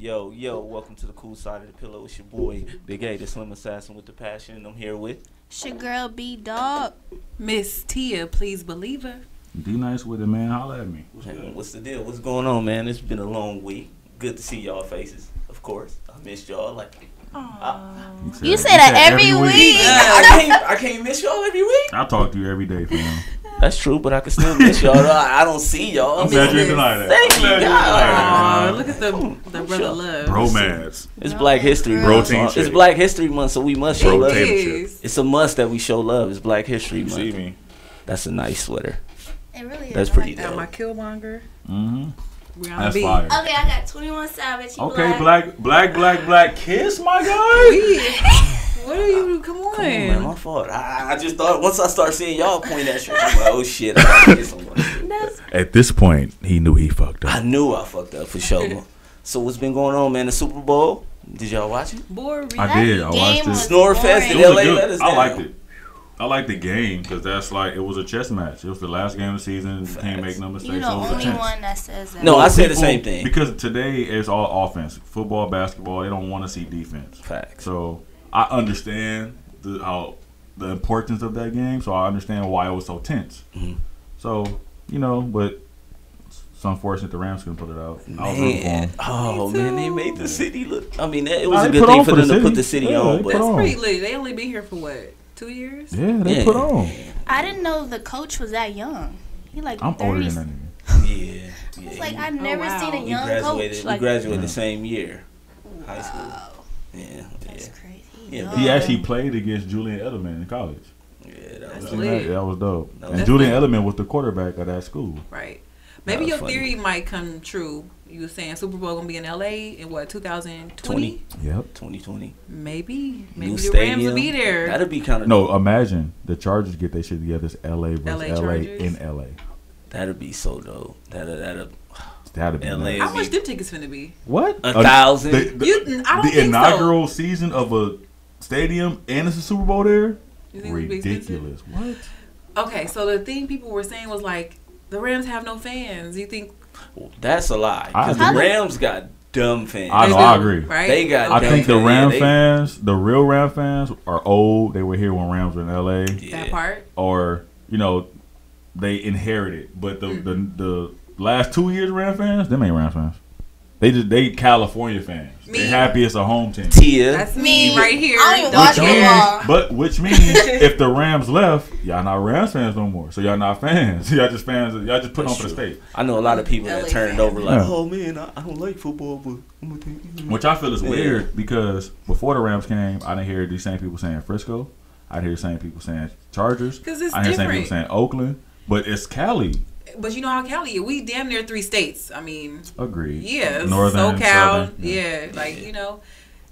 Yo, welcome to the cool side of the pillow. It's your boy, Big A, the Slim Assassin with the passion. And I'm here with... It's your girl, B-Dog. Miss Tia, please believe her. Be nice with it, man. Holla at me. What's the deal? What's going on, man? It's been a long week. Good to see y'all faces, of course. I missed y'all. You say that every week. I can't miss y'all every week. I talk to you every day, fam. That's true, but I can still miss y'all. I don't see y'all. I'm glad you deny that. Thank you, God. Look at the brother love. Bromance. It's Black History Bro Month. team It's shit. Black History Month, so we must show Bro love. team. It's a must that we show love. It's Black History Month. See me? That's a nice sweater. It really is. That's I pretty like that. Got dope. my Killmonger. Mm-hmm. Rihanna That's B. fire. Okay, I got 21 Savage. You Okay, black kiss, my guy. What are you? Come on. Come on, man, my fault. I just thought once I start seeing y'all point that shit, I'm like, oh shit, I gotta get someone. At this point, he knew he fucked up. I knew I fucked up for sure. So what's been going on, man? The Super Bowl? Did y'all watch it? Boy, I did. I watched it. Snore Fest in It was LA. good. Let us I down. liked it. I liked the game because that's like it was a chess match. It was the last game of the season. You can't make no mistakes. You the so it was only intense. one that says that. No, I said the People- same thing. because today it's all offense. Football, basketball, they don't want to see defense. Facts. So I understand the importance of that game. So I understand why it was so tense. Mhm. So but it's unfortunate the Rams couldn't put it out. I was rooting for Man, 'em. oh Me man, they too. made the city look. I mean, it Nah, was a they good put thing on for for them the to put city. the city Yeah, on, they but put that's on. pretty lit. They only been here for what? 2 years? Yeah, they Yeah. put on. I didn't know the coach was that young. He like I'm 30s. older than that nigga. yeah, It's yeah. like I never wow. seen a we young graduated. coach. We Like, graduated Yeah. the same year, high school. wow, Yeah, that's yeah, crazy. Yeah, Young. He actually played against Julian Edelman in college. yeah. That was That's That, lit. that was dope. That And was Julian lit. Edelman was the quarterback of that school. Right. That Maybe was your funny. theory might come true. You were saying Super Bowl gonna be in LA in what 2020? Yep. 2020. Maybe New the Rams will stadium. be there. That'd be kind of No, imagine the Chargers get their shit together. It's LA versus LA LA, Chargers? in LA. That'd be so dope. That'd That'd be LA. nice. How much them tickets finna be? What? 1,000. I don't the think inaugural season of a stadium and it's a Super Bowl there? You think it would be expensive? Ridiculous. What? Okay, so the thing people were saying was like the Rams have no fans. You think That's a lie. I Because the agree. Rams got dumb fans. I know, they I do, agree. Right? They got I dumb think the fans. Ram Yeah, fans, the real Ram fans, are old. They were here when Rams were in LA, that part. or they inherited. But the last 2 years Ram fans, them ain't Ram fans. They California fans. Me. They happy it's a home team. Tia. That's me right here. I don't even Don't watch you? football. But which means if the Rams left, y'all not Rams fans no more. So y'all not fans. Y'all just fans. Y'all just put on for the state. I know a lot of people that LA turned fans. over like, Yeah. oh man, I don't like football, but I'm gonna take it. Which I feel is Yeah. weird because before the Rams came, I didn't hear these same people saying Frisco. I didn't hear the same people saying Chargers. 'Cause it's I didn't hear the same people different. saying Oakland. But it's Cali. But you know how Cali is. We damn near 3 states. I mean, Agreed. yeah, Northern, SoCal, Southern, yeah, like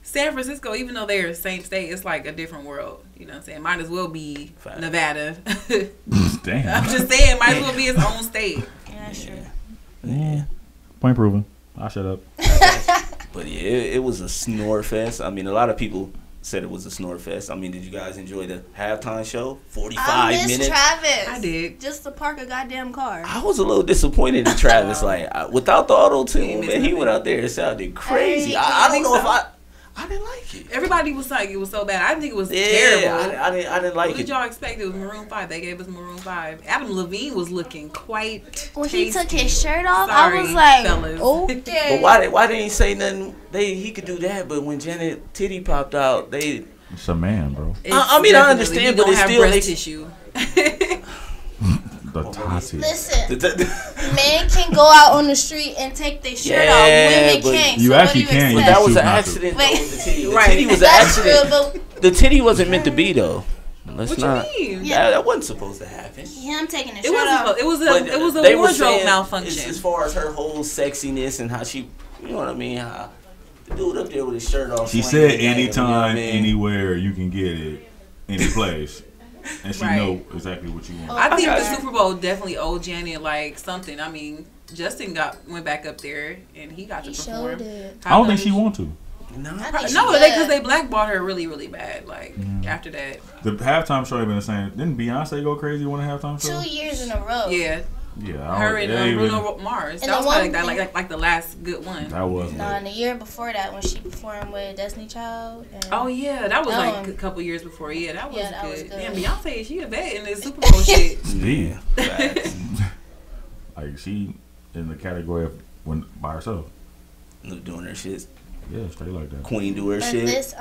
San Francisco. Even though they're the same state, it's like a different world. You know what I'm saying? Might as well be Fact. Nevada. Damn. I'm just saying, might as well be its own state. Yeah, sure. Yeah. Point proven. I'll shut up. But yeah, it was a snore fest. I mean, a lot of people said it was a snore fest. I mean, did you guys enjoy the halftime show? 45 I miss minutes. Travis. I did. Just to park a goddamn car. I was a little disappointed in Travis. Without the auto You tune, missed man, he nothing. went out there and sounded crazy. Hey, I don't think know if so? I didn't like it. Everybody was like, it was so bad. I didn't think it was Yeah, terrible. I didn't like What did it. y'all expect? It was Maroon 5. They gave us Maroon 5. Adam Levine was looking quite When he took tasty. his shirt off, Sorry, I was like, fellas. okay. But why they ain't say nothing? He could do that, but when Janet Titty popped out, they It's a man, bro. It's I mean, I definitely- understand, he but don't it's have still- breast it's- tissue. The Tati. Listen, but men can go out on the street and take their shirt off. Yeah, Women but can't. you so actually what do you can. expect? that was choose an not to. accident. Wait. Though, with the titty. The Right. titty was an That's true, accident. but The titty wasn't meant to be though. Let's What not. you mean? Yeah. That wasn't supposed to happen. him taking his It shirt wasn't. off. It was But a. It was a they were wardrobe saying malfunction. As far as her whole sexiness and how she, you know what I mean? How the dude up there with his shirt off. She swinging said the game, anytime, you know what I mean? anywhere you can get it, any place. And she Right. know exactly what you want. I think got the you. Super Bowl definitely owed Janet like something. I mean, Justin went back up there and he got to He perform. showed it. I don't think she want to. No, I think she No, would. because they blackballed her really, really bad. Like after that, The halftime show ain't been the same. Didn't Beyonce go crazy on the halftime show? 2 years in a row. yeah. Yeah, Her and Bruno Mars. And That the was one probably thing- like the last good one. That was. No, and the year before that, when she performed with Destiny Child. And Oh yeah, that was That like one. a couple years before. Yeah, that was Yeah, that good. was good. Damn, Beyonce, she a vet in this Super Bowl shit. Yeah, facts. Like she in the category of when by herself. Doing her shit. Yeah, straight like that. Queen do her And shit. this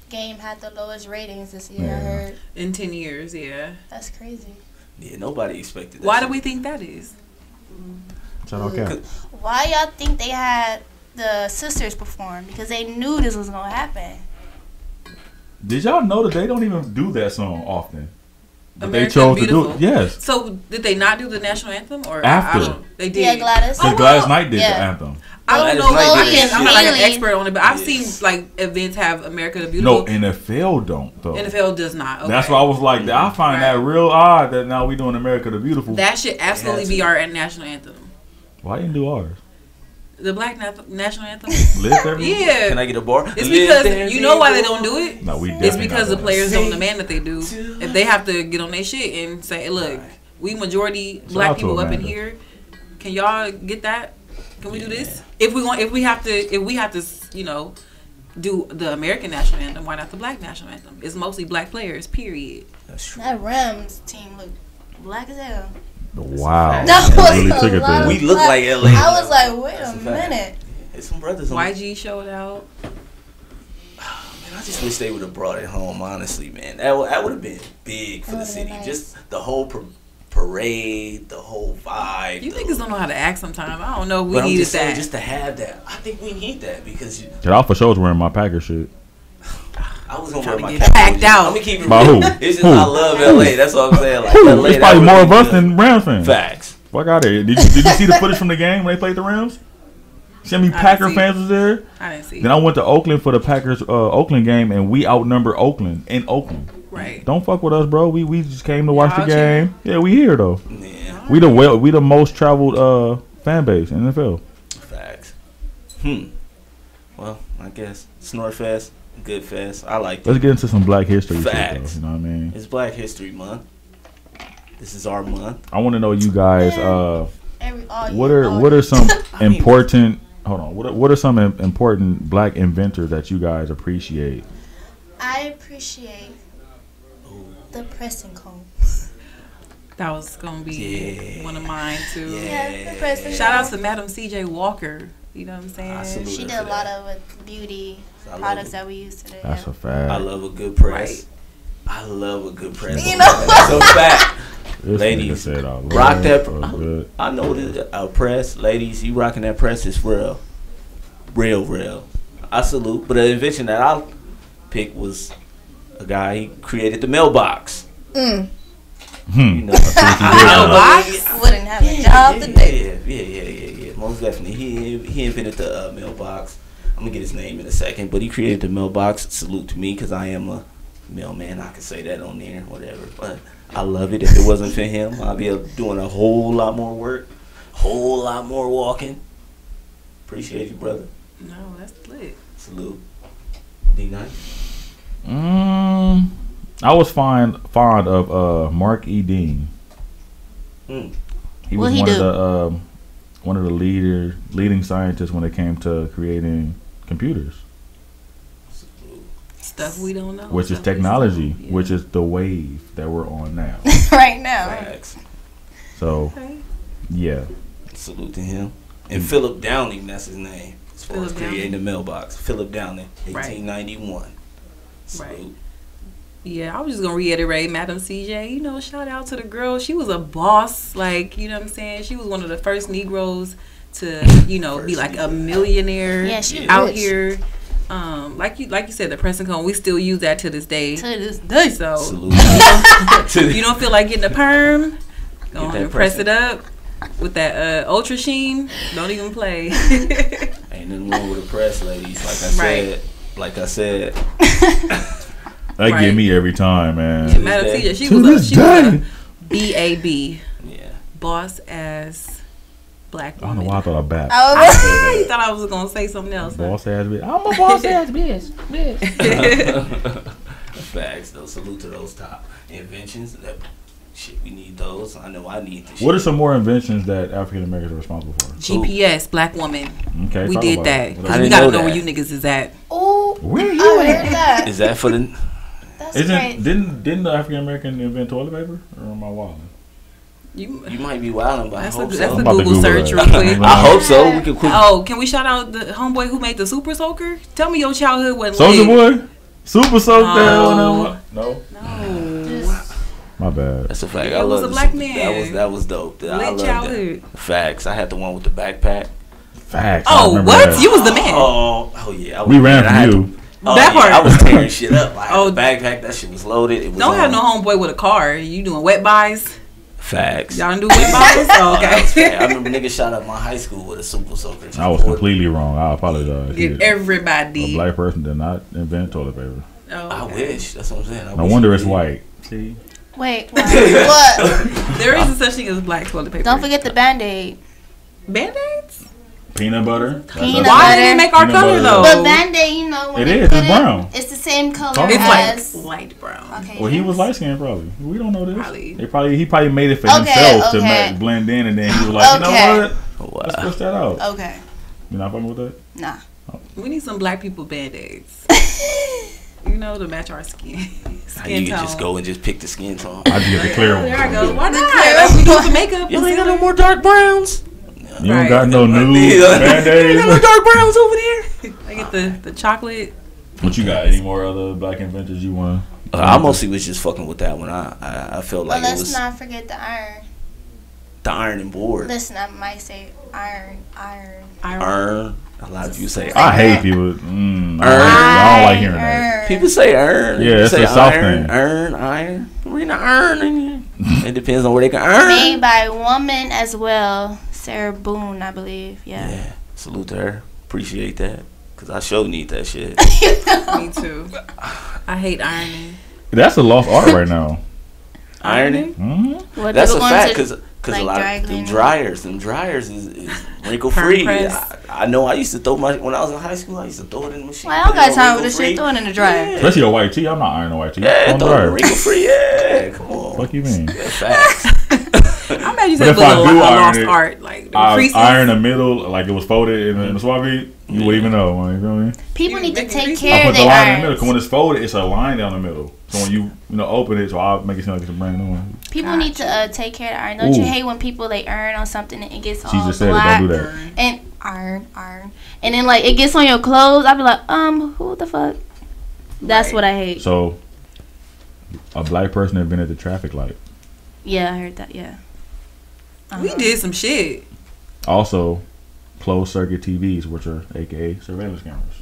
game had the lowest ratings this year. I Yeah. heard. In 10 years, yeah. That's crazy. Yeah, nobody expected that. Why do shit. we think that is? Shout out Cap. Why y'all think they had the sisters perform? Because they knew this was gonna happen. Did y'all know that they don't even do that song often? But they American chose to Beautiful. do it. Yes. So did they not do the national anthem or After. I don't, they did? Yeah, Gladys. Because Oh, Gladys wow. Knight did the Yeah. anthem. I don't Gladys know. Knight did I'm not like an Really? expert on it, but I've Yes. seen like events have America the No, Beautiful. NFL don't though. NFL does not. Okay. That's why I was like, I find that Right. real odd that now we doing America the Beautiful. That should absolutely Yes. be our national anthem. Why didn't do ours? The black national anthem. Live every. Yeah. Can I get a bar? It's because you know why they don't do it. No, we It's definitely because the not doing players Say don't demand that they do. If they have to get on their shit and say, "Look, we majority Shout black out to people up in Amanda. here. Can y'all get that? Can we do this? If we have to, you know, do the American national anthem, why not the black national anthem? It's mostly black players. Period. That's true. That Rams team looked black as hell. Wow. That They was really a took it lot there. of We look black- like LA. I was like, wait That's a a fact. minute. There's some brothers on. YG showed out. Man, I just wish they would have brought it home. Honestly, man, that would have been big for the That would've city. been nice. Just the whole parade, the whole vibe. You the- niggas don't know how to act sometimes. I don't know. We But I'm needed just saying, that. just to have that. I think we need that because Get off for shows wearing my Packer shit. I was gonna Trying wear my to get cap. packed out. I'm gonna keep it By real. who? It's just Who? I love LA. That's what I'm saying. Like Who? LA, It's that probably would more be of us good. than Rams fans. Facts. Fuck out of here. Did you see the footage from the game when they played the Rams? See how many I didn't Packer see fans was there? I didn't see. Then I went to Oakland for the Packers Oakland game, and we outnumber Oakland in Oakland. Right. Don't fuck with us, bro. We just came to watch the Y'all cheering? game. Yeah, we here though. Yeah. We the most traveled fan base in the NFL. Facts. Well, I guess Snortfest, good fest. I like Let's it. get into some Black History shit, though. Facts. You know what I mean? It's Black History Month. This is our month. I want to know you guys. What are some I mean- important? Hold on. What are some important Black inventors that you guys appreciate? I appreciate the pressing comb. That was gonna be Yeah. one of mine too. Yeah, the pressing Shout out comb. to Madam CJ Walker. You know what I'm I saying? salute She her did for a lot that. of beauty I love products it. that we use today. That's yeah. a fact. I love a good press. Right. I love a good press. You know? That's a fact. This Ladies, nigga said, "Oh, rock that. Lord, so good." I know that our press, ladies, you rocking that press is real. Real. I salute. But the invention that I picked was a guy, he created the mailbox. You know, Mailbox? Wouldn't have a job today. Yeah. Most definitely. He invented the mailbox. I'm going to get his name in a second. But he created the mailbox. Salute to me because I am a mailman. I can say that on there, whatever. But I love it. If it wasn't for him, I'd be doing a whole lot more work, whole lot more walking. Appreciate you, brother. No, that's lit. Salute. D-Night. I was fond of Mark E. Dean. Mm. He What was he one do? of the one of the leading scientists when it came to creating computers, Stuff we don't know. which is stuff we technology, don't know. which is the wave that we're on now. Right now. Facts. So Okay. yeah, Salute to him. And Philip Downing, that's his name. As far as Philip creating Downing. the mailbox. Philip Downing, Right. 1891. Salute. Right. Yeah, I was just gonna reiterate, Madam CJ. You know, shout out to the girl. She was a boss. Like, you know what I'm saying? She was one of the first Negroes to, you know, be First like a Negro. millionaire. Yeah, she was out rich. here. Like you said, the press and cone. We still use that to this day. To this day. So Salute. if you don't feel like getting a perm, go Get on that and press pressing. it up with that Ultra Sheen. Don't even play. Ain't nothing wrong with the press, ladies. Like I said. that Right. get me every time, man. Yeah, Madam CJ, she To was this she was day. a BAB, Yeah. boss ass black I don't woman. know why I thought of bat. Oh, You thought I was gonna say something else. Huh? Boss ass bitch. I'm a boss ass bitch. Facts, though. Salute to those top inventions. That shit, we need those. I know I need this. What are some more inventions that African Americans are responsible for? GPS, black woman. Okay, We talk did about that. it. 'Cause I we didn't gotta know know where that. you niggas is at. Oh, Where I you heard at? that. Is that for the? That's Isn't great. didn't the African American invent toilet paper? Or am I wilding? You might be wilding, but I That's hope a, that's so. a I'm about to Google search that. real quick. I hope so. We can quick. Oh, can we shout out the homeboy who made the Super Soaker? Tell me your childhood wasn't Soldier lit. Boy, Super Soak No. No, No. my bad. That's a fact. It I was love a black this. man. That was dope. I Lit love childhood. that. Facts. I had the one with the backpack. Facts. I Oh, remember what? that. You was the man. Oh yeah. I was, We ran man, I had from you. That part. I was tearing shit up. I had Oh. the backpack. That shit was loaded. It was Don't have on. no homeboy with a car. You doing wet buys? Facts. Y'all do wet buys? Oh, That was fact. I okay. remember niggas shot up my high school with a Super Soaker. I was completely wrong. I apologize. Get A everybody. black person did not invent toilet paper. Oh, I okay. wish. That's what I'm saying. No wonder it's white. See? Wait, what? There is a such thing as black toilet paper. Don't forget the Band-Aid. Band-Aids? Peanut butter. Peanut Why butter. did they make our Peanut color butter. though? But Band-Aid, you know, when It they is. put It's brown. It's the same color Talk It's about like as. light brown. Okay. Well, he was light skinned probably. We don't know this. Probably. He probably made it for Okay, himself to okay. blend in, and then he was like, Okay. you know what? Wow. Let's push that out. Okay. You not fucking with that? Nah. We need some black people Band-Aids. You know, to match our skin. Skin You tone. can just go and just pick the skin tone. I just get the clear one. There I go. Why The not? clear Like we do for makeup. You ain't got no more dark browns. You don't Right. got no nude Yeah. Band-Aids. You got no dark browns over there. I get the chocolate. What you got? Any more other black inventors you want? I mostly was just fucking with that one. I felt But like it let's was not forget the iron. the ironing board. Listen, I might say iron. Iron. A lot of you say I iron. hate people. I don't like hearing that. People say earn. Yeah, People it's say a South iron, thing. Iron. We're in the iron in here. It depends on where they can earn. Made by a woman as well. Sarah Boone, I believe. Yeah. Yeah. Salute to her. Appreciate that. Cause I sure need that shit. Me too. I hate ironing. That's a lost art right now. Ironing. Mm-hmm. What, That's a people fact. going to, Cause like, a lot dry of them cleaning? them dryers is wrinkle free. press. I know. I used to throw when I was in high school. I used to throw it in the machine. Well, I don't put it got on time for wrinkle this shit. free. Throw it in the dryer. Yeah. Especially a white tee. I'm not ironing a white tee. Yeah, On throw it dryer. wrinkle free. Yeah, come on. Fuck you mean? Yeah, facts. I'm mad you But said if it was I a do lost iron it, art. Like the I creases. iron the middle like it was folded in the suave. You wouldn't even know. You feel me? People You need to make take creases? care I of put the their line in the middle. irons. Cause when it's folded, it's a line down the middle. So when you open it, so I'll make it seem like it's a brand new one. People need to take care of the iron. Don't you Ooh. hate when people they iron on something and it gets She all just said it. black Don't do that. and iron, and then like it gets on your clothes? I'd be like, who the fuck? That's Right. what I hate. So a black person invented the traffic light. Yeah, I heard that. Yeah. We did some shit. Also, closed circuit TVs, which are AKA surveillance cameras.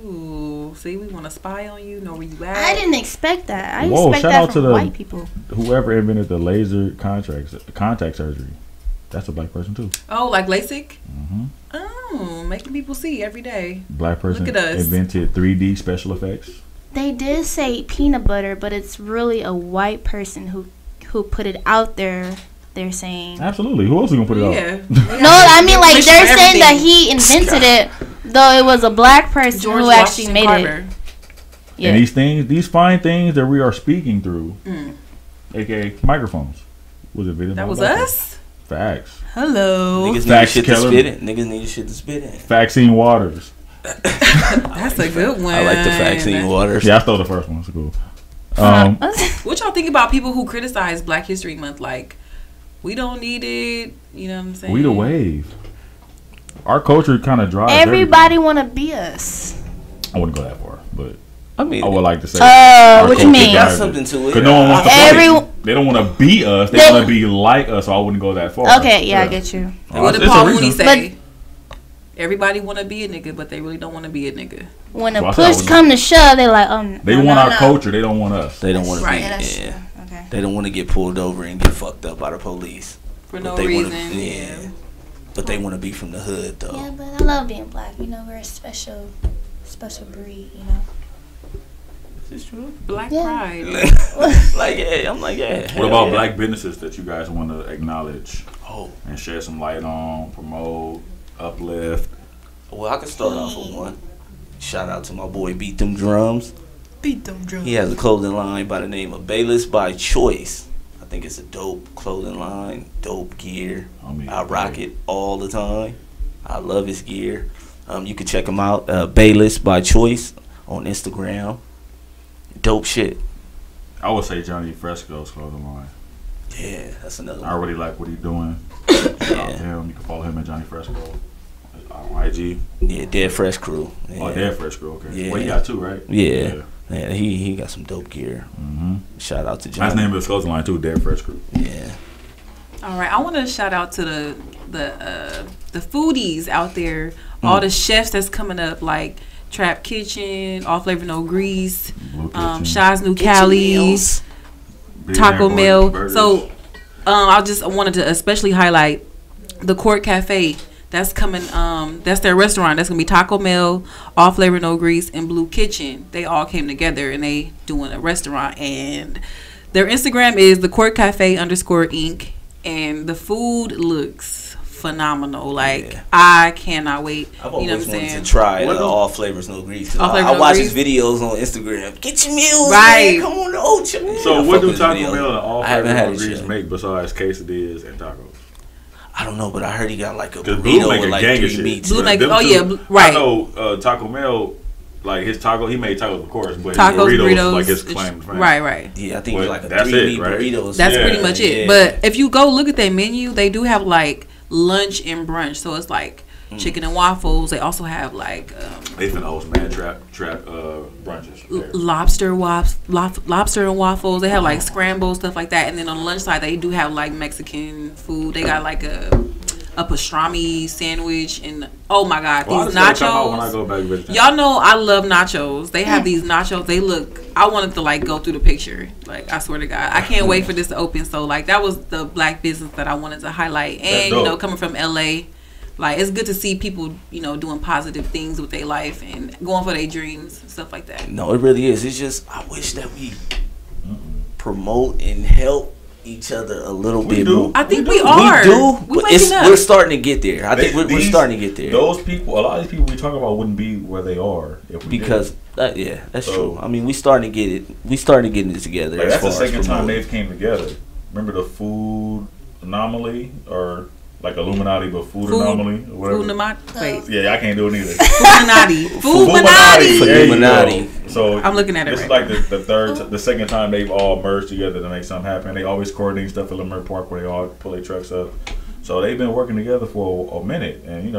Ooh, see, we want to spy on you. Know where you at. I didn't expect that. I Whoa, expect shout that out to from the- white people. Whoever invented the laser contact surgery, that's a black person too. Oh, like LASIK. Hmm. Oh, making people see every day. Black person Look at us. invented 3D special effects. They did say peanut butter, but it's really a white person who put it out there. They're saying. Absolutely. Who else is gonna put it out? Yeah. No, I mean like Wish they're for saying that everything. he invented it, though it was a black person George who actually Washington made Carver. it. Yeah. And these things, these fine things that we are speaking through, Mm. aka microphones, was invented by That was black us. people. Facts. Hello. Niggas need Facts, shit to Keller. spit it. Niggas need shit to spit it. Vaccine waters. That's a good one. I like the vaccine waters. Yeah, I stole the first one. It's cool. What y'all think about people who criticize Black History Month? Like, we don't need it. You know what I'm saying? We the wave. Our culture kind of drives Everybody want to be us. everything. I wouldn't go that far, but I mean, I would like to say. What you culture mean? it got drives it. something to it. Cause no one wants to Every- play. They don't want to be us. They They- want to be like us. So I wouldn't go that far. Okay, yeah, I get you. Oh, What did it's a Paul reason. Mooney say? Everybody want to be a nigga, but they really don't want to be a nigga. When So a I thought it push was- come to shove, they like, They no, want no, our no. culture. They don't want us. They don't want Right. to Yeah, be. that's Yeah. true. Okay. They don't want to get pulled over and get fucked up by the police. For But no they reason. Wanna, yeah. But they want to be from the hood though. Yeah, but I love being black. You know, we're a special breed. You know. Is this true? Black Yeah. pride. Like yeah, I'm like yeah. What hell about yeah. black businesses that you guys want to acknowledge Oh, and shed some light on, promote, uplift? well, I can start off with one. Shout out to my boy Beat Them Drums. Beat them drums. He has a clothing line by the name of Bayless by Choice. I think it's a dope clothing line, dope gear. mean, I rock it all the time. I love his gear. You can check him out, Bayless by Choice on Instagram. Dope shit. I would say Johnny Fresco's clothing line. Yeah, that's another I one. really like what he's doing. Shout out to Yeah, him. You can follow him at Johnny Fresco on IG. yeah, Dead Fresh Crew. Yeah. Oh, Dead Fresco. Okay. Yeah. Well, he got two, right? Yeah. Yeah, he got some dope gear. Mm-hmm. Shout out to That's John. the name of his clothing line too. Dead Fresh Crew. Yeah. All right, I want to shout out to the foodies out there, all the chefs that's coming up, like Trap Kitchen, All Flavor No Grease, Blue Kitchen. Shaw's New Get your Cali, meals. Taco Billionaire Mill. Burgers. So I wanted to especially highlight the Court Cafe. That's coming. That's their restaurant. That's gonna be Taco Mill, All Flavor No Grease, and Blue Kitchen. They all came together and they doing a restaurant. And their Instagram is the Court Cafe _Inc. And the food looks phenomenal. Like Yeah. I cannot wait. I've You know always what I'm wanted saying? to try What the- All Flavors No Grease. 'Cause All Flavors I No watch Grease? his videos on Instagram. Get your meals, Right. man. Come on to Ocho. So I what fuck do with his Taco videos. Bell and All I haven't Flavor had No it Grease yet. make besides quesadillas and tacos? I don't know, but I heard he got like a 'Cause Blue burrito make with a like gang of 3 shit. meats. Blue make- Them oh, two- yeah, right. I know Taco Bell, like his taco, he made tacos of course, but Tacos, his burritos, like his claim to fame. right. Yeah, I think But it's like a that's 3 it, meat right? burritos. That's Yeah. pretty much it. Yeah. But if you go look at their menu, they do have like lunch and brunch. So it's like chicken and waffles. They also have like They finna host mad trap brunches. there. lobster and waffles. They have like scrambled stuff like that. And then on the lunch side, they do have like Mexican food. They got like a pastrami sandwich and oh my god, Well, I these just gotta come out when I nachos. go back vegetarian. Y'all know I love nachos. They have these nachos. They look. I wanted to like go through the picture. Like I swear to God, I can't wait for this to open. So like that was the black business that I wanted to highlight. That's And dope. you know, coming from LA, like it's good to see people doing positive things with their life and going for their dreams, stuff like that. No, it really is. It's just I wish that we promote and help each other a little We bit do. more. I think do. we are. We do, We but waking up. we're starting to get there. I think we're These- starting to get there Those people, a lot of these people we talk about wouldn't be where they are if we because didn't. that's So- true. I mean, we starting to get it. We starting getting it together. Like, as that's the far as second time promoting. they've came together. Remember the food anomaly or like Illuminati, but food anomaly or whatever. Wait, Yeah, I can't do it either. Illuminati. Illuminati. There you Illuminati. go. So I'm looking at it This right is like the second time they've all merged together to make something happen. They always coordinate stuff at Leimert Park where they all pull their trucks up. So they've been working together for a minute, and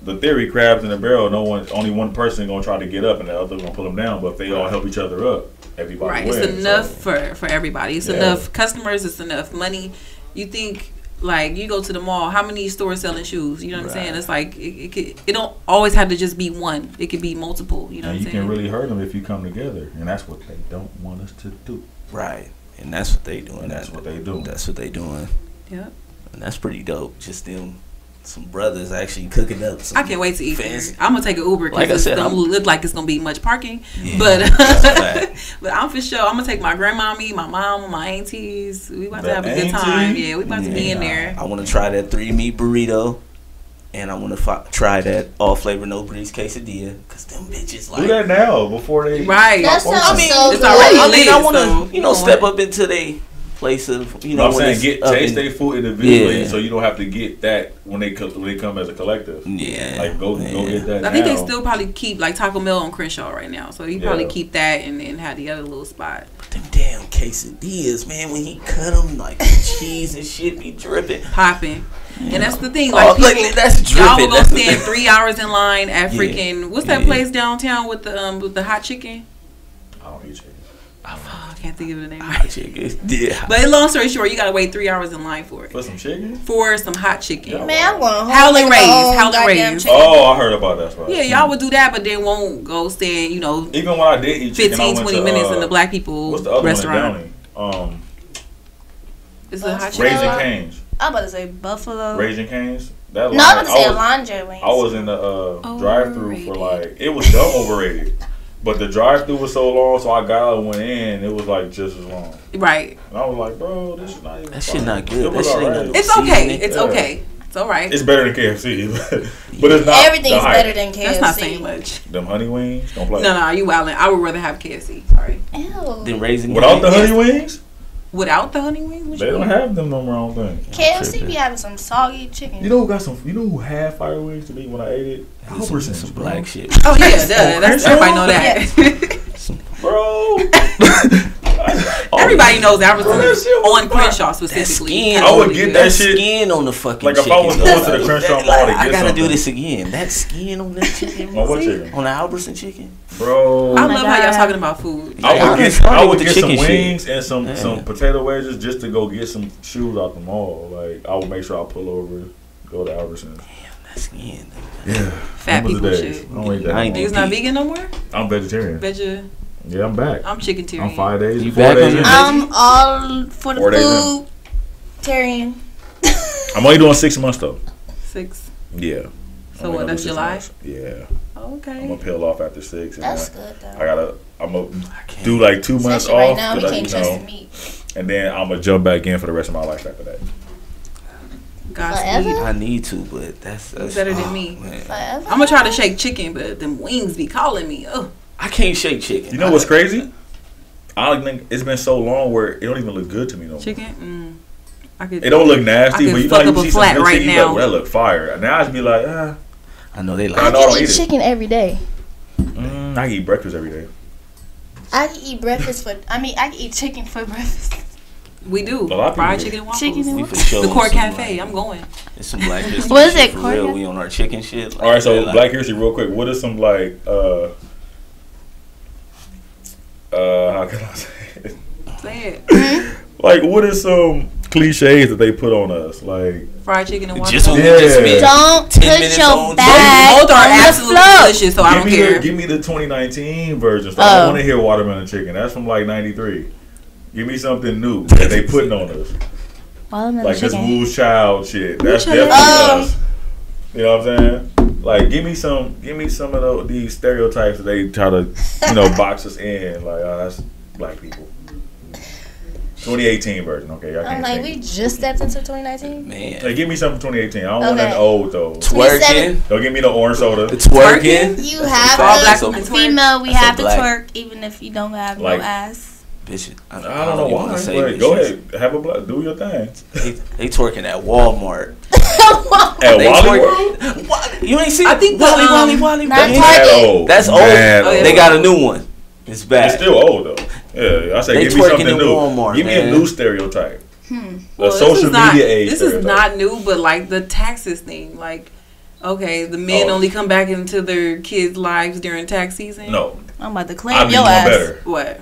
the theory, crabs in a barrel. Only one person gonna try to get up, and the other gonna pull them down. But if they all help each other up, everybody Right, wins. it's enough So, for everybody. It's Yeah. enough customers. It's enough money. You think like you go to the mall, how many stores selling shoes? You know what I'm saying? Right. It's like it don't always have to just be one. It could be multiple. You know and what you I'm saying? can really hurt them if you come together, and that's what they don't want us to do. Right, and that's what they doing. And that's what they doing. That's what they doing, Yep. and that's pretty dope. Just them, some brothers actually cooking up. Some I can't wait to eat there. fancy. I'm gonna take an Uber Like I because said, it don't I'm- look like it's gonna be much parking. Yeah, But that's a fact. but I'm for sure. I'm gonna take my grandmommy, my mom, my aunties. We about The to have a good time. auntie? Yeah, we about to be in there. I want to try that 3 meat burrito, and I want to try that all flavor no grease quesadilla. Cause them bitches like. Do that now before they. Right. That sounds I mean, so it's good. already I mean, lit, I want so, to, step up into the place of, I'm when saying it's up taste in- their food individually, Yeah. so you don't have to get that when they come as a collective. Yeah, Like go get that. I think they now. still probably keep like Taco Bell on Crenshaw right now, so he probably Yeah. keep that and then have the other little spot. Them damn quesadillas, man. When he cut them, like the cheese and shit be dripping. Popping. And that's the thing, Oh, like like, people, that's y'all dripping. will go That's the stand thing. 3 hours in line at Yeah. freaking what's that Yeah. place downtown with the hot chicken? I don't eat chicken. Oh, I can't think of the name. Hot chicken. Yeah. But long story short, you gotta wait 3 hours in line for it. For some chicken? For some hot chicken. Yeah. Man, I'm going home. Howling make my Rays, own Howling goddamn Rays. chicken. Oh, I heard about that spot. Yeah, y'all would do that, but then won't go stand, Even when I did eat chicken, 15, I went 20 to, minutes in the black people what's the other restaurant. one in Downey? It's a hot chicken. Raising Hello? Cane's. I'm about to say buffalo. Raising Cane's. That No, I'm line, about to say I was, Alondra wings. I was in the drive-through for Overrated. it was dumb overrated. But the drive-through was so long, so I got out and went in. It was like just as long. Right. And I was like, bro, this is not even. That shit fun. not good. It was That shit ain't alright. no- It's okay. Seasoning. It's Yeah. okay. It's all right. It's better than KFC, but it's not. Everything's the hype. better than KFC. That's not saying much. Them honey wings, don't play. No, you wildin'. I would rather have KFC. Sorry. Ew. Then raising Without the Cane's. honey wings, Without the honey wings? What They you don't mean? have them no more. I don't think. KFC be having some soggy chicken. You know who got some? You know who had fire wings to me when I ate it? Albertsons, Some bro. black shit. Oh yeah, that's everybody know that. Bro. Everybody knows That Albertsons shit was on fire. Crenshaw That specifically. skin, I would Really get good. that that shit. skin on the fucking Like if chicken. I was going to the Crenshaw Mall to I get gotta something. do this again. That skin on that chicken. On what chicken? On the Albertson chicken. Bro. I my love how y'all God. talking about food. I I would get, started I would with the get some chicken shit. wings and some Yeah. potato wedges just to go get some shoes out the mall. Like I would make sure I pull over, go to Albertsons. That skin. Yeah, Fat Them was people the days. shit. I don't eat that. I ain't no more. Niggas not vegan no more? I'm vegetarian. Veggie. Yeah, I'm back. I'm chicken-tarian. I'm 5 days. You 4 back days on in. your- I'm all for the 4 days in. food. Tarian. I'm only doing 6 months though. 6. Yeah. So I'm what, only that's doing 6 July? months. Yeah. I'm Okay. gonna peel off after 6. And That's then good though. I gotta. I'm gonna I can't. do like 2 months Especially right off. now, we 'cause I, can't you trust know, the meat. and then I'm gonna jump back in for the rest of my life after that. Godspeed. Forever? I need to, but that's better than me. Man. Forever. I'm gonna try to shake chicken, but them wings be calling me. Ugh. I can't shake chicken. You know what's crazy? I don't think it's been so long where it don't even look good to me no more. Chicken? I could. It don't look I nasty, could but you fuck know up you a see some flat good right chicken, you now. like, well, that look fire. Now I just be like, I know they I like. I know I don't can eat eat it. chicken every day. I eat breakfast every day. I can eat breakfast for. I mean, I can eat chicken for breakfast. We do. A lot of Fried people chicken and waffles. Chicken and We for sure The on Court some, Cafe. like, I'm going. It's some black history. What is shit it, for Court real? Cafe? We on our chicken shit. Like, All right, so like, Black History, real quick. What are some like how can I say it? Say it. Like what are some cliches that they put on us? Like Fried chicken and waffles. Just what we Yeah. just spent Don't 10 put minutes your on bag Both are on the absolutely floor. delicious, so I don't care. give me the 2019 version. So I don't Oh. want to hear watermelon chicken. That's from like '93. Give me something new that they putting on us. Watermelon Like this chicken. Woo's Child shit. That's Child. definitely Oh. us. You know what I'm saying? Like give me some of these stereotypes that they try to, box us in. Like that's black people. 2018 version. Okay, I I'm can't like, think. we just stepped into 2019. Man, Hey, give me something from 2018. I don't want Okay. nothing old though. twerking, Don't give me no orange soda. twerking. You That's have all to, black women twerk. female, we That's have to a black. twerk even if you don't have Like- no ass. Bitch, I don't know even why. wanna say But go bitches. ahead, have a black. Do your thing. They twerking at Walmart. At They Wally twerk- World? What? You ain't seen? I think the, Wally. Not That's Target. old. That's old. Mad Oh, yeah. They got a new one. It's back. It's still old though. Yeah, I say They give me twerking something in new. Walmart, Give me man. a new stereotype. Well, A social media age. This is stereotype. not new, but like the taxes thing. Like, okay, the men Oh. only come back into their kids' lives during tax season. No, I'm about to I claim be your one ass. better. What?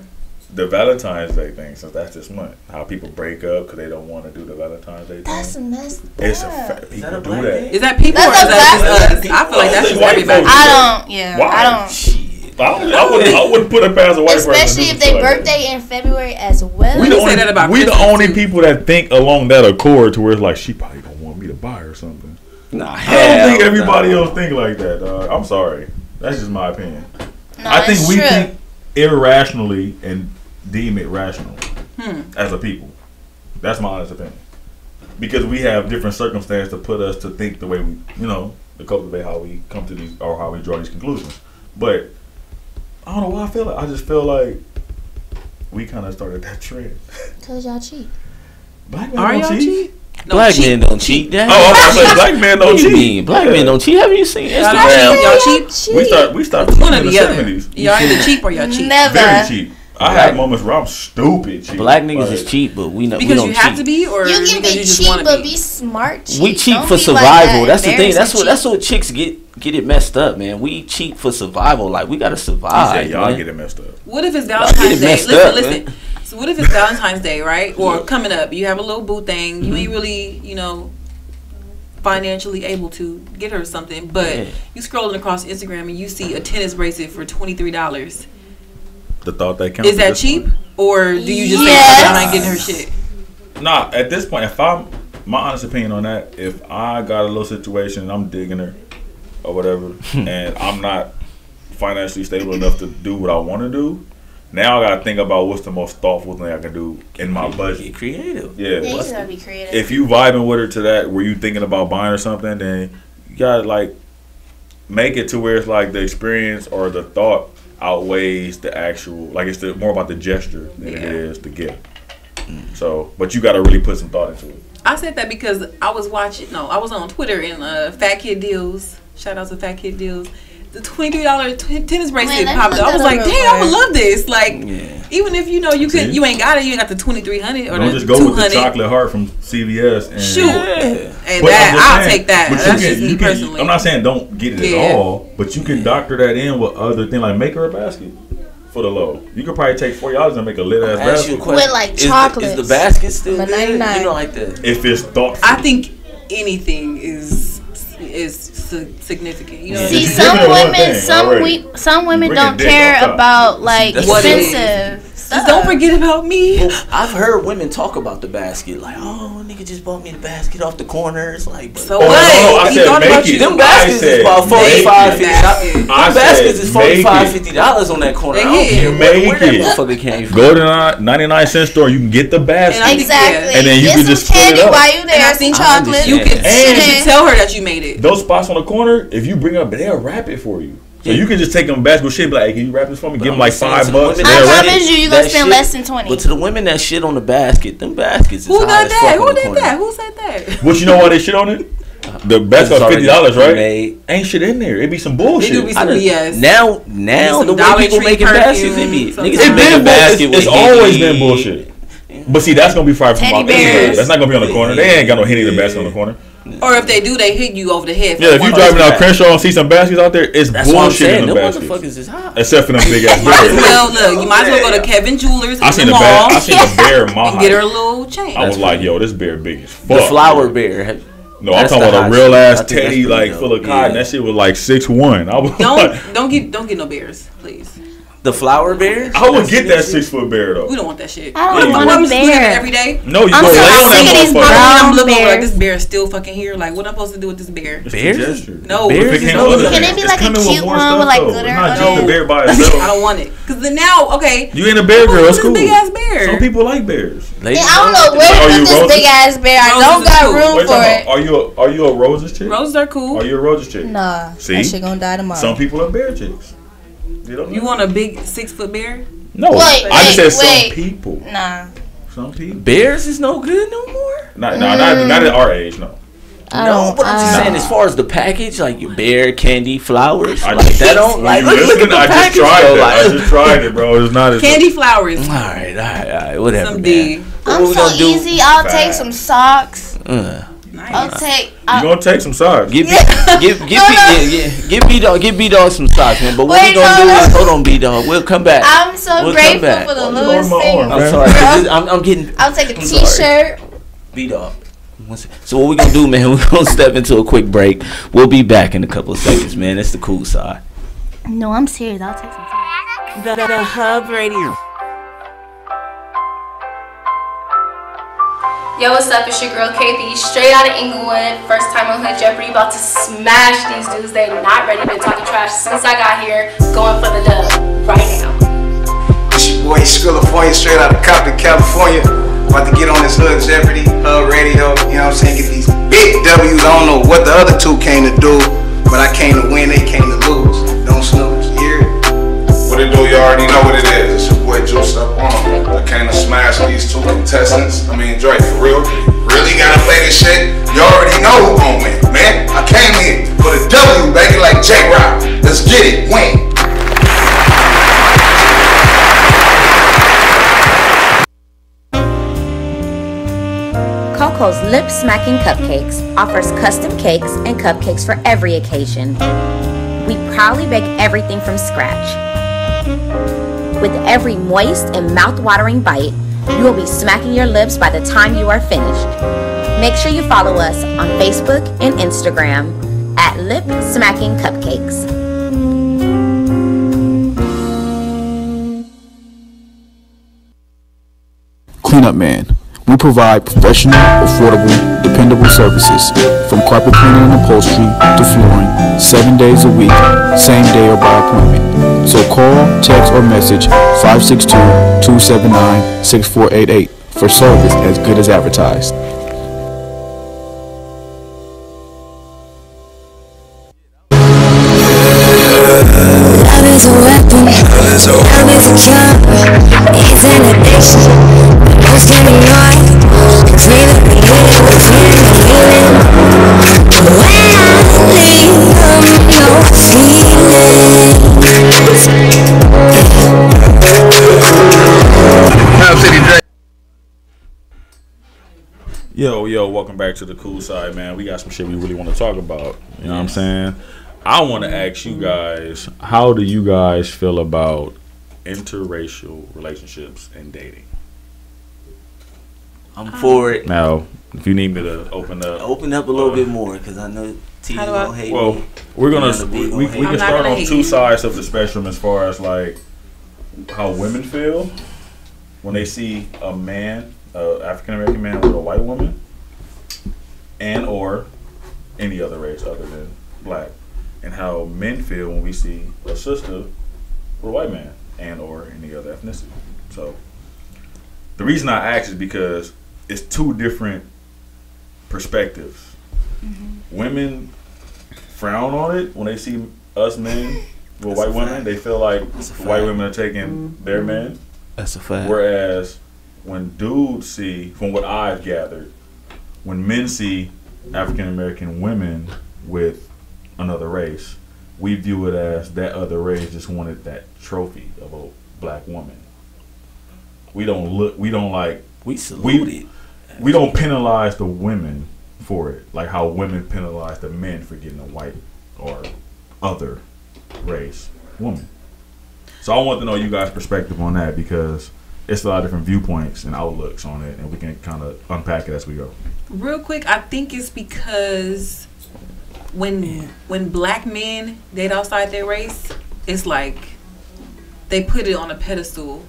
The Valentine's Day thing, since that's this month. How people break up because they don't want to do the Valentine's Day That's thing. messed It's a up. fact. Is that People a do black that. day? Is that people That's or is a that just black- us? I feel like that's just White everybody. folks. I don't. Yeah, Why? I don't. Shit. I wouldn't put it past a white person. to Especially do if they shit like that. birthday in February as well. We You the say only, that about we the Christmas, only too. people that think along that accord to where it's like she probably don't want me to buy her something. Nah, I don't think hell everybody no. else think like that, dog. I'm sorry. That's just my opinion. No, I think it's we true. think irrationally and deem it rational as a people. That's my honest opinion. Because we have different circumstances to put us to think the way we, to cultivate how we come to these or how we draw these conclusions. But I don't know why I feel like. I just feel like we kind of started that trend. Cause y'all cheat. Black men Are don't y'all cheat. cheat? No, Black cheat. men don't cheat. Oh, I'm about to say black men don't What do you cheat. mean? Black Yeah. men don't cheat. Haven't you seen Y'all Instagram? don't cheat? Y'all cheat? We stopped One cheating or in the the other. 70s. Y'all either cheap or y'all cheat. Never. Very cheap. I had moments where I'm stupid cheap. Black niggas Like, is cheap, but we Because don't you have cheat. to be, or You because can be you just cheap, want to but be. be smart. Cheat. We cheat Don't for be like survival. that That's the thing. embarrassing That's what cheat. chicks get it messed up, man. We cheat for survival. Like we gotta He survive. said, y'all man. get it messed up. What if it's get Valentine's it Day? messed Listen, up, listen. man. So what if it's Valentine's Day, right? Or coming up, you have a little boo thing. You ain't really, financially able to get her something, but Yeah. you scrolling across Instagram and you see a tennis bracelet for $23. The thought that counts. Is that cheap, or do you just say Yes. I'm not getting her shit? Nah, at this point, my honest opinion on that, if I got a little situation and I'm digging her or whatever, and I'm not financially stable enough to do what I want to do, now I gotta think about what's the most thoughtful thing I can do in my budget. Get creative. Yeah. Yeah, you gotta be creative. If you vibing with her to that, where you thinking about buying her something, then you gotta make it to where it's like the experience or the thought outweighs the actual. Like it's more about the gesture than it Yeah. is the gift. So, but you got to really put some thought into it. I said that because I was on Twitter and Fat Kid Deals. Shout out to Fat Kid Deals. The $23 tennis bracelet popped up. I was like, damn, I would love this. Like, even if you ain't got it, you ain't got the 2,300 or don't the just go 200. with the chocolate heart from CVS. And Shoot, and but I'll take that. But That's just me personally. I'm not saying don't get it at all, but you can doctor that in with other things like make her a basket for the low. You could probably take $40 and make a lit ass basket with like chocolate. Is the basket still But good? 99. You know, like that. if it's thoughtful. I think anything is significant. You know, See, some women bring don't it dead care off top. about like What it is. expensive just stuff. don't forget about me. Well, I've heard women talk about the basket, like, "Oh, nigga just bought me the basket off the corner." It's like, but So Oh, what? no, I He said thought make about it. you. them I baskets said is about make $45, it. $50. Them I baskets said is make $45, it. $50 on that corner. I They don't hit. care Make where that it. motherfucker came from. Go to the 99-cent store. You can get the basket. And I think, Exactly. And then you Get can some just split candy it up. while you there. And I think Some chocolate. you can And- you should tell her that you made it. Those spots on the corner, if you bring up, they'll wrap it for you. So you can just take them basket shit. Be like, hey, can you wrap this for me? But Give them I'm like just saying $5. to the women and I they'll wrap promise it. you, gonna That spend shit- less than 20. But to the women that shit on the basket, them baskets is Who high did as that? fuck Who on the did corner. that? Who said that? But you know why they shit on it? The basket It's cost $50, right? made. Ain't shit in there. It be some It bullshit. do be some BS. Now some the way Dollar people Tree making baskets, perfume, it be some- niggas It be It making been baskets bullshit. with It's always Henny. been bullshit. But see, that's gonna be fried from Teddy my business. bears. That's not gonna be on the corner. They ain't got no Henny in the basket on the corner. Or if they do, they hit you over the head. Yeah, if you $1. driving out Crenshaw and see some baskets out there, it's That's what I'm bullshit saying. in the Them baskets. motherfuckers is hot. Except for them big ass Might as bears. well look. You might as well go to Kevin Jewelers I in seen the the mall bear. I seen the bear in my and get her a house. little chain. I was like, yo, this bear big as The fuck. flower bear. No, I'm That's talking the about a hot real shit. I ass think that's teddy, pretty like dope. full of cotton. Yeah. That shit was like 6'1". I was like, Don't get no bears, please. The flower bear. I would get that 6-foot bear though. We don't want that shit. I don't I'm want a just looking at it bear. every day. No, you I'm gonna so lay on sick of that these motherfucker. brown I'm looking over like bears. this bear is still fucking here. Like, what am I supposed to do with this bear? It's the Bears? gesture. No, Bears If it is came no- with other Can it things, be it's like a coming with cute more one stuff, with, like, though. glitter It's not on just it? the bear by I itself. don't want it. Because then now, okay. You ain't a bear girl. It's This cool. big ass bear. Some people like bears. Ladies I don't know where Are to you put this roses? big ass bear. I Roses don't is got cool. room Wait, for it. are you a roses chick? Roses are cool. Are you a roses chick? Nah, See? that shit gonna die tomorrow. Some people are bear chicks. You don't know? You want a big 6-foot bear? No, Wait, I just said some wait. people. Nah. Some people. Bears is no good no more. Not at our age, no. No, but I'm just saying, Nah. as far as the package, like your bear, candy, flowers, I like just- that don't When like. you Look at listen, the I just package tried though. it. I Like, just tried it, bro. It's not as Candy flowers. all right, whatever. Some man. D. What I'm we so gonna do? easy. I'll Fat. take some socks. I'll Nice. take. You gonna take some socks. Give B Dog some socks, man. But what we Wait, gonna no, do no. is hold on, B Dog. We'll come back. I'm so We'll come grateful back. for the Why you littlest on my thing. arm, I'm man? sorry. 'cause I'm getting I'll take a I'm sorry. t-shirt. B Dog. So what we gonna do, man? We're gonna step into a quick break. We'll be back in a couple of seconds, man. That's the cool side. No, I'm serious. I'll take some socks. The Hub Radio. Yo, what's up? It's your girl KP, straight out of Inglewood. First time on Hood Jeopardy, about to smash these dudes. They not ready. Been talking trash since I got here. Going for the dub right now. It's your boy Skrilla, straight out of Compton, California. About to get on this Hood Jeopardy, Hub Radio. You know what I'm saying? Get these big W's. I don't know what the other two came to do, but I came to win. They came to lose. Don't snooze. You hear it? What it do, you already know what it is. It's your boy Juiced Up On. I came to smash these two contestants. I mean, Drake, for real. Really gotta play this shit. You already know who gon' win, man. I came here for the W, baby, like J-Rock. Let's get it, win. Coco's Lip Smacking Cupcakes offers custom cakes and cupcakes for every occasion. We proudly bake everything from scratch. With every moist and mouth-watering bite, you will be smacking your lips by the time you are finished. Make sure you follow us on Facebook and Instagram at Lip Smacking Cupcakes. Cleanup Man. We provide professional, affordable, dependable services from carpet cleaning and upholstery to flooring, 7 days a week, same day or by appointment. So call, text, or message 562-279-6488 for service as good as advertised. Love is a weapon, love is a cure, it's an addiction, most can be Yo, welcome back to the cool side, man. We got some shit we really want to talk about. You know what I'm saying? I want to ask you guys, how do you guys feel about interracial relationships and dating? I'm for it. Now, if you need me to open up a little bit more, because I know T gonna hate me. We're gonna we can start off two you. sides of the spectrum as far as like how women feel when they see a man, African American man with a white woman, and or any other race other than black, and how men feel when we see a sister with a white man and or any other ethnicity. So the reason I ask is because it's two different perspectives. Women frown on it when they see us men with white women. They feel like white women are taking their men. That's a fact. Whereas when dudes see, from what I've gathered, when men see African American women with another race, we view it as that other race just wanted that trophy of a black woman. We don't salute it. We don't penalize the women for it, like how women penalize the men for getting a white or other race woman. So I want to know you guys' perspective on that, because it's a lot of different viewpoints and outlooks on it, and we can kind of unpack it as we go. Real quick, I think it's because when black men date outside their race, it's like they put it on a pedestal.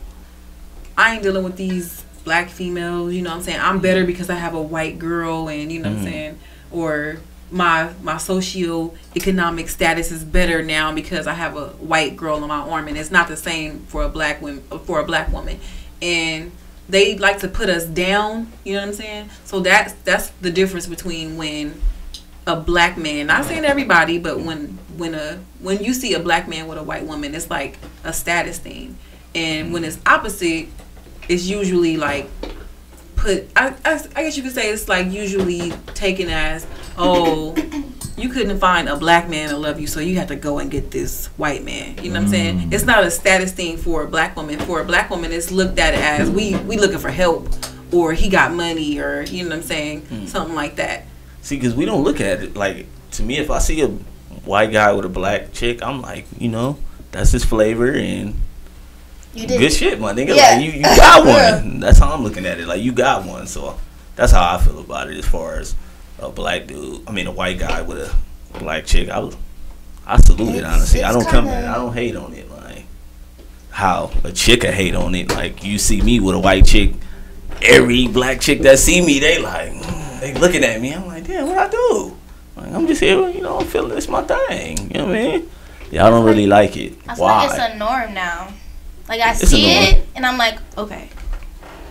I ain't dealing with these black females, you know what I'm saying? I'm better because I have a white girl, and you know what I'm saying? Or my socio-economic status is better now because I have a white girl on my arm, and it's not the same for a black woman. And they like to put us down, you know what I'm saying? So that's the difference between when a black man, not saying everybody, but when you see a black man with a white woman, it's like a status thing. And when it's opposite, it's usually like I guess you could say it's like usually taken as, oh, you couldn't find a black man to love you, so you have to go and get this white man. You know what I'm saying? It's not a status thing for a black woman. For a black woman, it's looked at as we looking for help, or he got money, or you know what I'm saying, something like that. See, because we don't look at it like, to me, if I see a white guy with a black chick, I'm like, you know, that's his flavor, and good shit, my nigga. Yeah. Like you got one. That's how I'm looking at it. Like, you got one. So that's how I feel about it. As far as a white guy with a black chick, I salute it, honestly. I don't I don't hate on it. Like how a chick could hate on it. Like, you see me with a white chick, every black chick that see me, they looking at me. I'm like, damn, what I do? Like, I'm just here, you know, I'm feeling it's my thing. You know what I mean? Yeah, I don't really like it. I feel Why? like it's a norm now. Like, I see it, and I'm like, okay.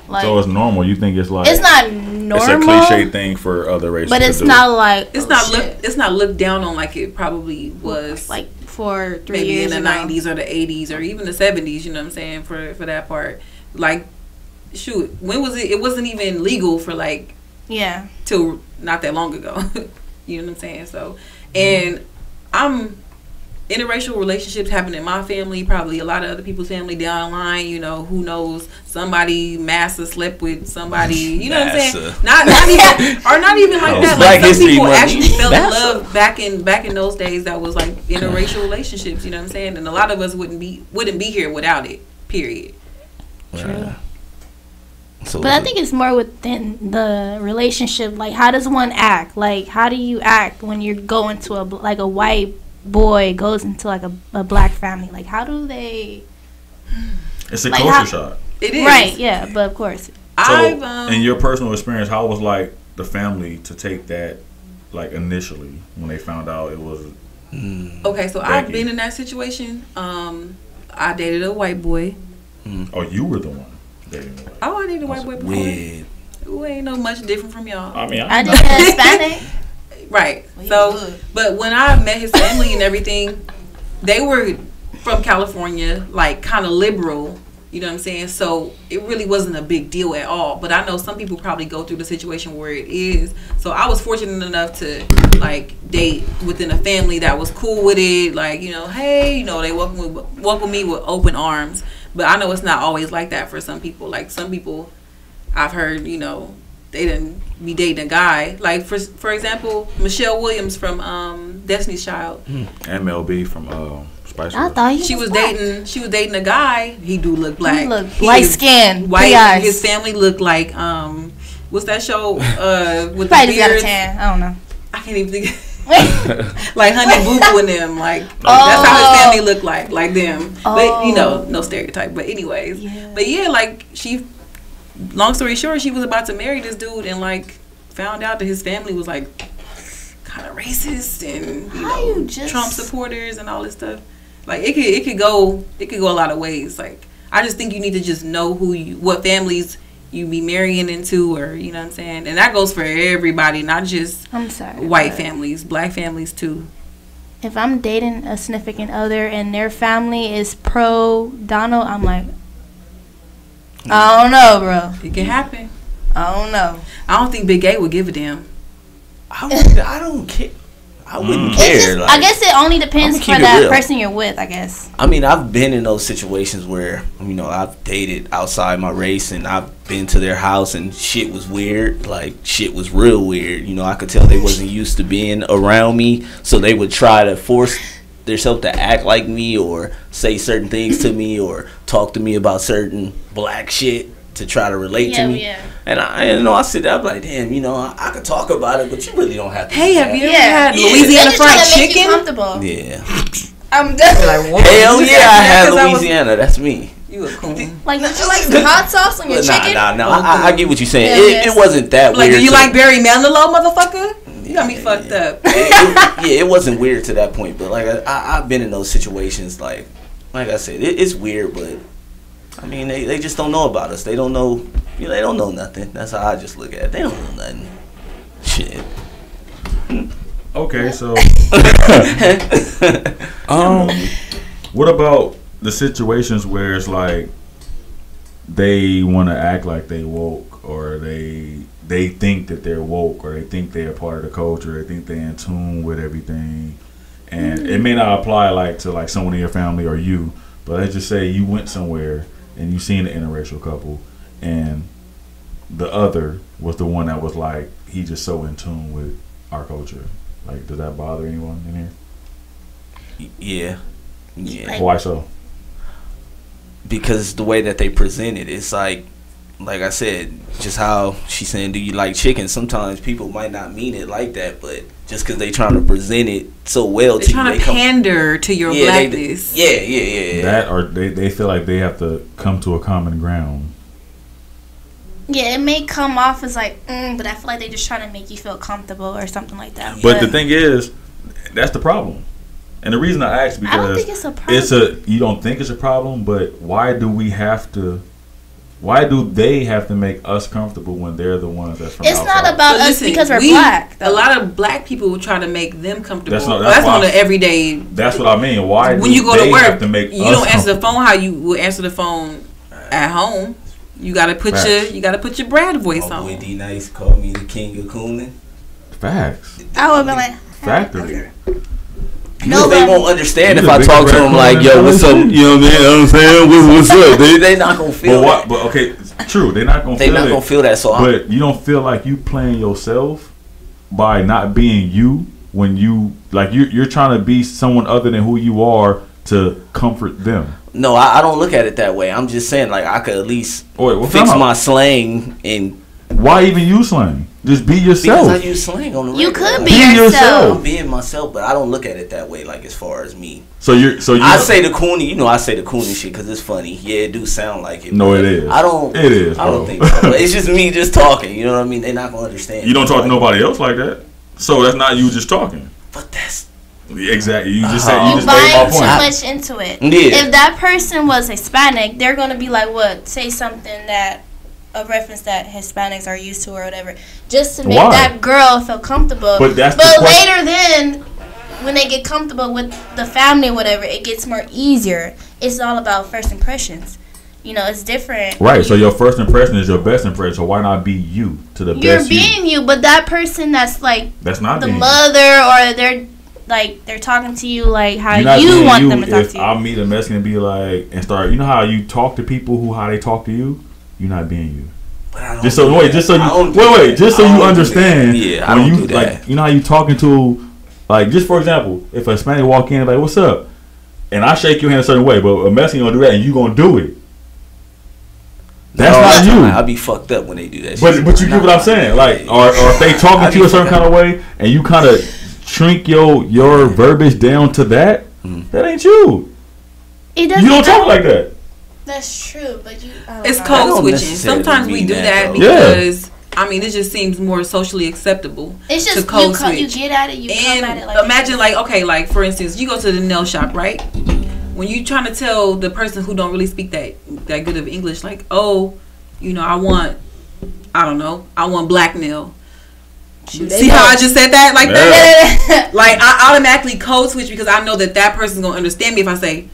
Like, so it's normal. You think it's like, it's not normal. It's a cliche thing for other races, but it's not like it's not looked down on like it probably was like for 3 maybe years in the ago. 90s or the 80s or even the 70s. You know what I'm saying, for that part. Like, shoot, when was it? It wasn't even legal for like till not that long ago. You know what I'm saying? So, and interracial relationships happen in my family, probably a lot of other people's family down the line. You know, who knows? Somebody Massa slept with somebody. You know what I'm saying? Not even like that. Like, some people actually fell in love back in those days. That was like interracial relationships. You know what I'm saying? And a lot of us wouldn't be here without it. Period. True. So, but I think it's more within the relationship. Like, how does one act? Like, how do you act when you're going to a white boy goes into like a black family? Like, how do they? It's a culture shock. It is, right? Yeah, but of course. So, in your personal experience, how was like the family to take that, like, initially when they found out it was? Okay, so Becky. I've been in that situation. I dated a white boy. Oh, you were the one dating the white boy. Oh, I dated a white boy before. We ain't no much different from y'all. I mean, I did Hispanic. Right. So, but when I met his family and everything, they were from California, like kind of liberal, you know what I'm saying? So it really wasn't a big deal at all. But I know some people probably go through the situation where it is. So I was fortunate enough to like date within a family that was cool with it. Like, you know, hey, you know, they welcome me with open arms. But I know it's not always like that for some people. Like, some people I've heard, you know, they didn't be dating a guy. Like for example, Michelle Williams from Destiny's Child, MLB from Spice I Girls. thought she was dating a guy. He do look black. He look light skinned, white. big eyes. His family looked like what's that show with the Probably just got a beards? tan. I don't know. I can't even think. Like Honey Boo Boo and them, like that's how his family looked like them. But you know, no stereotype. But anyways, but yeah, like she. Long story short, she was about to marry this dude and like found out that his family was like kind of racist and Trump supporters and all this stuff. Like it could go a lot of ways. Like I just think you need to just know what families you be marrying into, or you know what I'm saying. And that goes for everybody, not just white families, black families too. If I'm dating a significant other and their family is pro Donald, I'm like, I don't know, bro. It can happen. I don't know. I don't think Big A would give a damn. I don't care. I wouldn't care. Just, like, I guess it only depends for that person you're with, I guess. I mean, I've been in those situations where, you know, I've dated outside my race and I've been to their house and shit was weird. Like, shit was real weird. You know, I could tell they wasn't used to being around me, so they would try to force themselves to act like me or say certain things to me or talk to me about certain black shit to try to relate to me. Yeah. And I sit there, I'm like, damn, you know, I could talk about it, but you really don't have to. Hey, have you ever had Louisiana fried chicken? Yeah. I'm definitely like, hell yeah, I had Louisiana. That's me. You a cool. Like, would you like some hot sauce on your chicken? Nah. I get what you're saying. It wasn't that like, weird. Do you like Barry Manilow, motherfucker? You got me fucked up. It wasn't weird to that point, but like I've been in those situations. Like I said, it's weird, but I mean they just don't know about us. They don't know. You know, they don't know nothing. That's how I just look at it. They don't know nothing. Shit. Okay, so what about the situations where it's like they want to act like they woke, or they think that they're woke, or they think they're part of the culture, they think they're in tune with everything, and it may not apply like to like someone in your family or you, but let's just say you went somewhere and you seen an interracial couple and the other was the one that was like, he just so in tune with our culture. Like, does that bother anyone in here? Yeah. Why so? Because the way that they present it, it's like I said, just how she's saying, do you like chicken? Sometimes people might not mean it like that, but just because they trying to present it so well to you, trying to pander to your blackness. Yeah. That, or they feel like they have to come to a common ground. Yeah, it may come off as like, but I feel like they just trying to make you feel comfortable or something like that. But the thing is, that's the problem. And the reason I asked, because I don't think it's a problem. You don't think it's a problem, but why do they have to make us comfortable when they're the ones that's from outside? Not about us because we're black. A lot of black people will try to make them comfortable. That's on the everyday. That's what I mean. Why when you go to work, you don't answer the phone how you would answer the phone at home. You gotta put your Brad voice on. Boy D Nice called me the king of cooling. Facts. I would be like, factory. No, they won't understand if I talk to them like, yo, what's up? You know what I'm saying? What's up? They not gonna feel that. But okay, true. They're not gonna. They're not gonna feel that. So, but you don't feel like you playing yourself by not being you when you like you're trying to be someone other than who you are to comfort them. No, I don't look at it that way. I'm just saying, like, I could at least fix my slang and. Why even use slang? Just be yourself. Because I use slang on the You regular. could be yourself. I'm being myself, but I don't look at it that way. Like, as far as me. So you. I say the Cooney. You know, I say the Cooney shit because it's funny. Yeah, it do sound like it. No, it is. I don't. It is. I don't think so. But it's just me just talking. You know what I mean? They're not gonna understand. You don't talk to nobody else like that. So that's not you just talking. But that's. Exactly. You just said you just made my point. Too much into it. Yeah. If that person was Hispanic, they're gonna be like, what? Say something that a reference that Hispanics are used to or whatever, just to make that girl feel comfortable. But later, then when they get comfortable with the family or whatever, it gets more easier. It's all about first impressions. You know, it's different. Right. So your first impression is your best impression. So why not be you to the You're best? You're being you, but that person that's like that's not the mother or they're talking to you like how you want them to talk to you. I'll meet a Mexican and be like, and start, you know how you talk to people how they talk to you? You're not being you. Just so you understand. Yeah, I when don't you do that. like, you know how you talking to, like, just for example, if a Hispanic walk in like, "What's up?" and I shake your hand a certain way, but a Mexican gonna do that, and you gonna do it. That's not you. I'll be fucked up when they do that. But you get what I'm saying, like, or if they talking to you a certain kind of way, and you kind of shrink your verbiage down to that, that ain't you. You don't talk like that. That's true, but it's code switching. Sometimes we do that because I mean, it just seems more socially acceptable. It's just code switch. You get at it, you come at it like. Imagine, like, okay, like for instance, you go to the nail shop, right? When you trying to tell the person who don't really speak that good of English, like, oh, you know, I want black nail. See how I just said that like that? Like, I automatically code switch because I know that person's gonna understand me if I say.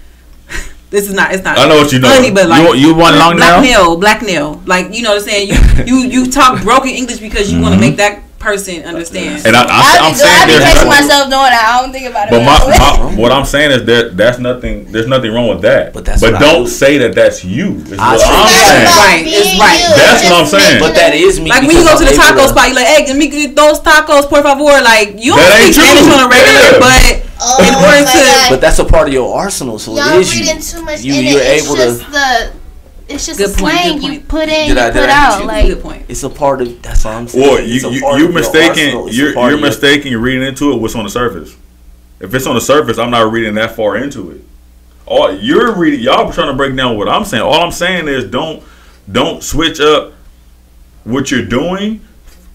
It's not. I know what you know. Funny, but like you want long nail? Black nail. Like, you know what I'm saying? You talk broken English because you want to make that person understand. And I'm saying I be catching myself doing that. I don't think about it. But what I'm saying is that there's nothing wrong with that. But don't say that that's you. Is what I'm saying. Right. It's right. That's what I'm saying. But that is me. Like when you go to the taco spot, you like, hey, give me those tacos, por favor. Like, you don't speak Spanish on a regular, but. In order but that's a part of your arsenal, so y'all it is reading too much you're it's able just to. It's just a slang you put in, you put out. Like, good point. It's a part of. That's what I'm saying. Well, you're mistaken. You're mistaken. You're reading into it. What's on the surface? If it's on the surface, I'm not reading that far into it. All you're reading, y'all trying to break down what I'm saying. All I'm saying is don't switch up what you're doing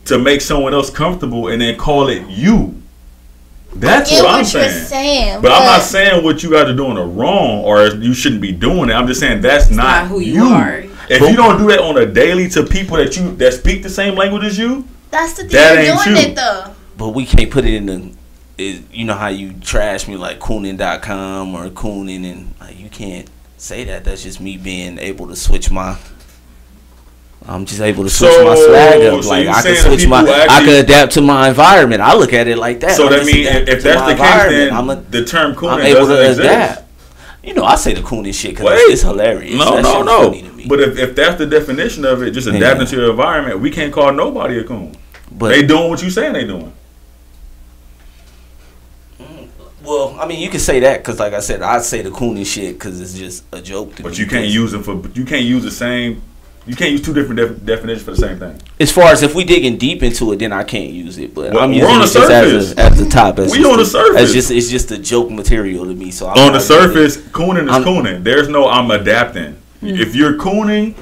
to make someone else comfortable and then call it you. That's what I'm saying. But I'm not saying what you guys are doing are wrong or you shouldn't be doing it. I'm just saying that's not who you are. If you don't do that on a daily to people that speak the same language as you, that's the thing. You're doing it though. But we can't put it in the. You know how you trash me like Coonin.com or Coonin, and like, you can't say that. That's just me being able to switch my. I'm just able to switch my swag up. Like, I can switch I can adapt to my environment. I look at it like that. So that means if that's the case, then the term Coonin doesn't exist. You know, I say the Coonin shit because it's hilarious. No. But if that's the definition of it, just adapting to your environment, we can't call nobody a coon. But they doing what you saying they doing. Well, I mean, you can say that because, like I said, I'd say the Coonin shit because it's just a joke. But you can't use them for. You can't use the same. You can't use two different definitions for the same thing. As far as if we digging deep into it, then I can't use it. But I'm using on the surface. As the top. We on the surface. It's just a joke material to me. So on the surface, Coonin is Coonin. There's no I'm adapting. If you're Cooning,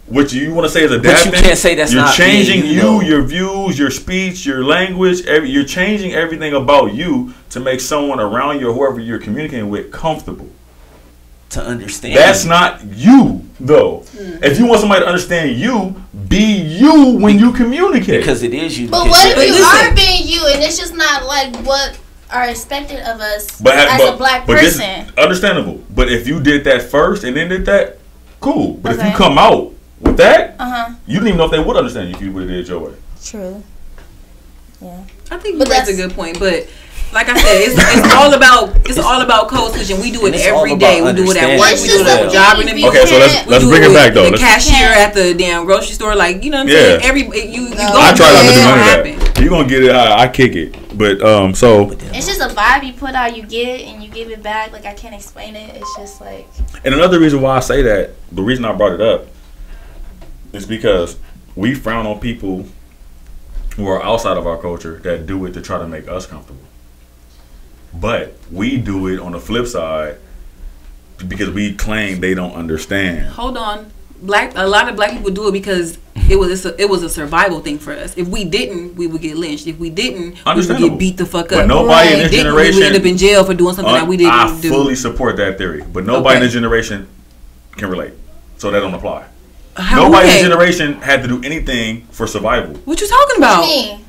what you want to say is adapting. But you can't say that's you're not changing being, your views, your speech, your language. You're changing everything about you to make someone around you or whoever you're communicating with comfortable. To understand. That's not you, though. If you want somebody to understand you, be you when you communicate. Because it is you. But what if you are being you and it's just not like what are expected of us as a black person? This is understandable. But if you did that first and then did that, cool. But if you come out with that, you don't even know if they would understand you if you would have did it your way. True. Yeah. I think that's a good point, but. Like I said, it's all about code switching. We do it every day. We do it at work. We do it at the job interview. Okay, so let's bring it back though. The cashier at the damn grocery store, like, you know what I'm saying. You go. I try not to do none of that. You gonna get it? I kick it. But so it's just a vibe you put out. You get it and you give it back. Like, I can't explain it. It's just like. And another reason why I say that, the reason I brought it up, is because we frown on people who are outside of our culture that do it to try to make us comfortable. But we do it on the flip side because we claim they don't understand. Hold on, a lot of black people do it because it was a survival thing for us. If we didn't, we would get lynched. If we didn't, we would get beat the fuck up. But nobody in this generation we would end up in jail for doing something that we didn't do. I fully support that theory, but nobody in this generation can relate, so that don't apply. Nobody in this generation had to do anything for survival. What you talking about?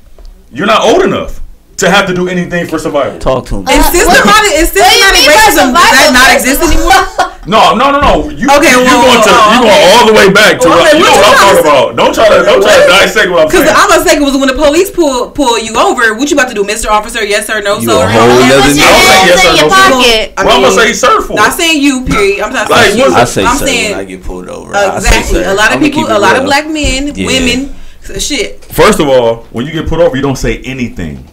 You're not old enough to have to do anything for survival. Talk to him. Is systematic racism, does that not exist anymore? No. You going all the way back to what I'm talking about. Don't try to dissect what I'm saying. Because I'm gonna say was when the police pull you over, what you about to do, Mr. Officer? Yes sir, no sir. Put your hands in your pocket. Well, I'm gonna say sir for. Not saying you, period. I'm not saying you. I say I'm sir saying when I get pulled over. Exactly. A lot of people, a lot of black men, women, shit. First of all, when you get pulled over, you don't say anything.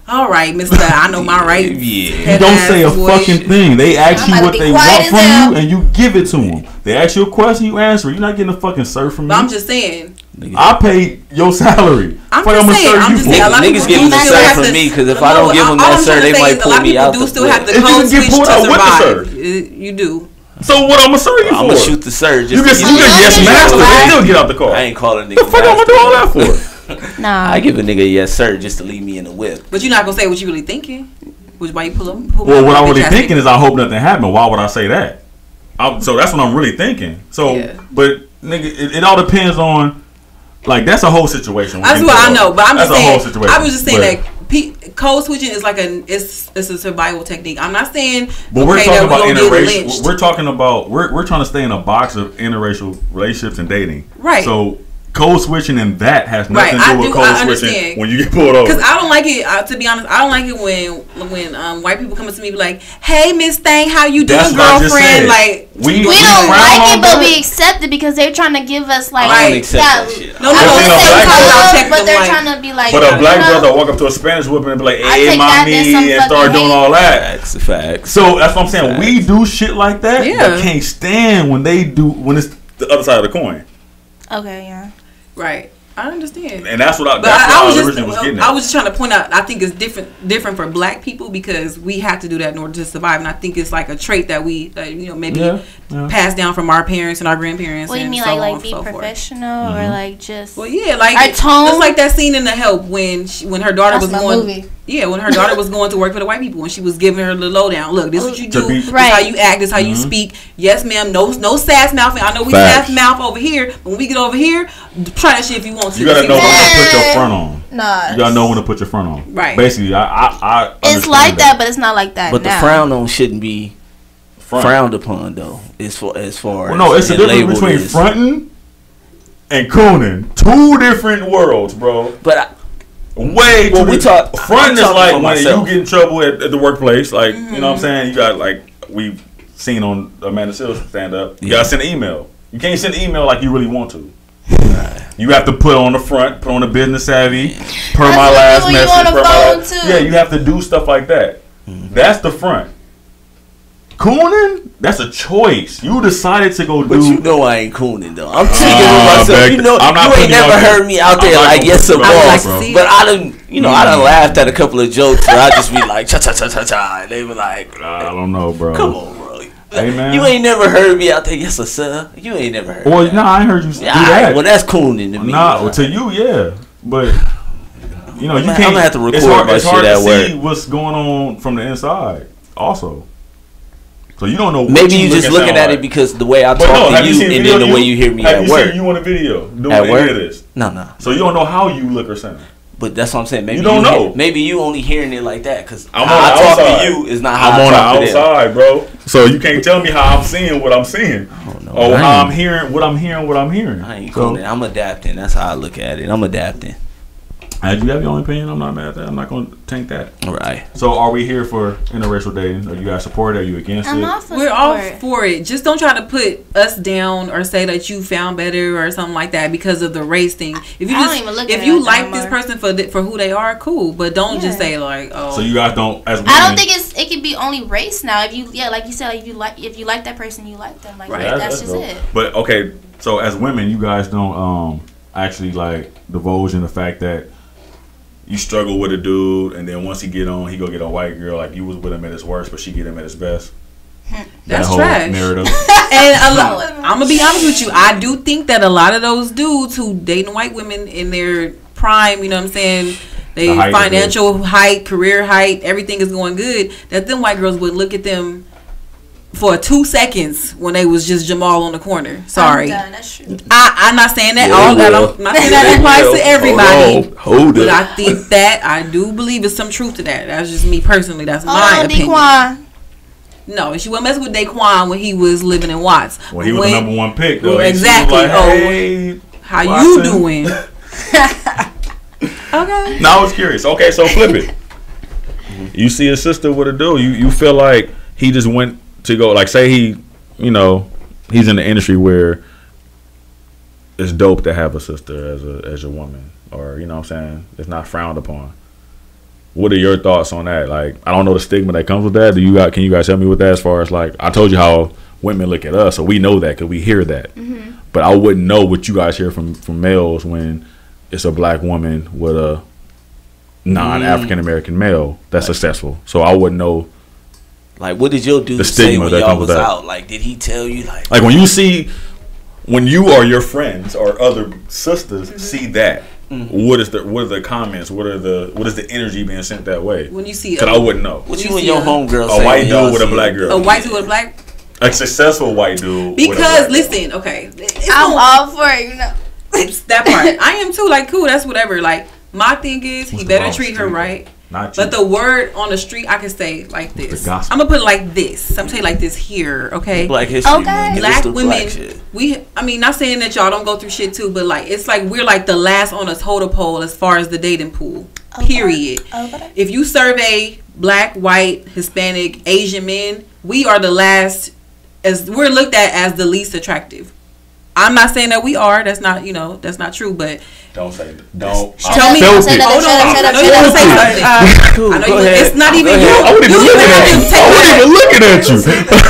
All right, Mr. I know my rights. Yeah. You don't say a fucking thing. They ask you what they want from you, and you give it to them. They ask you a question, you answer. You're not getting a fucking sir from me. But I'm just saying. I pay your salary. I'm just saying. A lot of niggas give the sir from me because if I don't give them that sir, they might pull me out. A lot of people do still have the code switch to survive. You do. So what I'm gonna serve you for? I'm gonna shoot the sir. You can yes master. They still get out the car. I ain't calling niggas. The fuck I'm gonna do all that for? Nah. I give a nigga a yes sir just to leave me in the whip. But you're not gonna say what you really thinking. Which why you pull up? Well, what I'm really thinking is I hope nothing happened. Why would I say that? So that's what I'm really thinking. So, but nigga, it all depends on. Like that's a whole situation. That's what I know, but I'm just saying. Whole situation. I was just saying that code switching is like it's a survival technique. I'm not saying. But we're talking about interracial. We're talking about we're trying to stay in a box of interracial relationships and dating. Right. So code switching and that has nothing to do with code switching when you get pulled over. Because I don't like it. To be honest, I don't like it when white people come to me and be like, "Hey, Miss Thang, how you doing, girlfriend?" Like we don't like it, but we accept it because they're trying to give us like. I don't accept that shit. No, but they're trying to be like. But a black brother walk up to a Spanish woman and be like, "Hey, mommy," and start doing all that. Facts. So that's what I'm saying. We do shit like that. Yeah. But can't stand when they do when it's the other side of the coin. Okay. Yeah. Right. I understand. And that's what I was getting at. I was just trying to point out, I think it's different for black people because we have to do that in order to survive. And I think it's like a trait that we, maybe pass down from our parents and our grandparents. What do you mean, like be professional or like just? Well, yeah, like our tone. It's like that scene in The Help when her daughter was going. Movie. Yeah, when her daughter was going to work for the white people, and she was giving her the lowdown. Look, this is what you do. This is how you act. This is how you speak. Yes, ma'am. No sass mouthing. I know we sass mouth over here, but when we get over here, try that shit if you want to. You gotta know when to put your front on. Nah. You gotta know when to put your front on. Right. Basically, I it's like that, but it's not like that. But the frown on shouldn't be frowned upon, though. As far well, no, it's the difference between fronting and cooning. Two different worlds, bro. But way too. We talk. Fronting is like when you get in trouble at the workplace. Like you know what I'm saying. You got like we've seen on Amanda Seales stand up. You gotta send an email. You can't send an email like you really want to. You have to put on the front, put on the business savvy, per my last message. Yeah, you have to do stuff like that. That's the front. Cooning? That's a choice. You decided to go do. But you know I ain't cooning though. I'm thinking with myself. You know, you ain't never heard me out there like yes or boss. But I done, I done laughed at a couple of jokes where I just be like cha cha cha cha cha, and they were like, I don't know, bro. Come on, bro. Hey, man. You ain't never heard me out there, yes sir. You ain't never heard. Well, no, I ain't heard you do that. Well, that's cooning to me. Nah, to you, yeah, but. You can't. I'm gonna have to record my shit at work. It's hard to see what's going on from the inside, also. So you don't know. What maybe you just looking at it because the way I talk to you, and then the way you hear me at work. Have you seen you on a video doing any of this? No. So you don't know how you look or sound. But that's what I'm saying. Maybe you don't know. Maybe you only hearing it like that because how I talk to you is not how I'm I on talk the outside, bro. So you can't tell me how I'm seeing what I'm seeing, or how I'm hearing what I'm hearing. I ain't cool. I'm adapting. That's how I look at it. I'm adapting. As you have your own opinion, I'm not mad at that. I'm not going to tank that. All right. So, are we here for interracial dating? Are you guys support it? Are you against it? We're all for it. Just don't try to put us down or say that you found better or something like that because of the race thing. If you like this person for who they are, cool. But don't just say like, oh. So you guys don't. As women, I don't think it could be only race now. If you like you said, if you like that person, you like them. Like that's just it. But okay, so as women, you guys don't actually like divulge in the fact that. You struggle with a dude, and then once he go get a white girl. Like you was with him at his worst, but she get him at his best. That's trash. Narrative. And I'm gonna be honest with you. I do think that a lot of those dudes who dating white women in their prime, you know what I'm saying, they financial height, career height, everything is going good. That them white girls would look at them for 2 seconds when they was just Jamal on the corner. Sorry. I'm done. That's true. I'm not saying that I'm not saying that applies to everybody. Hold but I think that I do believe there's some truth to that. That's just me personally. That's my opinion. Daquan. No, she wasn't messing with Daquan when he was living in Watts. Well, he was the number one pick, though. Exactly. Like, hey, how Watson. you doing? Okay. Now I was curious. Okay, so flip it. You see a sister with a dude. You feel like he just went to go, like, say he, you know, he's in the industry where it's dope to have a sister as a woman, or, you know what I'm saying, it's not frowned upon. What are your thoughts on that? Like, I don't know the stigma that comes with that. Can you guys help me with that? As far as, like, I told you how women look at us, so we know that because we hear that. Mm-hmm. But I wouldn't know what you guys hear from males when it's a black woman with a non-African American male that's successful. So I wouldn't know. Like, what did your dude say when y'all was out? Like, did he tell you, like when you or your friends or other sisters see that? What are the comments? What is the energy being sent that way? When you see, because I wouldn't know. What you and your homegirl say? A white dude with a black girl. A white dude with a black. A successful white dude. Because listen, okay, I'm all for it. You know, it's that part. I am too. Like, cool. That's whatever. Like, my thing is, he better treat her right. But the word on the street, I can say like this. I'm gonna put it like this. I'm saying like this here, okay? Black history. Okay. Black women. I mean, not saying that y'all don't go through shit too, but like it's like we're like the last on a totem pole as far as the dating pool. Period. Okay. If you survey black, white, Hispanic, Asian men, we are the last. As we're looked at as the least attractive. I'm not saying that we are. That's not. That's not true. But don't say that. Don't tell me. Hold on. I know you want to say something. I know it's not even you. I wouldn't even looking at you.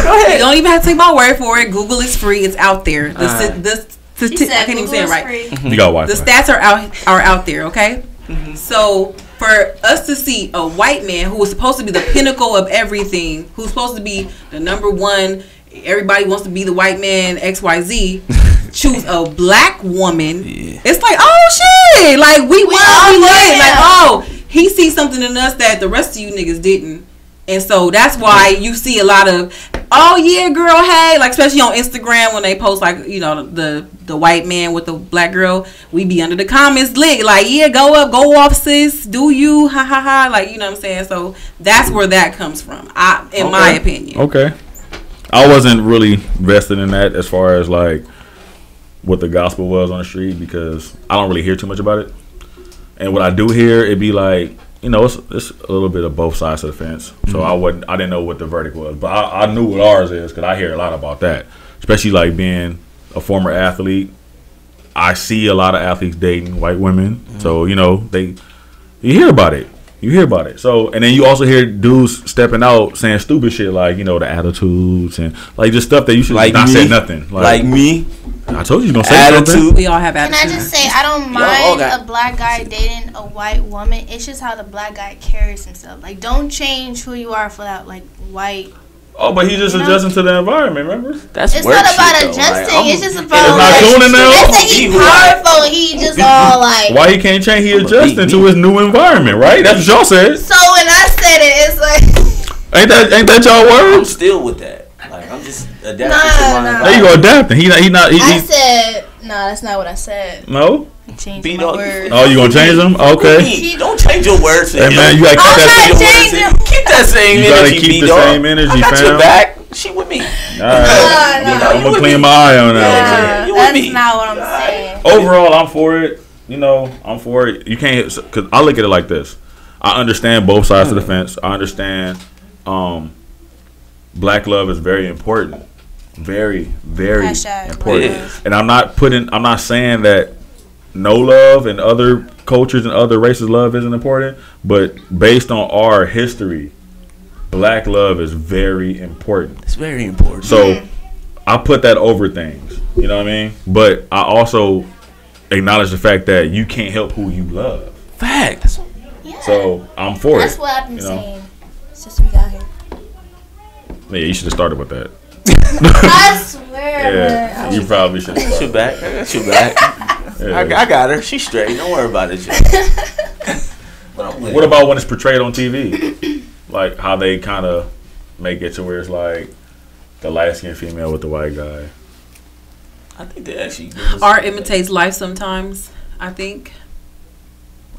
Go ahead. You don't even have to take my word for it. Google is free. It's out there. I can't even say it right. You got Wi-Fi. The stats are out there. Okay. So for us to see a white man who was supposed to be the pinnacle of everything, who's supposed to be the number one, everybody wants to be the white man, XYZ, choose a black woman. Yeah. It's like, oh shit! Like we lit. Like, oh, he sees something in us that the rest of you niggas didn't. And so that's why you see a lot of, oh yeah, girl, hey, like especially on Instagram when they post like, the white man with the black girl, we be under the comments lit, like, yeah, go up, go off, sis, do you, ha ha ha, like, you know what I'm saying? So that's where that comes from, in my opinion. Okay. I wasn't really vested in that as far as like what the gospel was on the street because I don't really hear too much about it. And what I do hear, it'd be like, it's a little bit of both sides of the fence. So I didn't know what the verdict was, but I knew what ours is because I hear a lot about that. Especially like being a former athlete, I see a lot of athletes dating white women. So you hear about it. You hear about it. So and then you also hear dudes stepping out saying stupid shit like the attitudes and like just stuff that you should not say nothing. Like me. I told you gonna say something. We all have attitude. Can I just say I don't mind a black guy dating a white woman. It's just how the black guy carries himself. Like, don't change who you are for that like white. Oh, but he's just adjusting to the environment. Remember? It's not about adjusting. It's just about. It's not doing it now. They say he's powerful. And he just all like. Why he can't change? He adjusting to his new environment, right? That's what y'all said. So when I said it, it's like. Ain't that y'all word? I'm still with that. Like I'm just adapting to my environment. There you go, adapting. He not. I said no. That's not what I said. No. Change my words. Oh, you gonna change them? Okay. Don't change your words. Hey man, you gotta keep that same energy. You gotta keep the same energy, fam. I got your back. She with me. All right. I'm gonna clean my eye on that. That's not what I'm saying. Overall, I'm for it. I'm for it. You can't, because I look at it like this. I understand both sides of the fence. I understand black love is very important. Very, very important. And I'm not saying that no love and other cultures and other races love isn't important, but based on our history, black love is very important. It's very important. So I put that over things. You know what I mean? But I also acknowledge the fact that you can't help who you love. Fact. Yeah. So I'm for That's it. That's what I've been saying since we got here. Yeah, you should have started with that. I swear. Yeah, you probably should. I got your back. Yeah. I got her. She's straight. Don't worry about it. What about when it's portrayed on TV? Like how they kind of make it to where it's like the light skinned female with the white guy. I think they actually art imitates life sometimes. I think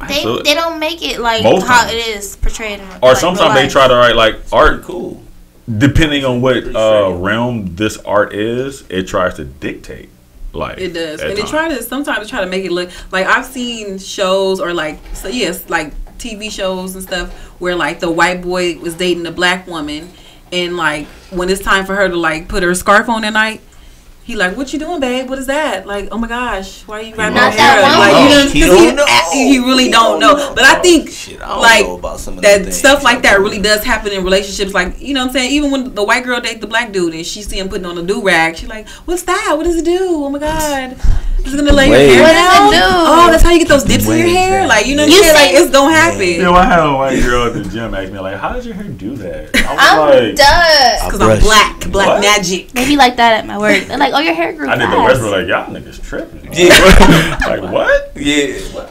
they don't make it like most how times. it is portrayed. Or like sometimes they try to write like art. Cool. Depending on what realm this art is, it tries to dictate life. It does, and sometimes try to make it look like I've seen shows or like like TV shows and stuff where like the white boy was dating the black woman, and like when it's time for her to like put her scarf on at night, he like, what you doing, babe? What is that? Like, oh my gosh, why are you wrapping your hair up? Like, he really don't know. But I think that stuff like that really does happen in relationships. Like, you know what I'm saying? Even when the white girl dates the black dude and she see him putting on a do-rag, she's like, what's that? What does it do? Oh my God. Is it gonna lay your hair down? What does it do? Oh, that's how you get those dips in your hair? Like, you know what I'm saying? Like, it's gonna happen. You know, I had a white girl at the gym ask me, like, how does your hair do that? I'm done. Because I'm black. Black magic. They be like that at my work. They're like, oh, your hair grew I did fast. the rest were like, y'all niggas tripping. Yeah. Like, what? Yeah.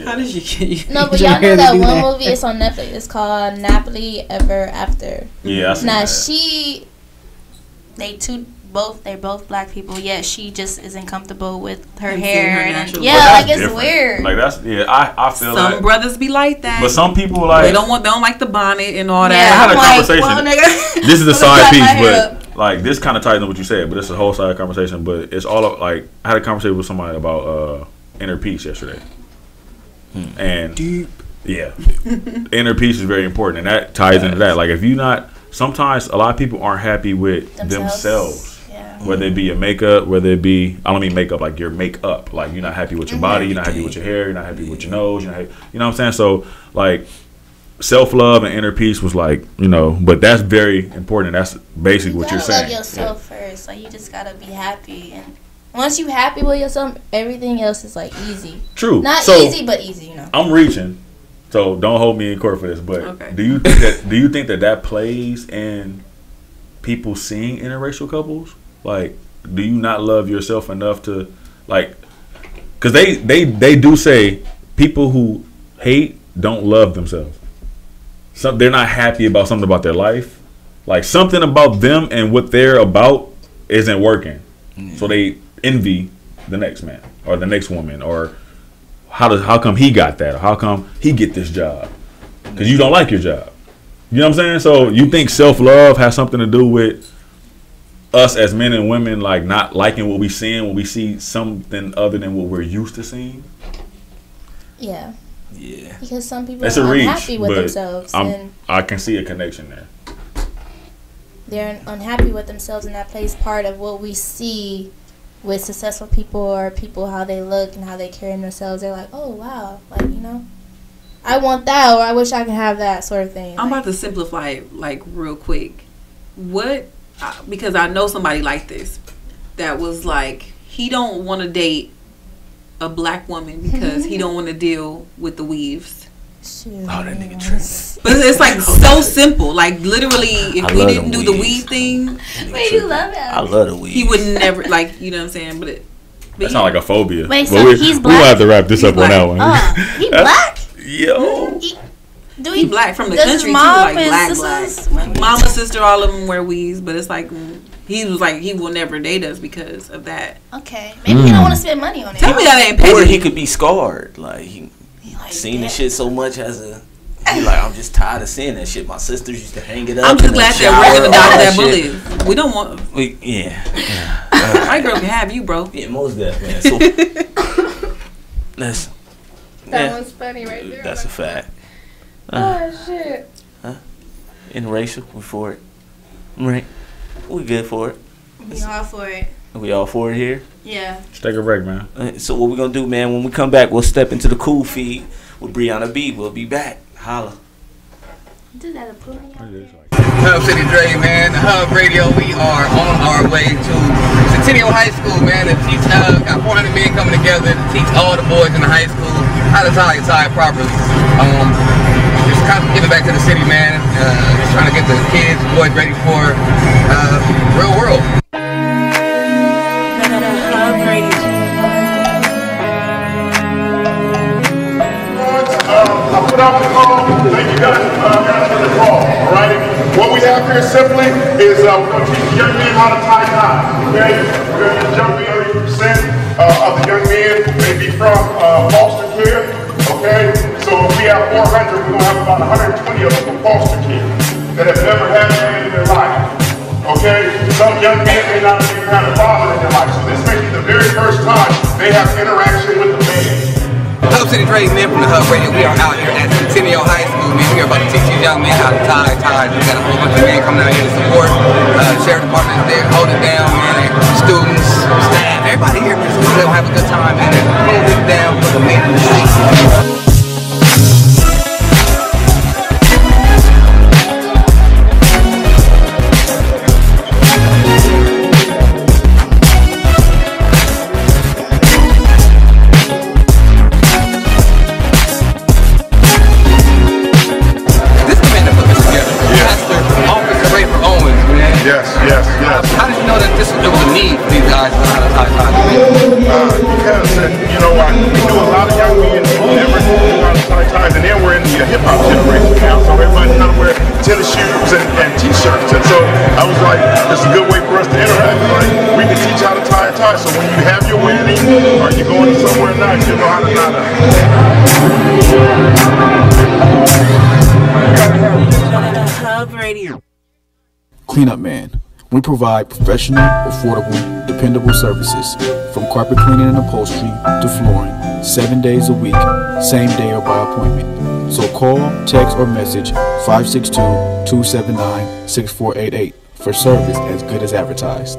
How did you get No, but y'all know that one movie, it's on Netflix. It's called Nappily Ever After. Yeah, I seen that. They're both black people, yet she just isn't comfortable with her And hair. seeing her natural Yeah, look. like it's Different. weird. Like that's I feel some like brothers be like that. But some people like they don't like the bonnet and all Yeah, that. I had a I'm conversation. Like, well, This is a I'm gonna side cut my piece, hair but like this kind of ties into what you said. But it's a whole side conversation. But it's all like I had a conversation with somebody about inner peace yesterday, and yeah, inner peace is very important, and that ties into that. Like if you not, sometimes a lot of people aren't happy with themselves. Whether it be your makeup, whether it be, I don't mean makeup like your makeup, like you're not happy with your body, you're not happy with your hair, you're not happy with your nose, you're not happy, you know what I'm saying? So like self-love and inner peace was like, you know, but that's very important. That's basically what you're saying. You gotta love yourself first. Like you just gotta be happy, and once you happy with yourself, everything else is like easy. True. Not so, easy, but easy, you know. I'm reaching, so don't hold me in court for this, but okay. do you think that plays in people seeing interracial couples? Like, do you not love yourself enough to, like, because they do say people who hate don't love themselves. They're not happy about something about their life. Like, something about them and what they're about isn't working. So they envy the next man or the next woman, or how come he got that, or how come he get this job? Because you don't like your job. You know what I'm saying? So you think self-love has something to do with us as men and women, like not liking what we seeing when we see something other than what we're used to seeing? Yeah. Yeah. Because some people It's are a reach, unhappy with but themselves, and I can see a connection there. they're unhappy with themselves, and that plays part of what we see with successful people or people, how they look and how they carry themselves. They're like, oh wow, like, you know, I want that, or I wish I could have that, sort of thing. I'm about to simplify it like real quick. Because I know somebody like this that was like, he don't want to date a black woman because he don't want to deal with the weaves. Oh, that nigga tripping. But it's like so simple. Like literally, if we didn't do the weave thing, wait, you love it? I love the weave. he would never, like, you know what I'm saying? But That's not like a phobia. Wait, so he's black? We'll have to wrap this up black. on that one. He black? Yo. He black from the does country his too, mom like and black. sisters? Mama, sister, all of them wear weaves, but it's like he was like he will never date us because of that. Okay, maybe he don't want to spend money on it. Tell me that ain't petty. Or he could be scarred. Like he like seen this shit so much as a. He like, I'm just tired of seeing that shit. My sisters used to hang it up. I'm just glad that we're gonna dodge that bullet. bullet. We don't want. Yeah. My girl can have you, bro. Yeah, most definitely. So That one's funny right there. That's a fact. Oh shit. Interracial, we for it. Right. We good for it. We all for it. We all for it here? Yeah. Let's take a break, man. So what we gonna do, man, when we come back, we'll step into the cool feed with Brianna B. We'll be back. Holla. Did that a pulling Hub City Dre, man. The Hub Radio, we are on our way to Centennial High School, man, to teach, got 400 men coming together to teach all the boys in the high school how to tie a tie properly. Just kind of giving back to the city, man. Just trying to get the kids, the boys ready for real world. Hub Radio. I put out the call. Thank you guys for the call. All right. What we have here simply is we're going to teach young men how to tie ties. Okay. We're going to jump in 30% of the young men may be from foster care. Okay. So if we have 400, we're going to have about 120 of them from foster care that have never had a man in their life. Okay. Some young men may not have even had a father in their life. So this may be the very first time they have interaction with a man. Hub City Dre, man from the Hub Radio. We are out here at Centennial High School, man. We are about to teach these young men how to tie ties. We got a whole bunch of men coming out here to support. The sheriff department is there, hold it down, man. Students, staff, everybody here, man. So we're gonna have a good time, man. Hold it down for the men in the streets. Yes. How did you know that there was a need for these guys to learn how to tie ties? Because, we do a lot of young men who never knew how to tie ties, and then we're in the hip-hop generation now, so everybody kind of wear tennis shoes and t-shirts, and so I was like, it's a good way for us to interact. Like, we can teach how to tie a tie, so when you have your wedding, or you're going somewhere nice, you'll know how to tie that. Hub Radio. Cleanup Man. We provide professional, affordable, dependable services from carpet cleaning and upholstery to flooring, 7 days a week, same day or by appointment. So call, text, or message 562-279-6488 for service as good as advertised.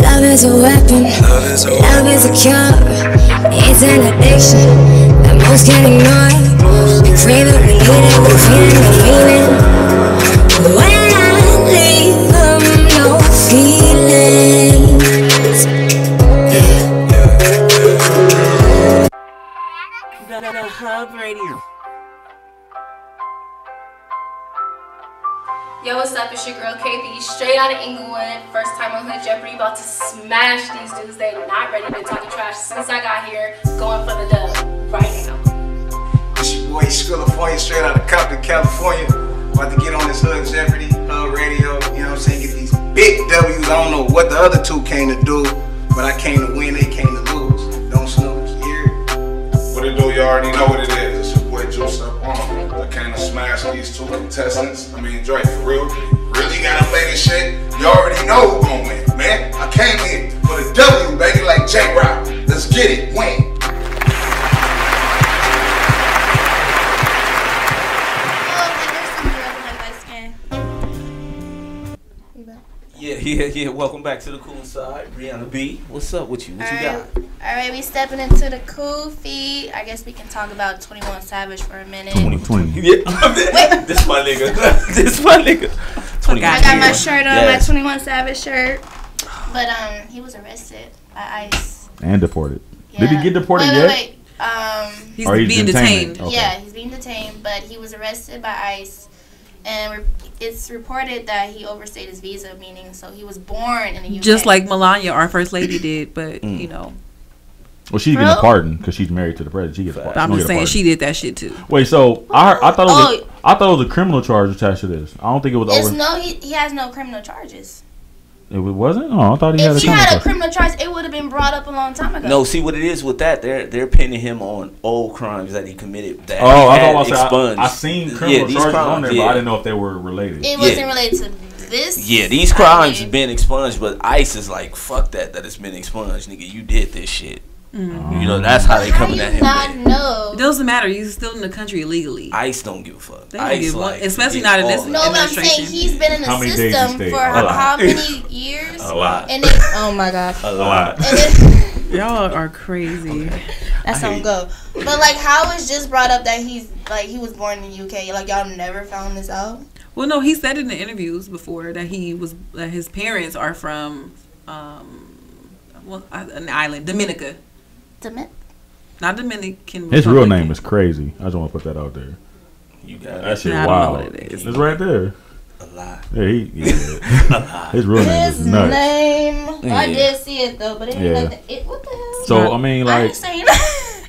Love is a weapon, love is a cure. It's an addiction that most can't ignore. We crave it, we need it, we feel it, we feel it. When I leave them, no feelings. The Hub Radio. Yo, what's up? It's your girl KB, straight out of Inglewood. First time on Hood Jeopardy, about to smash these dudes. They not ready. Been talking trash since I got here. Going for the dub right now. It's your boy Skrilla Point, straight out of Compton, California. About to get on this Hood Jeopardy, Hub Radio. You know what I'm saying? Get these big W's. I don't know what the other two came to do, but I came to win. They came to lose. Don't snooze. You hear it? What it do? You already know what it is. It's your boy Juice Up on. I came to smash these two contestants. I mean, Drake, for real. Really gotta play this shit. You already know who gon' win, man. I came here for the W, baby, like J-Rock. Let's get it. Win. Yeah. Welcome back to the cool side. Brianna B, what's up with you? What you got? Alright, we stepping into the cool feed. I guess we can talk about 21 Savage for a minute. 2020. Yeah. Wait. This my nigga. I got my shirt on, my 21 Savage shirt. But he was arrested by ICE. And deported. Yeah. Did he get deported yet? Wait. He's being detained. Okay. Yeah, he's being detained, but he was arrested by ICE. And it's reported that he overstayed his visa, meaning so he was born in the UK. Just like Melania, our first lady, did, but you know. Well, she's getting a pardon because she's married to the president. She gets a pardon. I'm just saying she did that shit too. Wait, so I thought it was a criminal charge attached to this. I don't think it was over. No, he has no criminal charges. It wasn't? Oh, I thought he had a criminal charge. If he had a criminal charge, it would have been brought up a long time ago. No, see what it is with that, they're pinning him on old crimes that he committed. That I seen criminal charges on there, but I didn't know if they were related. It wasn't related to this. Yeah, these crimes have been expunged, but ICE is like, fuck that it's been expunged, nigga. You did this shit. Mm-hmm. You know, that's how they coming at him. Know? It doesn't matter. You're still in the country illegally. ICE don't give a fuck. ICE, especially not in this administration. No, but I'm saying he's been in the system for how many years? A lot. And then, oh my god. A lot. Y'all are crazy. That's how it go. But like, how it's just brought up that he was born in the UK. Like, y'all never found this out? Well, no, he said in the interviews before that his parents are from an island, Dominica. Not Dominican. His real name is crazy. I just want to put that out there. You got that shit wild. It's right there. A lot. Yeah, his real name is nuts. I did see it though, but it ain't nothing. What the hell? So I mean, like, I ain't saying that.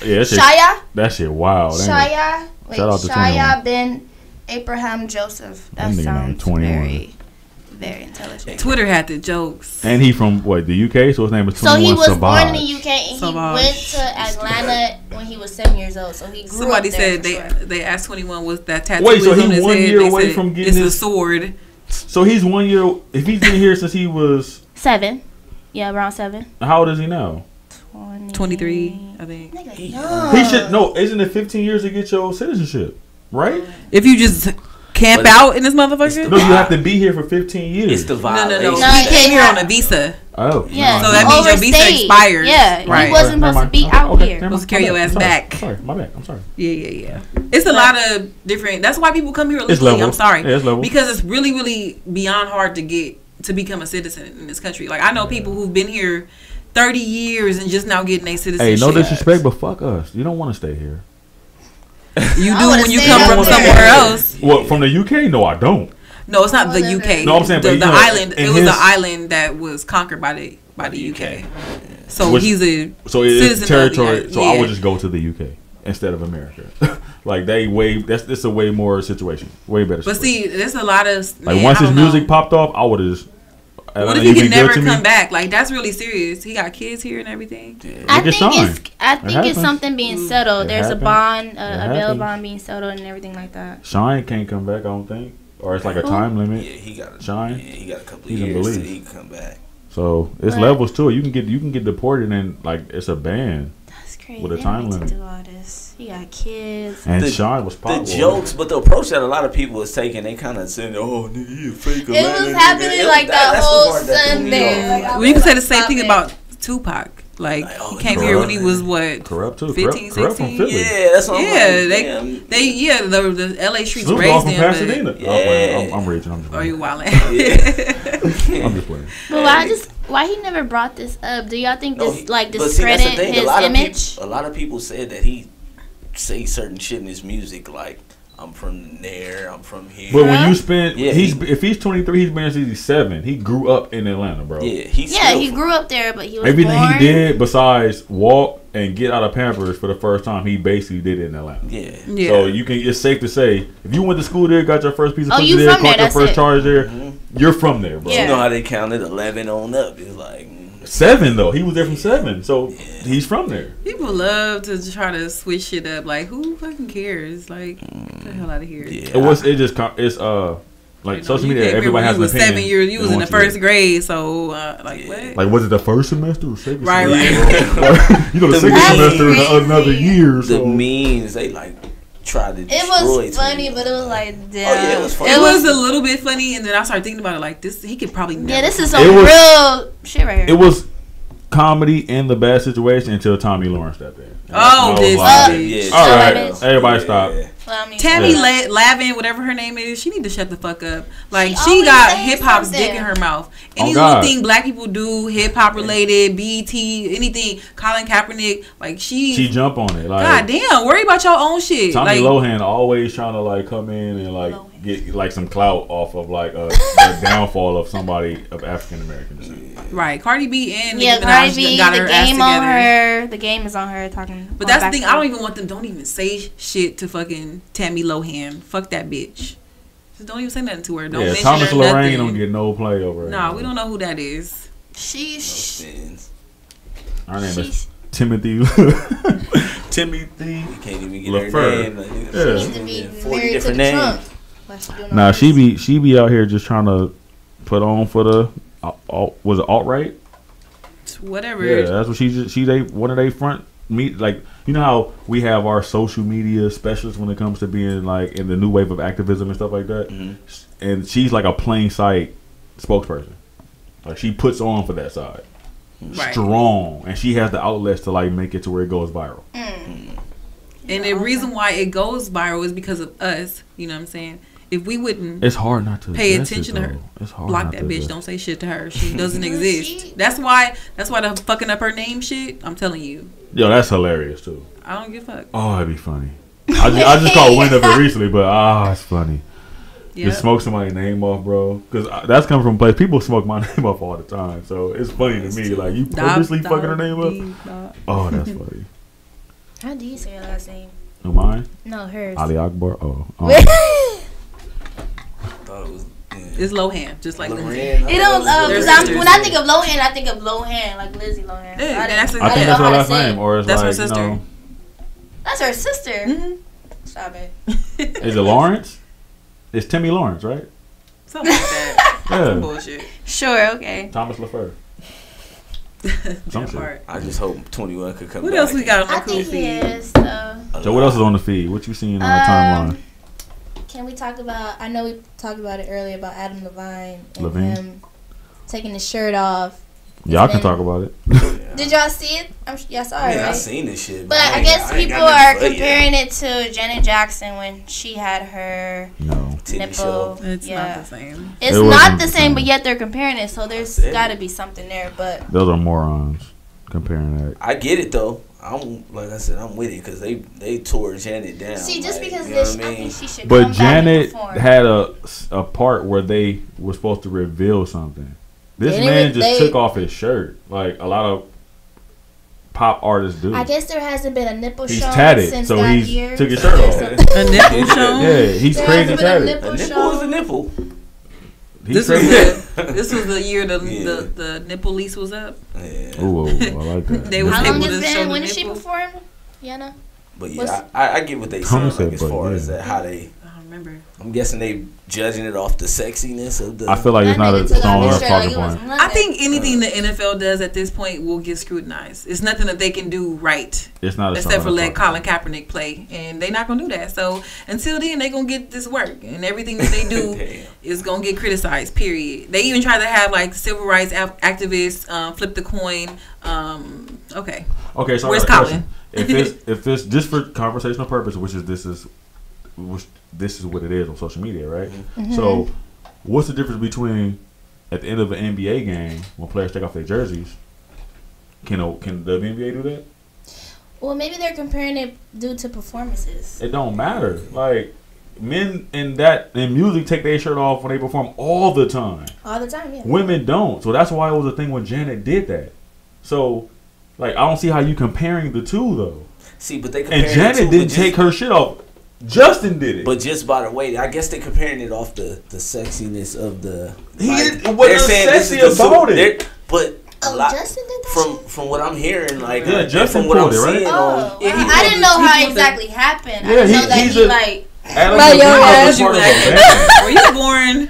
Yeah, Shia. That shit wild. Shia. Wait, shout out to Shia Ben Abraham Joseph. That sounds very, very intelligent. Twitter had the jokes. And he from what, the UK? So his name was 21 So he was Savage. born in the UK and he went to Atlanta when he was 7 years old. So he grew Somebody up there. said they asked 21 was that tattoo. Wait, so on he his 1 head. year They away said from getting it's his a sword. So he's 1 year. If he's been here since he was 7, yeah, around 7. How old is he now? 23, I think. He should no. Isn't it 15 years to get your citizenship? Right? If you just camp out in this motherfucker? No, you have to be here for 15 years. It's the violation. No. He came here on a visa. Oh. Yeah. So that means your visa expires. Yeah. Right. He wasn't supposed to be out here. Supposed to carry your ass back. Sorry, my bad. I'm sorry. Yeah. It's a lot of different. That's why people come here illegally. I'm sorry. Yeah, it's levels. Because it's really, really beyond hard to become a citizen in this country. Like I know people who've been here 30 years and just now getting a citizenship. Hey, no disrespect, but fuck us. You don't want to stay here. You do when you come from somewhere else. What, from the UK? No, I don't. No, it's not the UK. No, I'm saying the island. It was the island that was conquered by the UK. So he's a so it is territory. So yeah. I would just go to the UK instead of America. Like that's a way more situation, way better. But see, there's a lot of like once his music popped off, I would have just. What if he can never come back? Like that's really serious. He got kids here and everything. Yeah. I think it's something being settled. There's a bond, a bail bond being settled and everything like that. Shine can't come back, I don't think, or it's like a time limit. Yeah, he got Shine. Yeah, he got a couple of years till he can come back. So it's levels to it. You can get deported and like it's a ban. That's crazy. With a time limit. To do all this. He got kids. And Shine was popular. The jokes, but the approach that a lot of people was taking, they kind of saying, "Oh, nigga, he a fake." It was happening like that whole Sunday. Well, you can say the same thing about Tupac. Like he came here when he was what? Corrupt too. 15, corrupt 16. from Philly. Yeah, that's what I'm like. The LA streets Snoop raised Dogg from him. Pasadena. Yeah. I'm reaching. I'm just Are you wildin'? I'm just playing. But why he never brought this up? Do y'all think this discredit his image? A lot of people said that he say certain shit in his music like, I'm from there, I'm from here. But when you spend, if he's 23, he's been since he's 7. He grew up in Atlanta, bro. Yeah, he grew up there, but he was everything born. he did besides walk and get out of Pampers for the first time, he basically did it in Atlanta. Yeah. So it's safe to say, if you went to school there, got your first piece of you there, from there, caught your first it. charge there, you're from there, bro. You know how they counted 11 on up? It's like 7 though. He was there from 7, so he's from there. People love to try to switch shit up. Like, who fucking cares? Like, get the hell out of here. Yeah. It's like social media. Everybody has an opinion. 7 years. You was in the first grade, so what? Like, was it the first semester or second? Right. You know, the second semester in another year. The memes they like tried to. It was funny, but it was like, damn. Oh yeah, it was funny. It was a little bit funny, and then I started thinking about it. Like this, he could probably. Never this is some real shit right here. It was comedy in the bad situation until Tommy Lawrence stepped in. Oh, this bitch. All right, everybody stop. Tammy Lavin, whatever her name is, she need to shut the fuck up. Like she got hip hop's dick in her mouth. Any little thing black people do, hip hop related, BET, anything, Colin Kaepernick, like she jump on it. Like, God damn, worry about your own shit. Tommy like, Lohan always trying to like come in and like get like some clout off of like the downfall of somebody of African American descent. Right, Cardi B and Cardi B got the her game ass on together. her. The game is on her talking. But that's the thing. I don't even want them. Don't even say shit to fucking Tammy Lohan. Fuck that bitch. Just don't even say nothing to her. Don't mention Thomas her Lorraine nothing. don't get no play over her. Nah, we don't know who that is. Her name is Timothy. Timothy. You can't even get LaFleur. her name. Like, She used to be 40 different names. Nah, she be out here just trying to put on for the was it alt-right? Whatever. Yeah, that's what one of they front meet, like, you know how we have our social media specialists when it comes to being like in the new wave of activism and stuff like that, and she's like a plain sight spokesperson. Like she puts on for that side, strong, and she has the outlets to like make it to where it goes viral. And the reason why it goes viral is because of us. You know what I'm saying? If we wouldn't, it's hard not to pay attention to her. It's hard. Block that bitch. Don't say shit to her. She doesn't exist. That's why the fucking up her name shit. I'm telling you. Yo, that's hilarious too. I don't give a fuck. Oh, that'd be funny. I just caught wind of it recently, but it's funny. Just smoke somebody's name off, bro. Because that's coming from a place. People smoke my name off all the time. So it's funny to me. Like, you purposely fucking her name up? Oh, that's funny. How do you say her last name? No, mine? No, hers. Ali Akbar? Oh. It's Lohan, just like Lindsay. It don't. When I think of Lohan, I think of Lohan, like Lizzie Lohan. Yeah, I think that's her last name, or it's that's like, her sister. You know, that's her sister. Mm-hmm. Stop it. Is it Lawrence? It's Timmy Lawrence, right? Something like that. Yeah. Some bullshit. Sure. Okay. Thomas LaFleur. Some shit. I just hope 21 could come what back. Else we got on the I cool think feed? he is. So what else is on the feed? What you seeing on the timeline? Can we talk about? I know we talked about it earlier about Adam Levine and him taking his shirt off. Y'all can talk about it. Did y'all see it? Y'all saw it, right? I seen this shit. But I guess people are comparing it to Janet Jackson when she had her nipple. It's not the same. It's not the same, but yet they're comparing it. So there's got to be something there. But those are morons comparing that. I get it though. Like I said, I'm with it because they tore Janet down. See, just because you know this, what I mean? I think she should. But come Janet back and had a part where they were supposed to reveal something. This man just took off his shirt, like a lot of pop artists do. I guess there hasn't been a nipple show. He's tatted, since so that he's year. took his shirt off. A nipple show? Yeah, he's there crazy tatted. A nipple is a nipple. This was the year the nipple lease was up. Yeah. Ooh, I like that. They was How able long to has show been? the When did she nipple. perform? Yana? But yeah, I get what they saying, like, as far as that, how they. I don't remember. I'm guessing they judging it off the sexiness of the. I feel like it's not a strong enough talking point. I think anything the NFL does at this point will get scrutinized. It's nothing that they can do right. It's not except for let Colin Kaepernick play, and they're not gonna do that. So until then, they're gonna get this work, and everything that they do is gonna get criticized. Period. They even try to have like civil rights activists flip the coin. Okay. Okay. So where's Colin? If it's just for conversational purpose, which this is what it is on social media, right? Mm-hmm. So, what's the difference between at the end of an NBA game when players take off their jerseys? Can the WNBA do that? Well, maybe they're comparing it due to performances. It don't matter. Like men in music take their shirt off when they perform all the time. All the time, yeah. Women don't. So that's why it was a thing when Janet did that. So, like, I don't see how you comparing the two though. See, but they and Janet didn't take her shit off. Justin did it. But just by the way, I guess they're comparing it off the sexiness of the. It wasn't sexy about it. But Justin did that from what I'm hearing, like Justin from what I'm pulled it, right? seeing I didn't know how exactly happened. Yeah, I know that he's he like. Adam Were you born?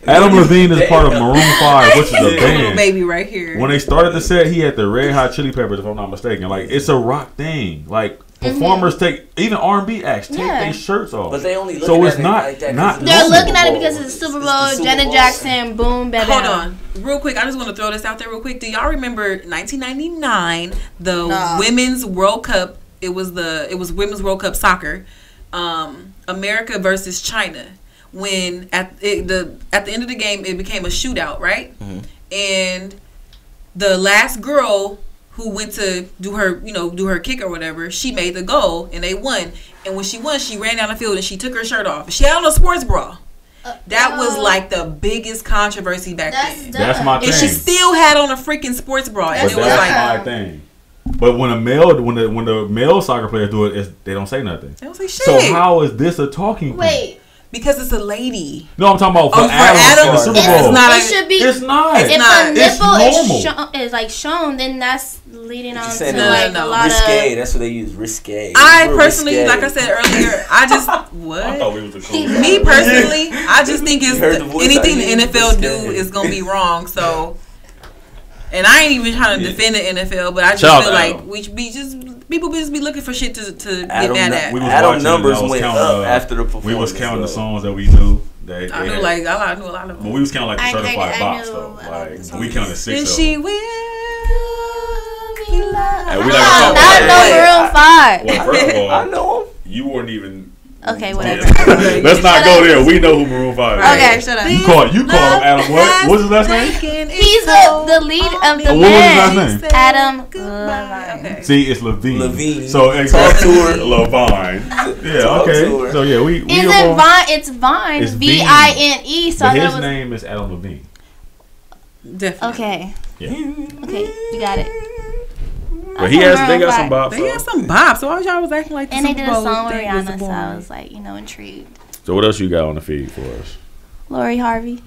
Adam Levine is part of Maroon 5, which is a band. Little baby right here. When they started the set, he had the Red Hot Chili Peppers, if I'm not mistaken. Like, it's a rock thing. Like, performers even R&B acts take their shirts off. But they only so it's not like that. They're looking at it because it's the Super Bowl. Janet Jackson, boom, baby. Hold on, real quick. I just want to throw this out there real quick. Do y'all remember 1999, the Women's World Cup? It was Women's World Cup soccer, America versus China. When at the end of the game, it became a shootout, right? Mm-hmm. And the last girl who went to do her kick or whatever, she made the goal and they won. And when she won, she ran down the field and she took her shirt off. She had on a sports bra. That was like the biggest controversy back then. That's my thing. And she still had on a freaking sports bra, and it was like my thing. But when the male soccer players do it, they don't say nothing. They don't say shit. So how is this a talking point? Wait. Because it's a lady. No, I'm talking about for Adam in the Super Bowl. It should be. It's not. If a nipple is like shown, then that's leading on to like a lot risque. of. That's what they use, risque. I personally, like I said earlier, I thought we was a cool guy. Me personally, I just think it's anything the NFL do is gonna be wrong. So, and I ain't even trying to defend the NFL, but I just feel like people just be looking for shit to get mad at. Adam numbers went up after the performance. We was counting the songs that we knew. I knew a lot of them. But we was counting like the certified box though. Like we counted 6 of them. And she will be loved. And we Maroon 5. Well, first of all, I know him. You weren't even Okay, whatever. Let's not go there. We know who Maroon 5 is. Okay, shut up. You call him Adam what? What's his last name? He's the lead of the What band. was his last name? Adam Levine. Okay. See, it's Levine. Levine. So Talk to her. Levine. Yeah, Talk okay. to her. So yeah, we Is it Vine? It's Vine. It's Vine. So but his that was name is Adam Levine. Definitely. okay. Yeah. Okay, you got it. But they got some bops. They got some bops. So y'all was acting like the And they Super did a Bowl song with thing was Rihanna, so boring. I was like, intrigued. So what else you got on the feed for us? Lori Harvey.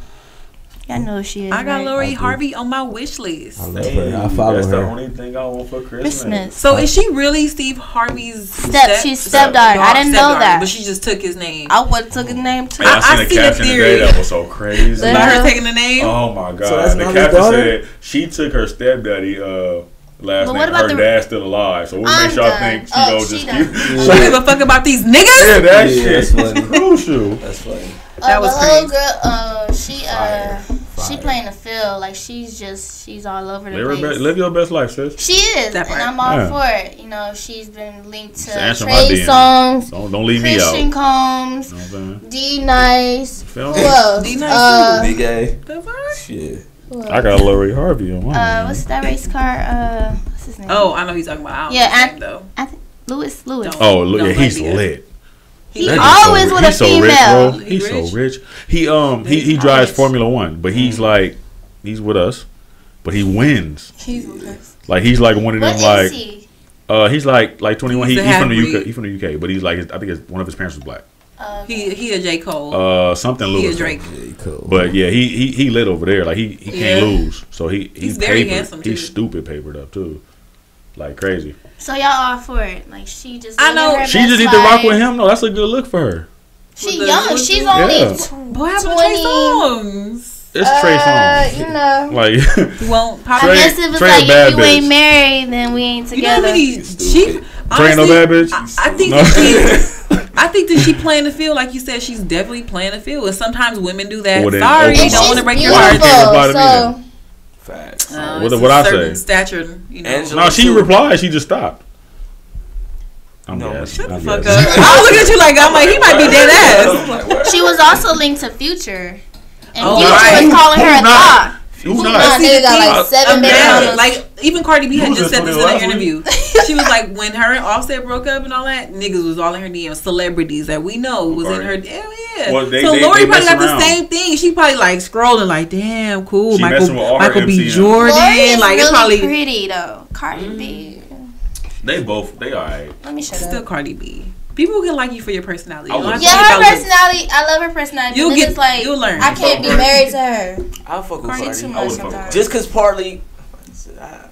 Y'all know who she is. I got right? Lori Harvey on my wish list. I love her. I follow That's her. the only thing I want for Christmas. So is she really Steve Harvey's She's stepdaughter. I didn't know that. But she just took his name. I would have took his name too. Man, I seen the a caption today theory. that was so crazy. About her taking the name? Oh my god! So that's the not his caption daughter? said she took her stepdaddy last But name. what about Her dad's still alive, so what I'm makes y'all done. think she Oh, don't she just done. She don't give a fuck about these niggas? Yeah, that Yeah, shit that's funny. crucial. That's funny. That was the little crazy. girl, she playing the field. Like she's all over the place. Live your best life, sis. She is, That and part. I'm all Yeah. for it. She's been linked Just to answer my Trey DM. Songs, Don't leave me Christian out. Combs, You know what I'm saying? D Nice. Feel Who me? else? D-Nice Big A. The fuck? Shit. I got Lori Harvey on mine. What's that race car? What's his name? Oh, I know he's talking about. I don't Yeah, know his and- name, though. I think Lewis. Don't- Oh, look, don't yeah, let he's me get- lit. He That dude's always so, with a he's so rich, female. bro. He He's rich? so rich. He drives Formula One, but he's like he's with us, but he wins. He's with us. Like he's like one of them What like is he? he's like 21. He's a He's from the half-breed. UK. He's from the UK, but he's like I think one of his parents was black. He a J. Cole. Something He a Lewis. Drake. Yeah, cool. But yeah, he lit over there. Like he can't Yeah. lose. So he's very papered. handsome, too. He's stupid papered up too, like crazy. So y'all all for it? Like she just. I know. living her She best just need to rock life. with him. No, that's a good look for her. She With the young. Lewis She's dude? only. Yeah. What happened to Trey 20. Songs? It's Trey Songz. You know. Like Well, I Trey- guess if it's Trey a like bad if you ain't bitch. married, then we ain't you know how together. many she Trey ain't no bad bitch. I think No. that she. I think that she playing the field, like you said. She's definitely playing the field, and sometimes women do that. Well, then, Sorry, okay. you don't want to break your Why heart. you can't reply to me So then? Facts. What It's what a I certain say? stature, you know. Angela- No, she too. replied. She just stopped. I'm No, guessing. Shut the I'm fuck up. guessing. I was looking at you like I'm like he might be dead ass. she was also linked to Future, and Oh, Future right. was calling her a Who's not? thought. Who's Who's not? not? Nigga got like 7 baby Imagine, mamas. like even Cardi B had Who's just this said this for in the an last interview. She was like, when her and Offset broke up and all that, niggas was all in her DMs. Celebrities that we know was in her. Hell yeah. Well, so Lori probably mess got around. the same thing. She probably like scrolling like, damn, cool. She messing with all her Michael B. MCMs. Jordan. Lori is Like it's really probably pretty though. Cardi B. They alright. Let me shut still up. Cardi B. People can like you for your personality. I You don't have would- to Yeah, be her about looks. personality. I love her personality. You'll but get- it's like you'll learn. I can't be married to her. I'll fuck with Cardi Cardi. too I much would fuck with sometimes. Just cause partly,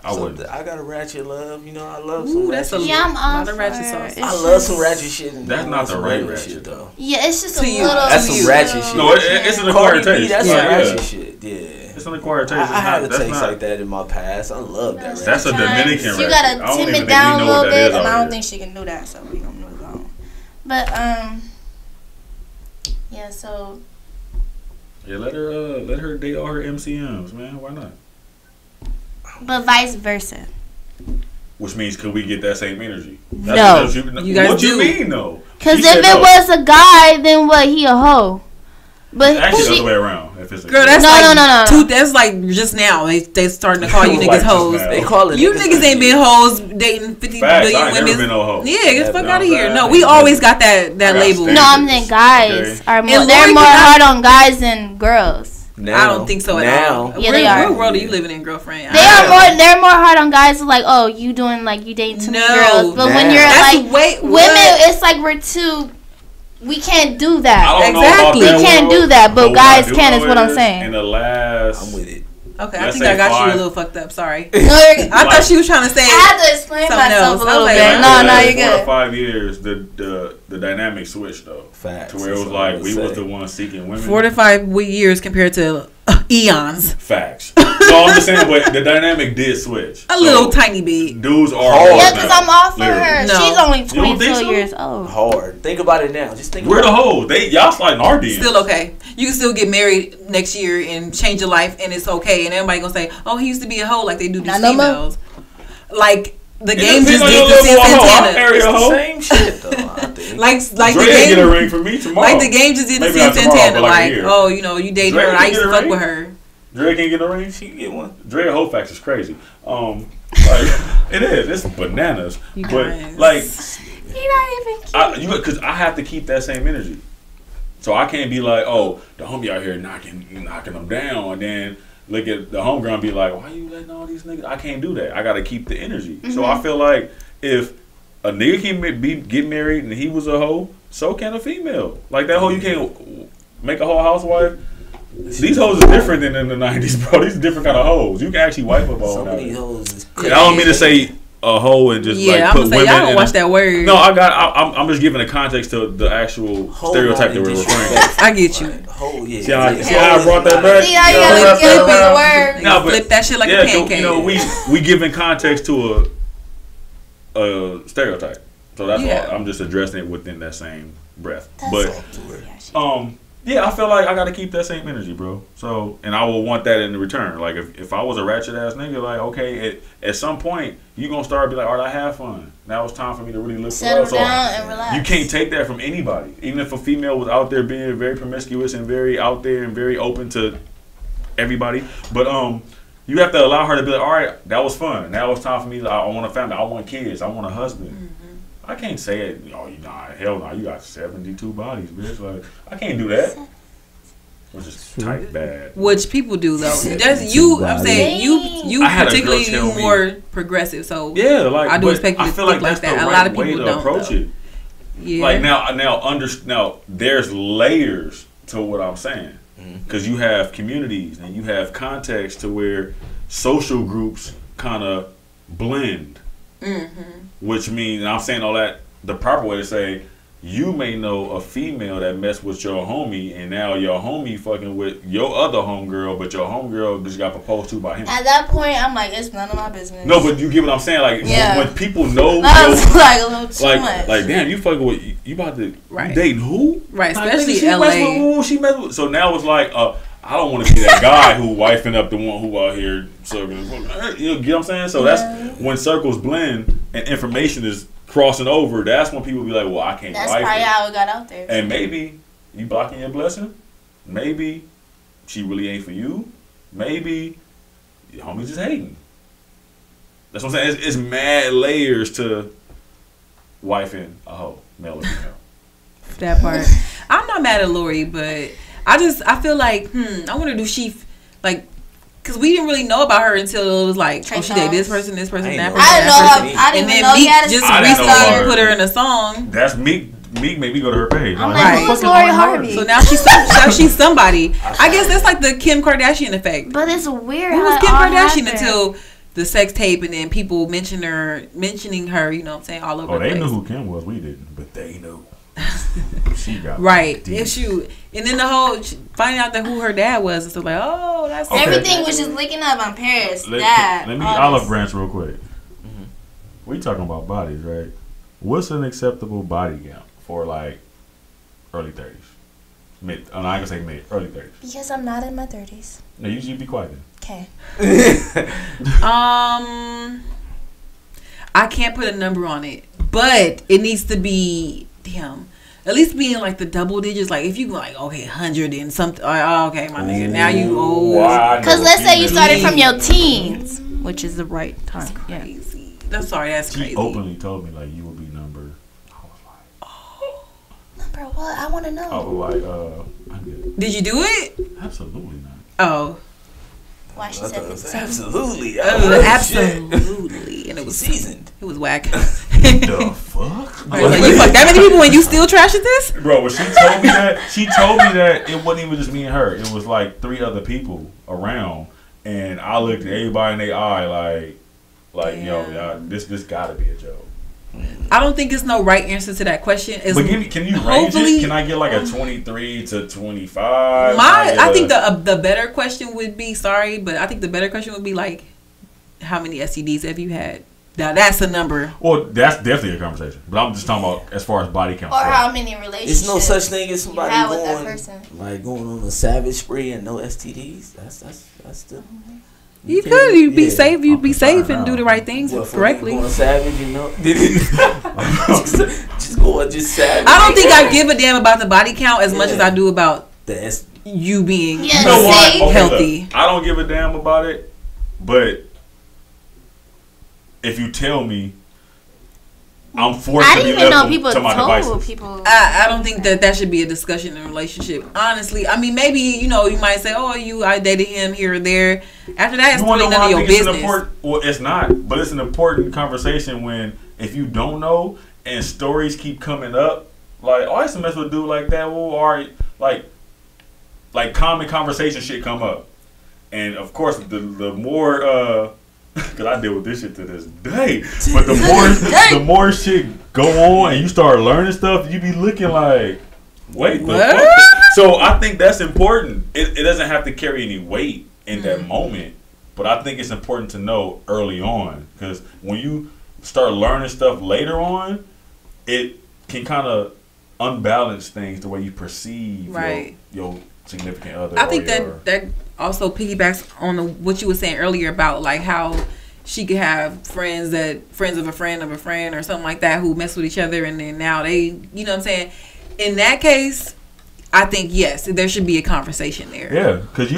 I wouldn't. I got a ratchet love. You know, I love some Ooh, that's ratchet a shit. Yeah, I'm lot all of for ratchet her. sauce. It's I love just- some ratchet shit. And That's not the some right regular ratchet. shit though. Yeah, it's just To a you. little. That's too some ratchet shit. No, it's an Cardi acquired B, taste. that's Yeah. some Yeah. ratchet shit. Yeah. It's an acquired taste. I It's had a not- that's taste not- like that in my past. I love that. That's That's a sometimes Dominican you ratchet. gotta I don't tame even it think down we a know what little that bit, is and I out don't here. think she can do that. So we gonna move on. But yeah. So Yeah, let her date all her MCMs, man. Why not? but vice versa. Which means, could we get that same energy? No. What You guys what do. you mean, though? Cause She if said it no. was a guy, then what? He a hoe. But Actually, the she, other way around. If it's a Girl, that's No, like no, no, no. That's like just now. They starting to call you Like niggas just hoes. now. They call it You niggas ain't been hoes dating 50 Facts, billion I ain't never women. been no hoe. Yeah, get the fuck Never. out of here. No, Never. we always got that I got label. standards. no, I'm saying guys Okay. are more. And They're Lori more cannot- hard on guys than girls. Now, I don't think so at all. Yeah, they are. What world are you living in, girlfriend? They are more. They're more hard on guys. Like, oh, you doing like you dating too many No. girls. But when Nah. you're That's like way- women, what? it's like we're too. We can't do I that. don't know about Exactly. that We can't world, do that, but what I guys do can, know is what I'm saying. In the last, I'm with it. Okay, I Let's think say I got you five- a little fucked up. Sorry. No, you're, I thought she was trying to say. I have to explain Something myself else. a I little was bit. like, No, the no, last you're 4 or good. 5 years, the dynamic switched though. Facts. To where it was That's what like I'm we gonna was say. the ones seeking women. 4 to 5 years compared to eons. Facts. So I'm just saying, but the dynamic did switch. A So little tiny bit. dudes are Oh, hard Yeah, now, because I'm off for literally. her. No. She's only You don't think 22 so? years old. Hard. Think about it now. Just think We're the about hoes. Y'all sliding our DMs. Still okay. You can still get married next year and change your life, and it's okay. And everybody gonna say, "Oh, he used to be a hoe," like they do these Not no more. females. Like The game just did the Santana. It's the same shit though. I think. like the game get a ring for me tomorrow. Like the game just did the Santana. Like oh, you know, you dated her. I used to fuck with her. Dre can't get a ring. She can get one. Dre Hofax is crazy. Like it is. It's bananas. But like, he not even cute. Because I have to keep that same energy. So I can't be like, oh, the homie out here knocking them down, and then look at the homegirl and be like, why you letting all these niggas? I can't do that. I got to keep the energy. Mm-hmm. So I feel like if a nigga can get married and he was a hoe, so can a female. Like that hoe, you can't make a whole housewife. These hoes is different than in the 90s, bro. These are different kind of hoes. You can actually wipe up all that. Hoes is crazy. And I don't mean to say a hoe and just like put women. I don't watch that word. No, I'm just giving a context to the actual stereotype that we're referring to. I get you. See how I brought that back? See how you gotta flip the word. No, but flip that shit like a pancake. You know, we giving context to a stereotype, so that's why I'm just addressing it within that same breath. Yeah, I feel like I gotta keep that same energy, bro. So, and I will want that in return. Like, if I was a ratchet ass nigga, like, okay, at some point you gonna start to be like, all right, I have fun. Now it's time for me to really look settle down and relax. You can't take that from anybody, even if a female was out there being very promiscuous and very out there and very open to everybody. But you have to allow her to be like, all right, that was fun. Now it's time for me. I want a family. I want kids. I want a husband. Mm-hmm. I can't say it. Oh, hell no. You got 72 bodies, bitch. Like, I can't do that. Which is tight bad. Which people do though. That's you. I'm saying you particularly you more progressive. So yeah, like I do expect you to think like that. A lot of people don't approach it. Yeah. Like now there's layers to what I'm saying, because you have communities and you have context to where social groups kind of blend. Which means, and I'm saying all that the proper way to say, you may know a female that messed with your homie, and now your homie fucking with your other homegirl, but your homegirl just got proposed to by him. At that point, I'm like, it's none of my business. No, but you get what I'm saying? Like, when people know, that's like a little too much. Like, damn, you fucking with, you about to, you dating who? Right, like, especially she LA. She messed with, so now it's like, I don't want to be that guy who wifing up the one who out here circling. You get what I'm saying? So that's when circles blend and information is crossing over. That's when people be like, well, I can't wife. That's probably how it got out there. And maybe you blocking your blessing. Maybe she really ain't for you. Maybe your homie's just hating. That's what I'm saying. It's mad layers to wifing a hoe, male or female. That part. I'm not mad at Lori, but I feel like, I wonder, do she, like, because we didn't really know about her until it was like, she dated this person, that person, that person. I didn't even know he had a just recently put her in a song. That's Meek made me go to her page. I'm like, who's Lori Harvey? So now she's somebody. I guess that's like the Kim Kardashian effect. But it's weird. Who was Kim Kardashian until the sex tape, and then people mentioning her, you know what I'm saying, all over the place. They knew who Kim was. We didn't, but they knew. She got right. And then the whole finding out that who her dad was, and so like, oh, that's everything was just linking up on Paris. Let me olive branch real quick. We talking about bodies, right? What's an acceptable body count for like early 30s? Mid. I'm not gonna say mid. Early 30s. Because I'm not in my 30s. No, you should be quiet then. Okay. I can't put a number on it, but it needs to be at least be in like the double digits. Like if you go like, okay, 100 and something. Okay, my nigga, now you old. Because let's say you started from your teens, which is the right time. That's crazy. That's crazy. She openly told me like you would be number. I was like, oh, number what? I want to know. I was like, I'm good. Did you do it? Absolutely not. Oh. Why she said it? Absolutely. Absolutely. And it was seasoned. It was whack. The fuck? Like, you fuck that many people and you still trashing this? Bro, when she told me that it wasn't even just me and her. It was like 3 other people around, and I looked at everybody in their eye like, yo, this gotta be a joke. I don't think it's no right answer to that question. But can you range it? Can I get like a 23 to 25? I think the better question would be, but I think the better question would be like, how many STDs have you had? Now that's a number. Well, that's definitely a conversation. But I'm just talking about as far as body count. Or how many relationships. There's no such thing as somebody going on a savage spree and no STDs. That's the. You could. You'd be safe. You'd be safe and do the right things correctly. Going savage, you know. just savage. I don't think I give a damn about the body count as much as I do about you being healthy. Look, I don't give a damn about it, but if you tell me, I'm forced to be left to my devices. I don't think that should be a discussion in a relationship. Honestly, I mean, maybe you might say, "Oh, I dated him here or there." After that, it's really none of your business. Well, it's not, but it's an important conversation when if you don't know and stories keep coming up, like, "Oh, I used to mess with a dude like that," well, or like common conversation shit come up, and of course the more. Because I deal with this shit to this day. But the more shit go on and you start learning stuff, you be looking like, wait, the fuck? So I think that's important. It doesn't have to carry any weight in that moment. But I think it's important to know early on. Because when you start learning stuff later on, it can kind of unbalance things the way you perceive your significant other. I think that also piggybacks on what you were saying earlier about like how she could have friends of a friend of a friend or something like that who mess with each other and then now they, you know what I'm saying? In that case, I think yes, there should be a conversation there. Yeah, because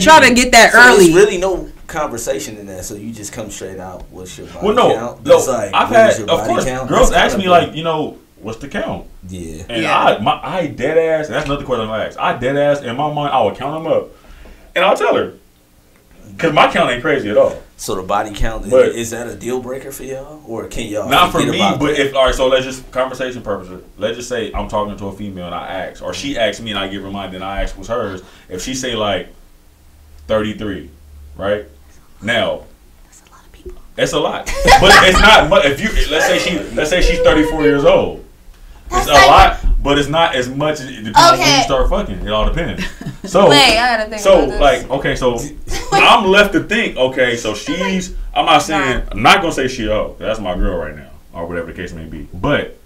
try to get that early. There's really no conversation in that, so you just come straight out. What's your body count? No, like, I've had, of course, girls ask me like, what's the count? Yeah. And I dead ass, and that's another question I ask. I dead ass, in my mind, I would count them up. And I'll tell her. Because my count ain't crazy at all. So the body count, is that a deal breaker for y'all? Or can y'all not for me, but if, all right, so let's just, conversation purposes, let's just say I'm talking to a female and I ask, or she asks me and I give her mine, then I ask what's hers. If she say like 33, right? Now, that's a lot of people. It's a lot. But it's not, but if you, let's say she's 34 years old. It's a lot, but it's not as much. It depends on when you start fucking. It all depends. So, wait, I gotta think so about this. like, okay, so I'm left to think. Okay, so she's. I'm not saying. I'm not gonna say she. Oh, that's my girl right now, or whatever the case may be. But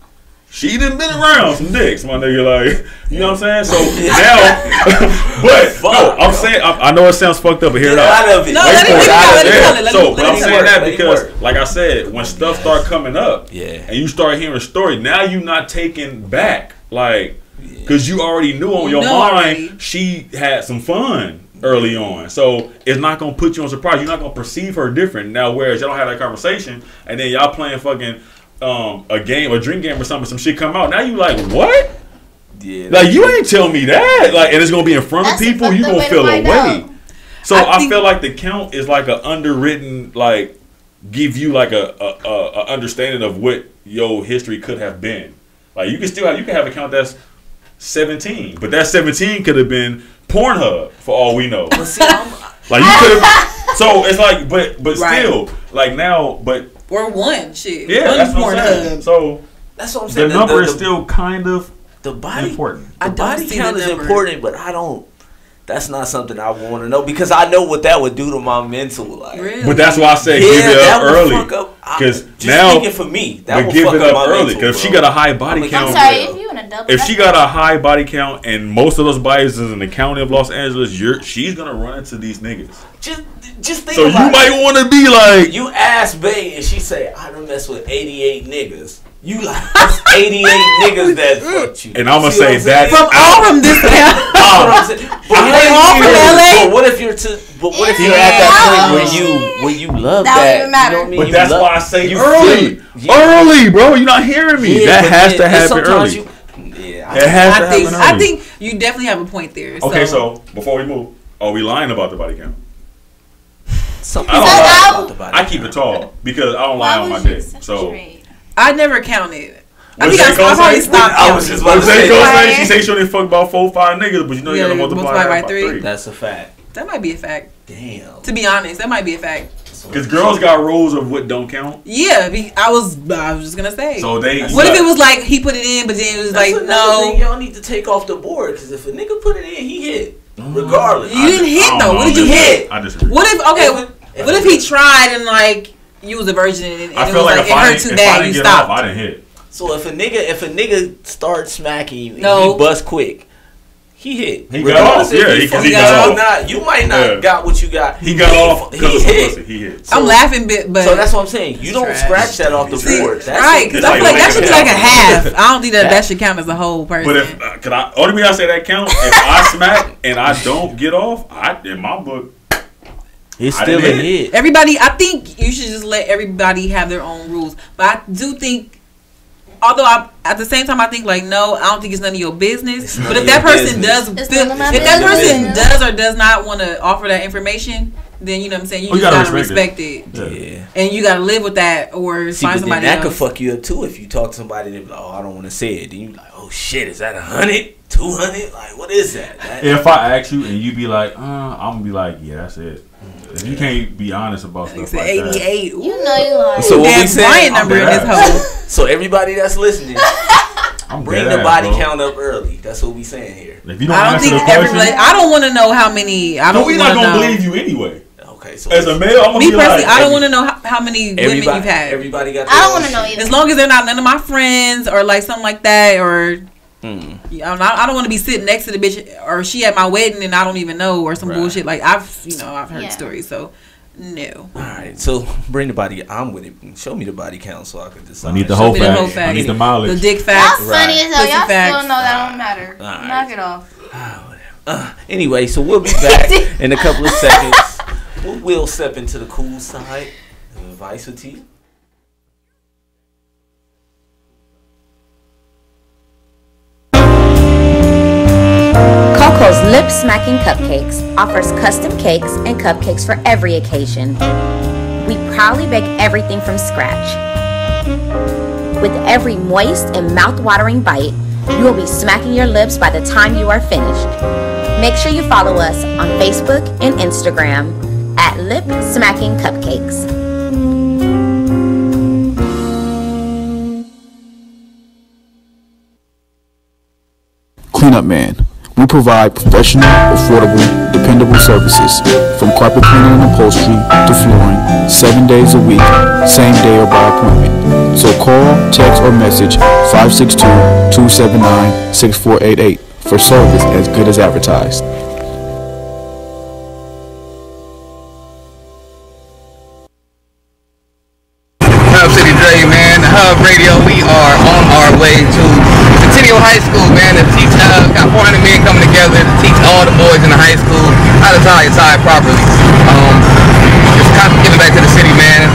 she done been around some dicks, my nigga. Like, you know what I'm saying? So now, but no, I'm saying. I know it sounds fucked up, but hear it out. No, let it So, but I'm saying that because, like I said, when stuff start coming up, and you start hearing a story, now you not taking back, like, because you already knew on your mind she had some fun early on, so it's not gonna put you on surprise. You're not gonna perceive her different now. Whereas y'all don't have that conversation, and then y'all playing fucking a game, a drink game or something, some shit come out. Now you like, what? Yeah, like you ain't tell me that. Like, and it's gonna be in front of people. You gonna feel away. So I feel like the count is like a underwritten, like, give you like a understanding of what your history could have been. Like you can have a count that's 17, but that 17 could have been Pornhub for all we know. Like you could have. So it's like, but still, like now, but. Or one shit. Yeah, that's what I'm saying. So that's what I'm saying. The number is still kind of important. The body count is important, but I don't. That's not something I want to know because I know what that would do to my mental. Like, really? But that's why I say give it up early. Because now, speaking for me, that would give fuck it up early. Because if she got a high body count, I'm sorry, if you in a double. If she got a high body count and most of those bodies is in the county of Los Angeles, she's gonna run into these niggas. Just think so about you might want to be like, you ask Bae and she say, I done mess with 88 niggas. You like, that's 88 niggas that fucked you. And I'm gonna say that from all from this town. But what if you're at that point where you love that? Don't even matter. You know what I mean? But that's why I say early. Early, bro. You're not hearing me. Yeah, that has to happen early. It has to happen early. I think you definitely have a point there. Okay, so before we move, are we lying about the body count? I keep it tall because I don't lie on my dick. So I never counted. I think I probably stopped. I was just about to say. She say she only fuck about 4 or 5 niggas, but you know you gotta multiply by 3. That's a fact. That might be a fact. Damn. To be honest, that might be a fact. Because girls got rules of what don't count. Yeah, I was just gonna say. So they. What if it was like he put it in, but then it was like no? Thing y'all need to take off the board because if a nigga put it in, he hit. Regardless. You didn't hit though. What did you hit? I disagree. What if what if he tried and like you was a virgin and it was like it hurt too bad you stopped? I didn't hit. So if a nigga starts smacking you and he bust quick, He hit. He got off. Yeah, because he got off. You might not got what you got. He got off because of publicity. He hit. So, I'm laughing, but so that's what I'm saying. You don't scratch that off the board. That's right? Because I feel like that should be like a half. I don't think that should count as a whole person. But if only way I say that count, if I smack and I don't get off, in my book, it's still a hit. Everybody, I think you should just let everybody have their own rules. But I do think. Although at the same time I think like no, I don't think it's none of your business. But if that person does or does not want to offer that information, then you know what I'm saying, you just gotta respect it. Yeah. And you gotta live with that or find somebody else. That could fuck you up too if you talk to somebody and they're like, oh, I don't want to say it. Then you like, oh shit, is that 100, 200? Like what is that? If I ask you and you be like, I'm gonna be like, yeah, that's it. If you can't be honest about stuff like 88. that. You know you lying. So what we saying? Number in this hole. So everybody that's listening, bring the body count up early. That's what we saying here. If you don't answer the question, I don't want to know how many. We're not gonna believe you anyway. Okay, so as a male, I'm gonna me be personally, like, I don't want to know how many women you've had. Everybody got. I don't want to know either. As long as they're not none of my friends or like something like that or. I don't want to be sitting next to the bitch or she at my wedding and I don't even know or some bullshit. Like I've heard stories, so no. All right, so bring the body. I'm with it. Show me the body count so I can decide. I need the whole fact. I need the mileage. The dick facts. Y'all funny as hell. Y'all still know that don't matter. Knock it off. Anyway, so we'll be back in a couple of seconds. We'll step into the cool side of Advice with T. Coco's Lip Smacking Cupcakes offers custom cakes and cupcakes for every occasion. We proudly bake everything from scratch. With every moist and mouth-watering bite, you will be smacking your lips by the time you are finished. Make sure you follow us on Facebook and Instagram at Lip Smacking Cupcakes. Cleanup Man. We provide professional, affordable, dependable services from carpet cleaning and upholstery to flooring 7 days a week, same day or by appointment. So call, text, or message 562-279-6488 for service as good as advertised. Hub City Dre, man. The Hub Radio, we are on our way to Centennial High School, man, to teach, got 400 men coming together to teach all the boys in the high school how to tie a tie properly. Just kind of giving back to the city, man.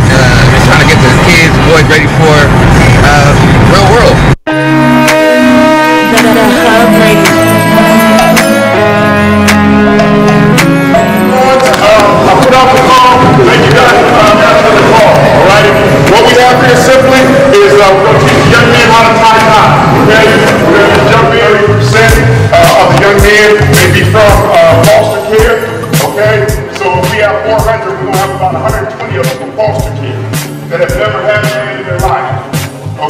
Just trying to get the kids, boys ready for real world. The Hub Radio. I put out the call. Thank you guys for the call. All right. What we have here simply is we're going to teach young men how to tie ties. Okay. We're going to jump in 30% of the young men may be from foster care. Okay. So if we have 400, we're going to have about 120 of them from foster care that have never had a man in their life.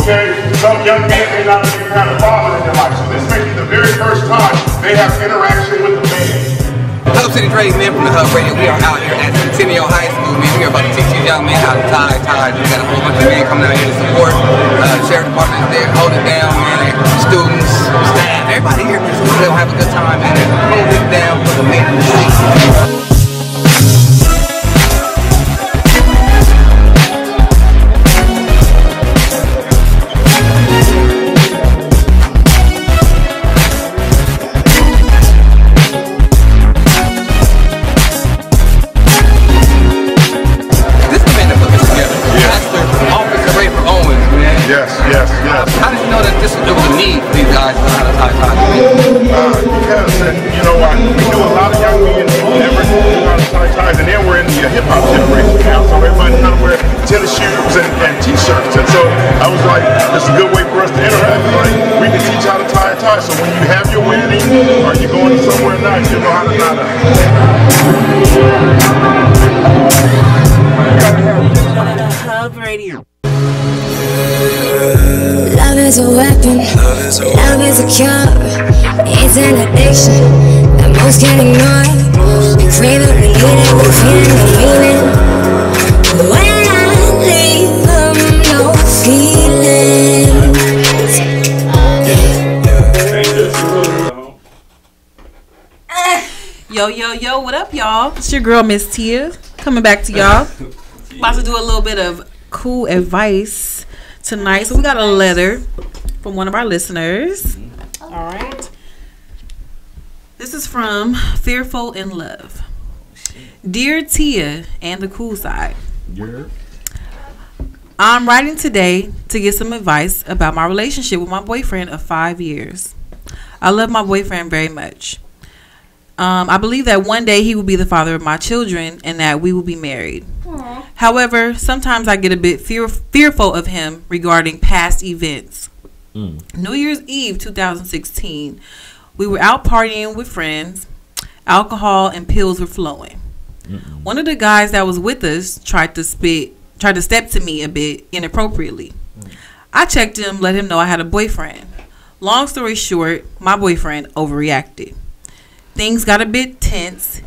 Okay. Some young men may not even have a father in their life. So this may be the very first time they have interaction with the man. Hub City Dre, man, from the Hub Radio. We are out here at Centennial High School, man. We are about to teach these young men how to tie ties. We got a whole bunch of men coming out here to support. The sheriff department is there, hold it down, man. Students, staff, everybody here, man. We're gonna have a good time, man. Hold it down for the men. How did you know that there was a need for these guys to learn how to tie ties? Because, you know, we do a lot of young men never know how to tie ties, and then we're in the hip-hop generation now, so everybody's trying to wear tennis shoes and t-shirts, and so I was like, this is a good way for us to interact. Like, we can teach how to tie a tie, so when you have your wedding, or you're going somewhere nice, you know how to tie a Hub Radio. Love is a weapon, love is a cure. It's an addiction that most can't ignore. We crave it, we need it, we feel the meaning. When I leave them, no feelings. y'all. It's your girl, Miss Tia, coming back to y'all. About to do a little bit of cool advice tonight. So we got a letter from one of our listeners. All right. This is from Fearful in Love. Dear Tia and the cool side. Yeah. I'm writing today to get some advice about my relationship with my boyfriend of 5 years. I love my boyfriend very much. I believe that one day he will be the father of my children and that we will be married. Aww. However, sometimes I get a bit fearful of him regarding past events. New Year's Eve 2016, we were out partying with friends. Alcohol and pills were flowing. One of the guys that was with us tried to step to me a bit inappropriately. I checked him, let him know I had a boyfriend. Long story short, my boyfriend overreacted. Things got a bit tense,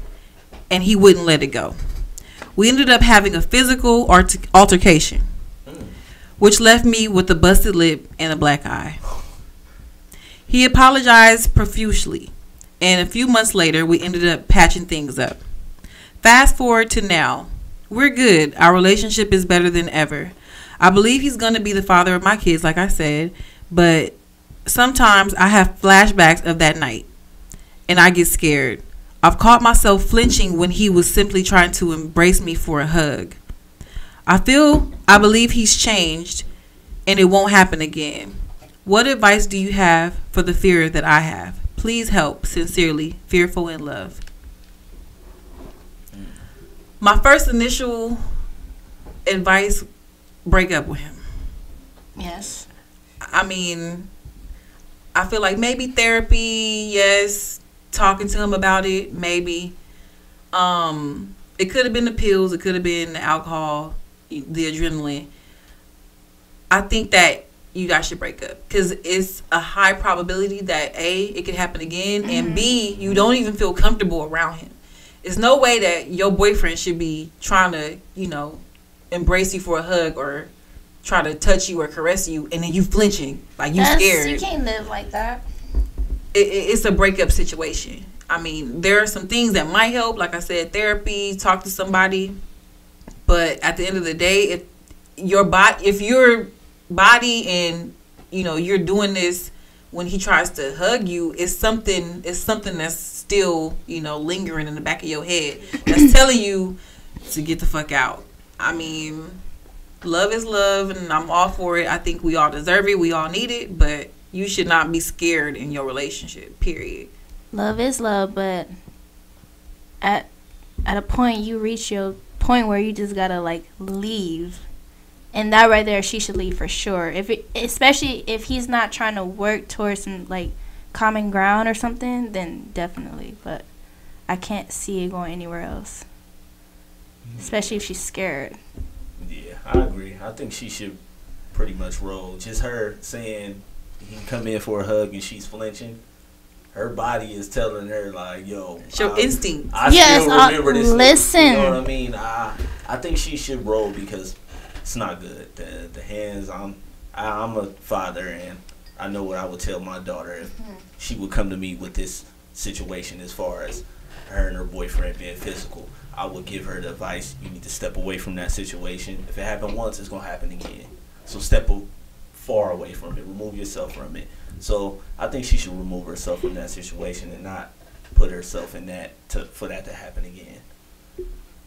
and he wouldn't let it go. We ended up having a physical altercation, which left me with a busted lip and a black eye. He apologized profusely, and a few months later, we ended up patching things up. Fast forward to now. We're good. Our relationship is better than ever. I believe he's going to be the father of my kids, like I said, but sometimes I have flashbacks of that night, and I get scared. I've caught myself flinching when he was simply trying to embrace me for a hug. I believe he's changed, and it won't happen again. What advice do you have for the fear that I have? Please help. Sincerely, Fearful in Love. My first initial advice, break up with him. Yes. I mean, I feel like maybe therapy, yes. Talking to him about it, maybe. It could have been the pills. It could have been the alcohol, the adrenaline. I think that you guys should break up because it's a high probability that A, it could happen again, and B, you don't even feel comfortable around him. There's no way that your boyfriend should be trying to, embrace you for a hug or try to touch you or caress you, and then you flinching, like you scared. You can't live like that. It's a breakup situation. I mean, there are some things that might help, like I said, therapy, talk to somebody. But at the end of the day, if your body and you're doing this when he tries to hug you, it's something that's still lingering in the back of your head that's telling you to get the fuck out. I mean, love is love, and I'm all for it. I think we all deserve it. We all need it, but you should not be scared in your relationship, period. Love is love, but at a point, you reach your point where you just gotta, leave. And that right there, she should leave for sure. Especially if he's not trying to work towards some, common ground or something, then definitely. But I can't see it going anywhere else. Especially if she's scared. Yeah, I agree. I think she should pretty much roll. Just her saying he come in for a hug and she's flinching. Her body is telling her yo. It's your instinct. I still remember this. Listen. You know what I mean? I think she should roll because it's not good. The hands. I'm a father and I know what I would tell my daughter if she would come to me with this situation as far as her and her boyfriend being physical. I would give her the advice: you need to step away from that situation. If it happened once, it's gonna happen again. So step far away from it. Remove yourself from it. So I think she should remove herself from that situation and not put herself in that for that to happen again.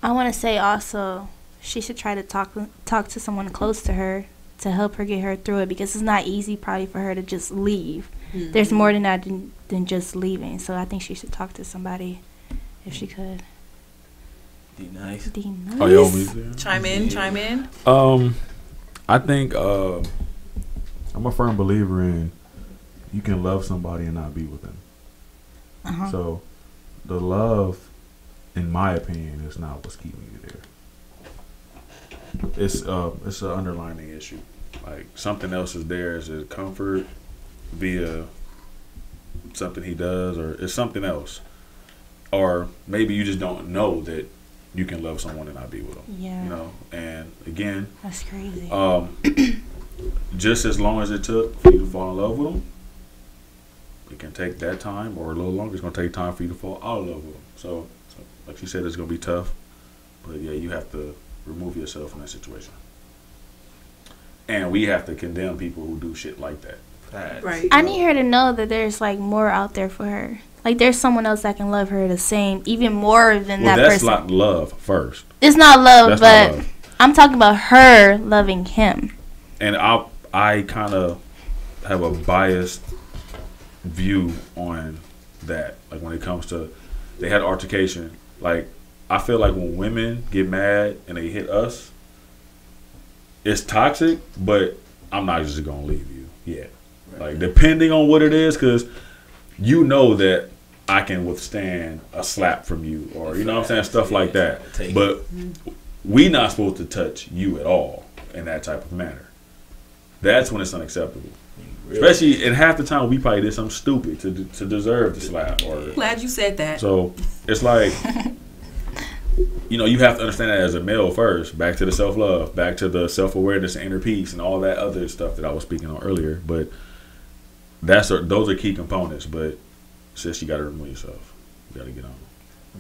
I want to say also, she should try to talk to someone close to her to help her get her through it because it's not easy probably for her to just leave. Mm-hmm. There's more than that than just leaving. So I think she should talk to somebody if she could. Be nice. Oh, yo, me chime in. I think I'm a firm believer in you can love somebody and not be with them. Uh-huh. So the love, in my opinion, is not what's keeping you there. It's an underlying issue. Like something else is there as a comfort via something he does, or it's something else. Or maybe you just don't know that you can love someone and not be with them. Yeah. And again, that's crazy. Just as long as it took for you to fall in love with them, it can take that time or a little longer. It's going to take time for you to fall out of love with them. So like she said, it's gonna be tough. But yeah, you have to remove yourself from that situation. And we have to condemn people who do shit like that. Right. I need her to know that there's like more out there for her. Like there's someone else that can love her the same, even more than that person. That's not love first. It's not love, but I'm talking about her loving him. And I kind of have a biased view on that. Like when it comes to, they had altercation. Like I feel like when women get mad and they hit us, it's toxic, but I'm not just gonna leave you. Yeah. Like depending on what it is, because you know that I can withstand a slap from you, or you know what I'm saying, stuff like that. But we not supposed to touch you at all in that type of manner. That's when it's unacceptable. Especially in half the time we probably did something stupid to deserve the slap. Or glad you said that. So it's like, you know, you have to understand that as a male first. Back to the self-love, back to the self-awareness and inner peace and all that other stuff that I was speaking on earlier. But those are key components. But sis, you got to remove yourself. You got to get on.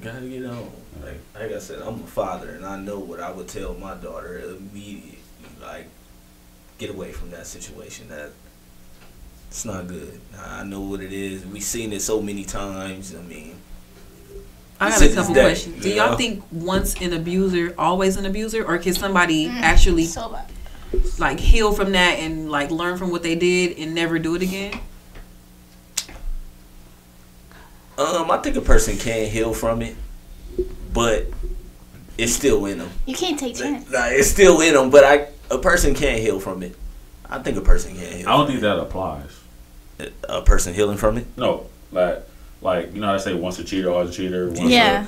Gotta get on. Like I said, I'm a father, and I know what I would tell my daughter immediately. Like, get away from that situation. It's not good. I know what it is. We've seen it so many times. I mean, I got a couple questions. Do y'all think once an abuser, always an abuser, or can somebody actually like heal from that and like learn from what they did and never do it again? I think a person can heal from it, but it's still in them. You can't take chances. It's still in them, but a person can heal from it. I think a person can heal. I don't think that applies. A person healing from it? No, like you know how they say once a cheater, always a cheater. Yeah.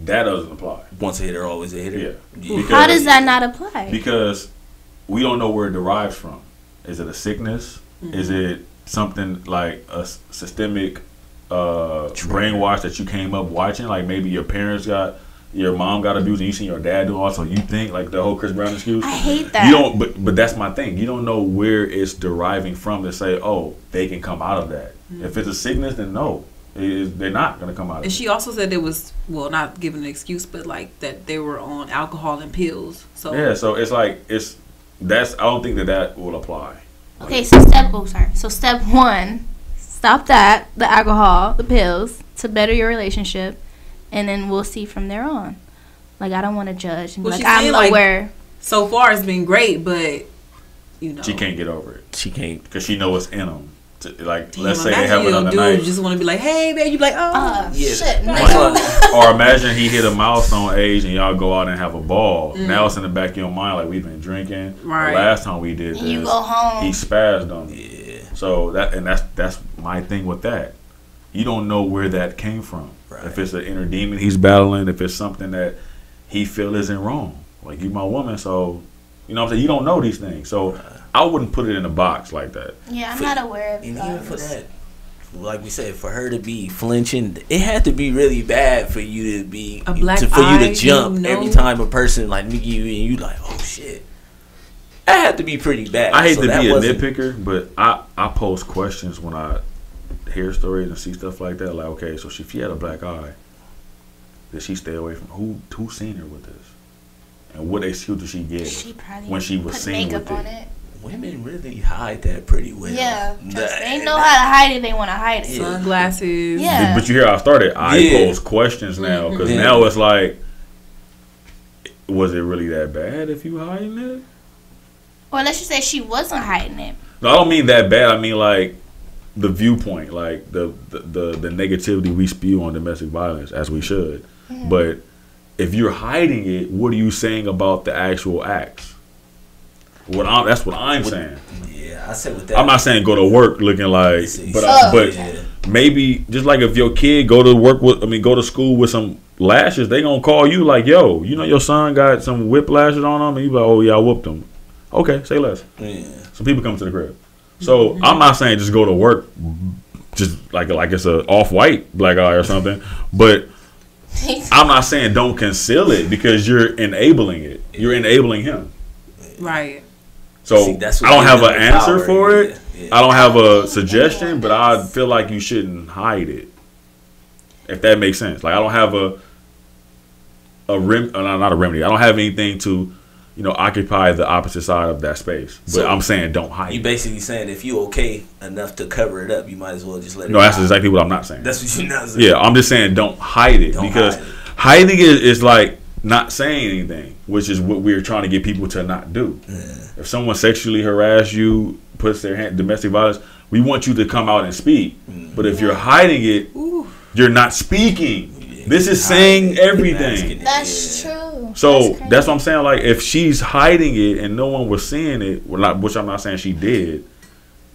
That doesn't apply. Once a hitter, always a hitter. Yeah. How does that not apply? Because we don't know where it derives from. Is it a sickness? Mm-hmm. Is it something like a systemic brainwash that you came up watching? Like maybe your mom got abused and you seen your dad do also. You think like the whole Chris Brown excuse? I hate that. You don't, but that's my thing. You don't know where it's deriving from to say, oh, they can come out of that. Mm-hmm. If it's a sickness, then no, they're not gonna come out of it. And she also said there was, well, not giving an excuse, but like that they were on alcohol and pills. So yeah, so it's like I don't think that will apply. Okay, so step one, stop that, the alcohol, the pills, to better your relationship. And then we'll see from there on. Like, I don't want to judge. And I'm aware. Like, so far, it's been great, but, you know. She can't get over it. She can't. Because she knows it's in them. Like, let's say they have another night. You just want to be like, hey, babe. You be like, shit. Or imagine he hit a milestone age and y'all go out and have a ball. Now it's in the back of your mind, like, we've been drinking. Right. The last time we did this, you go home. he spazzed on me. Yeah. So, that's my thing with that. You don't know where that came from. Right. If it's an inner demon he's battling, if it's something that he feel isn't wrong. Like, you my woman, so, you know what I'm saying? You don't know these things. So, I wouldn't put it in a box like that. Yeah, I'm not aware of and even for that, like we said, for her to be flinching, it had to be really bad for you to be, for you to jump every time a person like me you and you like, oh shit. That had to be pretty bad. I hate to be a nitpicker, but I post questions when I hear stories and see stuff like that. Like, okay, so if she had a black eye, did she stay away from who seen her with this, and what excuse did she get when she was seen with it? Women really hide that pretty well. Yeah, they know how to hide it. They want to hide it. Sunglasses. Yeah, but you hear how I started. I pose questions now because now it's like, was it really that bad if you hiding it? Well, let's just say she wasn't hiding it. No, I don't mean that bad. I mean like the viewpoint, like the negativity we spew on domestic violence, as we should. Mm-hmm. But if you're hiding it, what are you saying about the actual acts? That's what I'm saying. Yeah, I said with that. I'm not saying go to work looking like, but maybe just like if your kid go to school with some lashes, they gonna call you like, yo, you know your son got some whip lashes on him, and you like, oh yeah, I whooped him. Okay, say less. Yeah. So people come to the crib. So I'm not saying just go to work, just like it's a off-white black eye or something. But I'm not saying don't conceal it because you're enabling it. You're enabling him. Right. So I don't have an answer for it. Yeah. I don't have a suggestion, but I feel like you shouldn't hide it. If that makes sense. Like I don't have not a remedy. I don't have anything to, occupy the opposite side of that space. But so I'm saying don't hide. You basically saying if you okay enough to cover it up, you might as well just let it. No, that's exactly what I'm not saying. That's what you're not saying. Yeah, I'm just saying don't hide it because hiding it is like not saying anything, which is what we're trying to get people to not do. Yeah. If someone sexually harass you, puts their hand, domestic violence, we want you to come out and speak. But if you're hiding it, you're not speaking. This is saying everything. That's true. So that's what I'm saying. Like, if she's hiding it and no one was seeing it, which I'm not saying she did,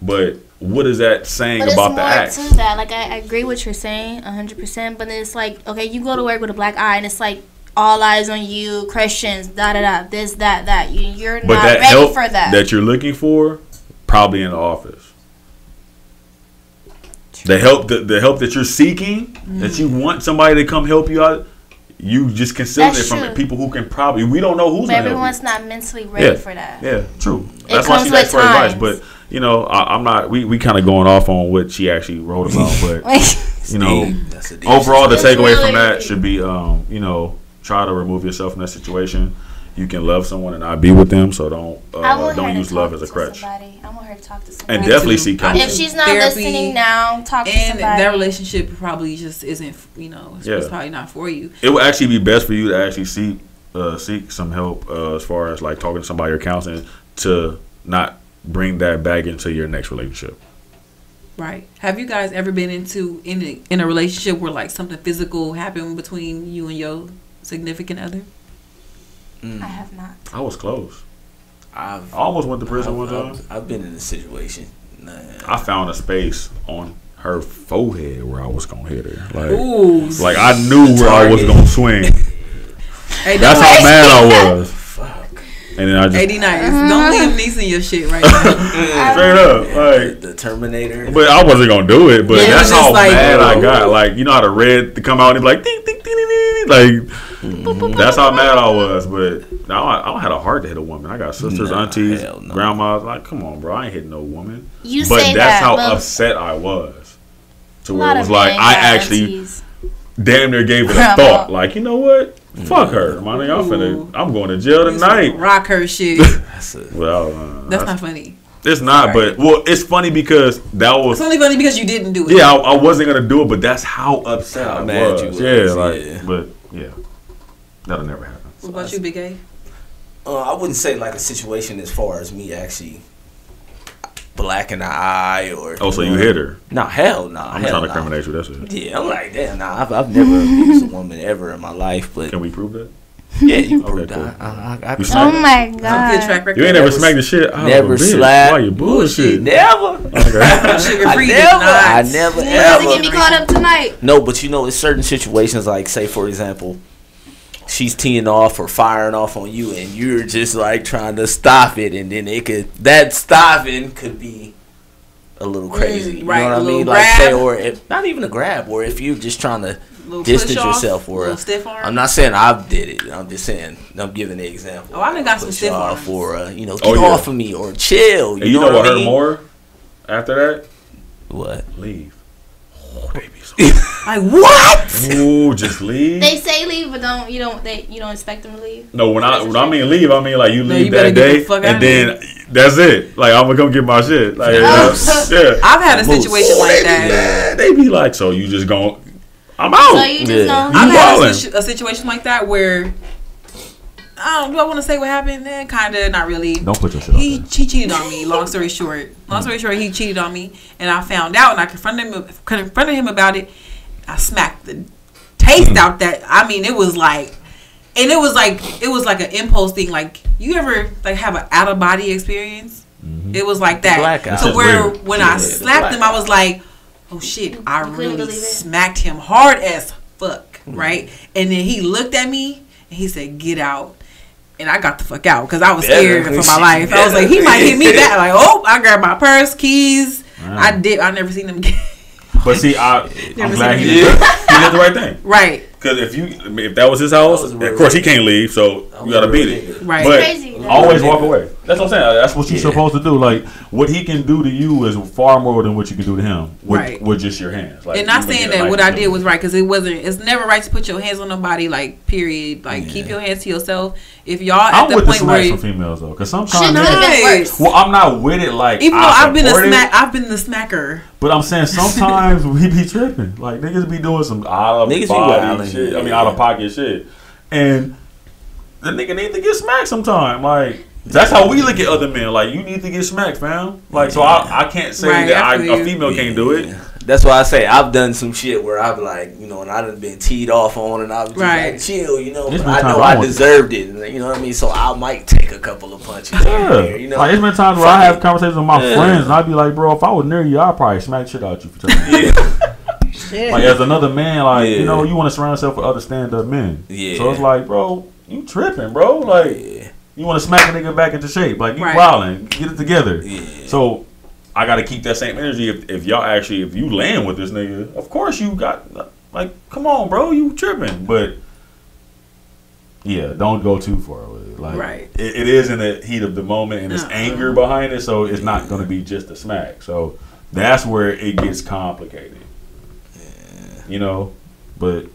but what is that saying about the act? To that. Like, I agree what you're saying 100%, but it's like, okay, you go to work with a black eye and it's like all eyes on you, Christians, this, that. You're not ready for that. That you're looking for, probably in the office. The help that you're seeking, that you want somebody to come help you out, you just consider it from people who can probably. We don't know who's. But everyone's not mentally ready for that. Yeah, true. That's why she asked for advice. But I'm not. We kind of going off on what she actually wrote about. But overall, the takeaway from that should be, try to remove yourself from that situation. You can love someone and not be with them, so don't use love as a crutch. I want her to talk to somebody. And definitely seek counseling. If she's not listening now, talk to somebody. And that relationship probably just isn't, it's probably not for you. It would actually be best for you to actually seek some help as far as like talking to somebody or counseling to not bring that back into your next relationship. Right. Have you guys ever been in a relationship where like something physical happened between you and your significant other? I have not. I was close. I almost went to prison one time. I've been in a situation. I found a space on her forehead where I was gonna hit her. Like I knew where I was gonna swing. Hey, that's how mad I was. Fuck. And then I just. 89. Don't Liam Neeson your shit right now. Straight up, like the Terminator. But I wasn't gonna do it. But that's how mad I got. Like how the red to come out and be like ding ding ding ding ding. Like. That's how mad I was, but I don't have a heart to hit a woman. I got sisters, aunties, grandmas. Like, come on, bro, I ain't hitting no woman. But that's how upset I was. To where it was like I actually damn near gave it a thought. Like, you know what? Fuck her, my nigga. I'm going to jail tonight. Rock her shit. That's not funny. It's not, but it's funny because that was. It's only funny because you didn't do it. Yeah, I wasn't gonna do it, but that's how upset I was. Yeah. That'll never happen. What about you, Big A? I wouldn't say like a situation as far as me actually black in the eye or. Oh, so you hit her? No, hell no. I'm trying to incriminate you. That's it. Yeah, I'm like, damn, nah. I've never abused a woman ever in my life, but. Can we prove that? Yeah, you proved that. Oh my god! Good track record. You ain't never smacked the shit out never of a bitch. slapped. Why you bullshit? Never. I never ever. Get me caught up tonight. No, but it's certain situations like, say for example, she's teeing off or firing off on you, and you're just like trying to stop it, and then that stopping could be a little crazy. Right, you know what I mean? Grab. Like say, or if not even a grab, or if you're just trying to distance yourself, or stiff arm. I'm not saying I did it. I'm just saying I'm giving the example. Oh, I done got some stiff arms. For get off of me or chill. You know what hurt more after that? What? Leave. Oh, baby. Like what? Ooh, just leave. They say leave, but you don't expect them to leave. No, when I mean leave, I mean like you leave that day, and then that's it. Like I'm gonna come get my shit. Like yeah. I've had a situation like that. Yeah, they be like, so you just gon'. I'm out. So you just don't. I've had a situation like that where do I want to say what happened? Kind of, not really. Don't put your shit He cheated on me. Long story short, he cheated on me, and I found out, and I confronted him about it. I smacked the taste out that. I mean, it was like an impulse thing. Like, you ever like have an out of body experience? Mm-hmm. It was like that. So where when I slapped him, I was like, oh shit, I really smacked him hard as fuck, right? And then he looked at me and he said, "Get out." And I got the fuck out because I was scared for my life. I was like, he might hit me back. Like, oh, I grabbed my purse, keys. I never seen him again. But see, I'm glad he did the right thing. Right. Because if that was his house, of course he can't leave, so you gotta beat it. Right. But always walk away. That's what I'm saying. That's what you're supposed to do. Like, what he can do to you is far more than what you can do to him with just your hands. Like, and not saying that what I did was right, because it's never right to put your hands on nobody, like, period. Like, keep your hands to yourself. If y'all at the point where some females, though, because sometimes well, I'm not with it. Like, even though I've been the smacker. But I'm saying sometimes we be tripping. Like, niggas be doing some out of body shit. I mean, out of pocket shit, and the nigga need to get smacked sometime. Like, that's how we look at other men. Like, you need to get smacked, fam. Like, so I can't say that a female can't do it. That's why I say I've done some shit where I've like, you know, and I done been teed off on, and I was just like, chill, you know. But I know I deserved it, you know what I mean. So I might take a couple of punches. There, you know, like it's been times where I have conversations with my friends, and I'd be like, bro, if I was near you, I'd probably smack shit out you for telling me. Like, as another man, like you know, you want to surround yourself with other stand-up men. Yeah. So it's like, bro, you tripping, bro. Like, you want to smack a nigga back into shape. Like, you wilding. Get it together. Yeah. So I got to keep that same energy. If you land with this nigga, of course you got, like, come on, bro, you tripping. But yeah, don't go too far with it. Like, it is in the heat of the moment, and it's anger behind it, so it's not going to be just a smack. So that's where it gets complicated. You know, but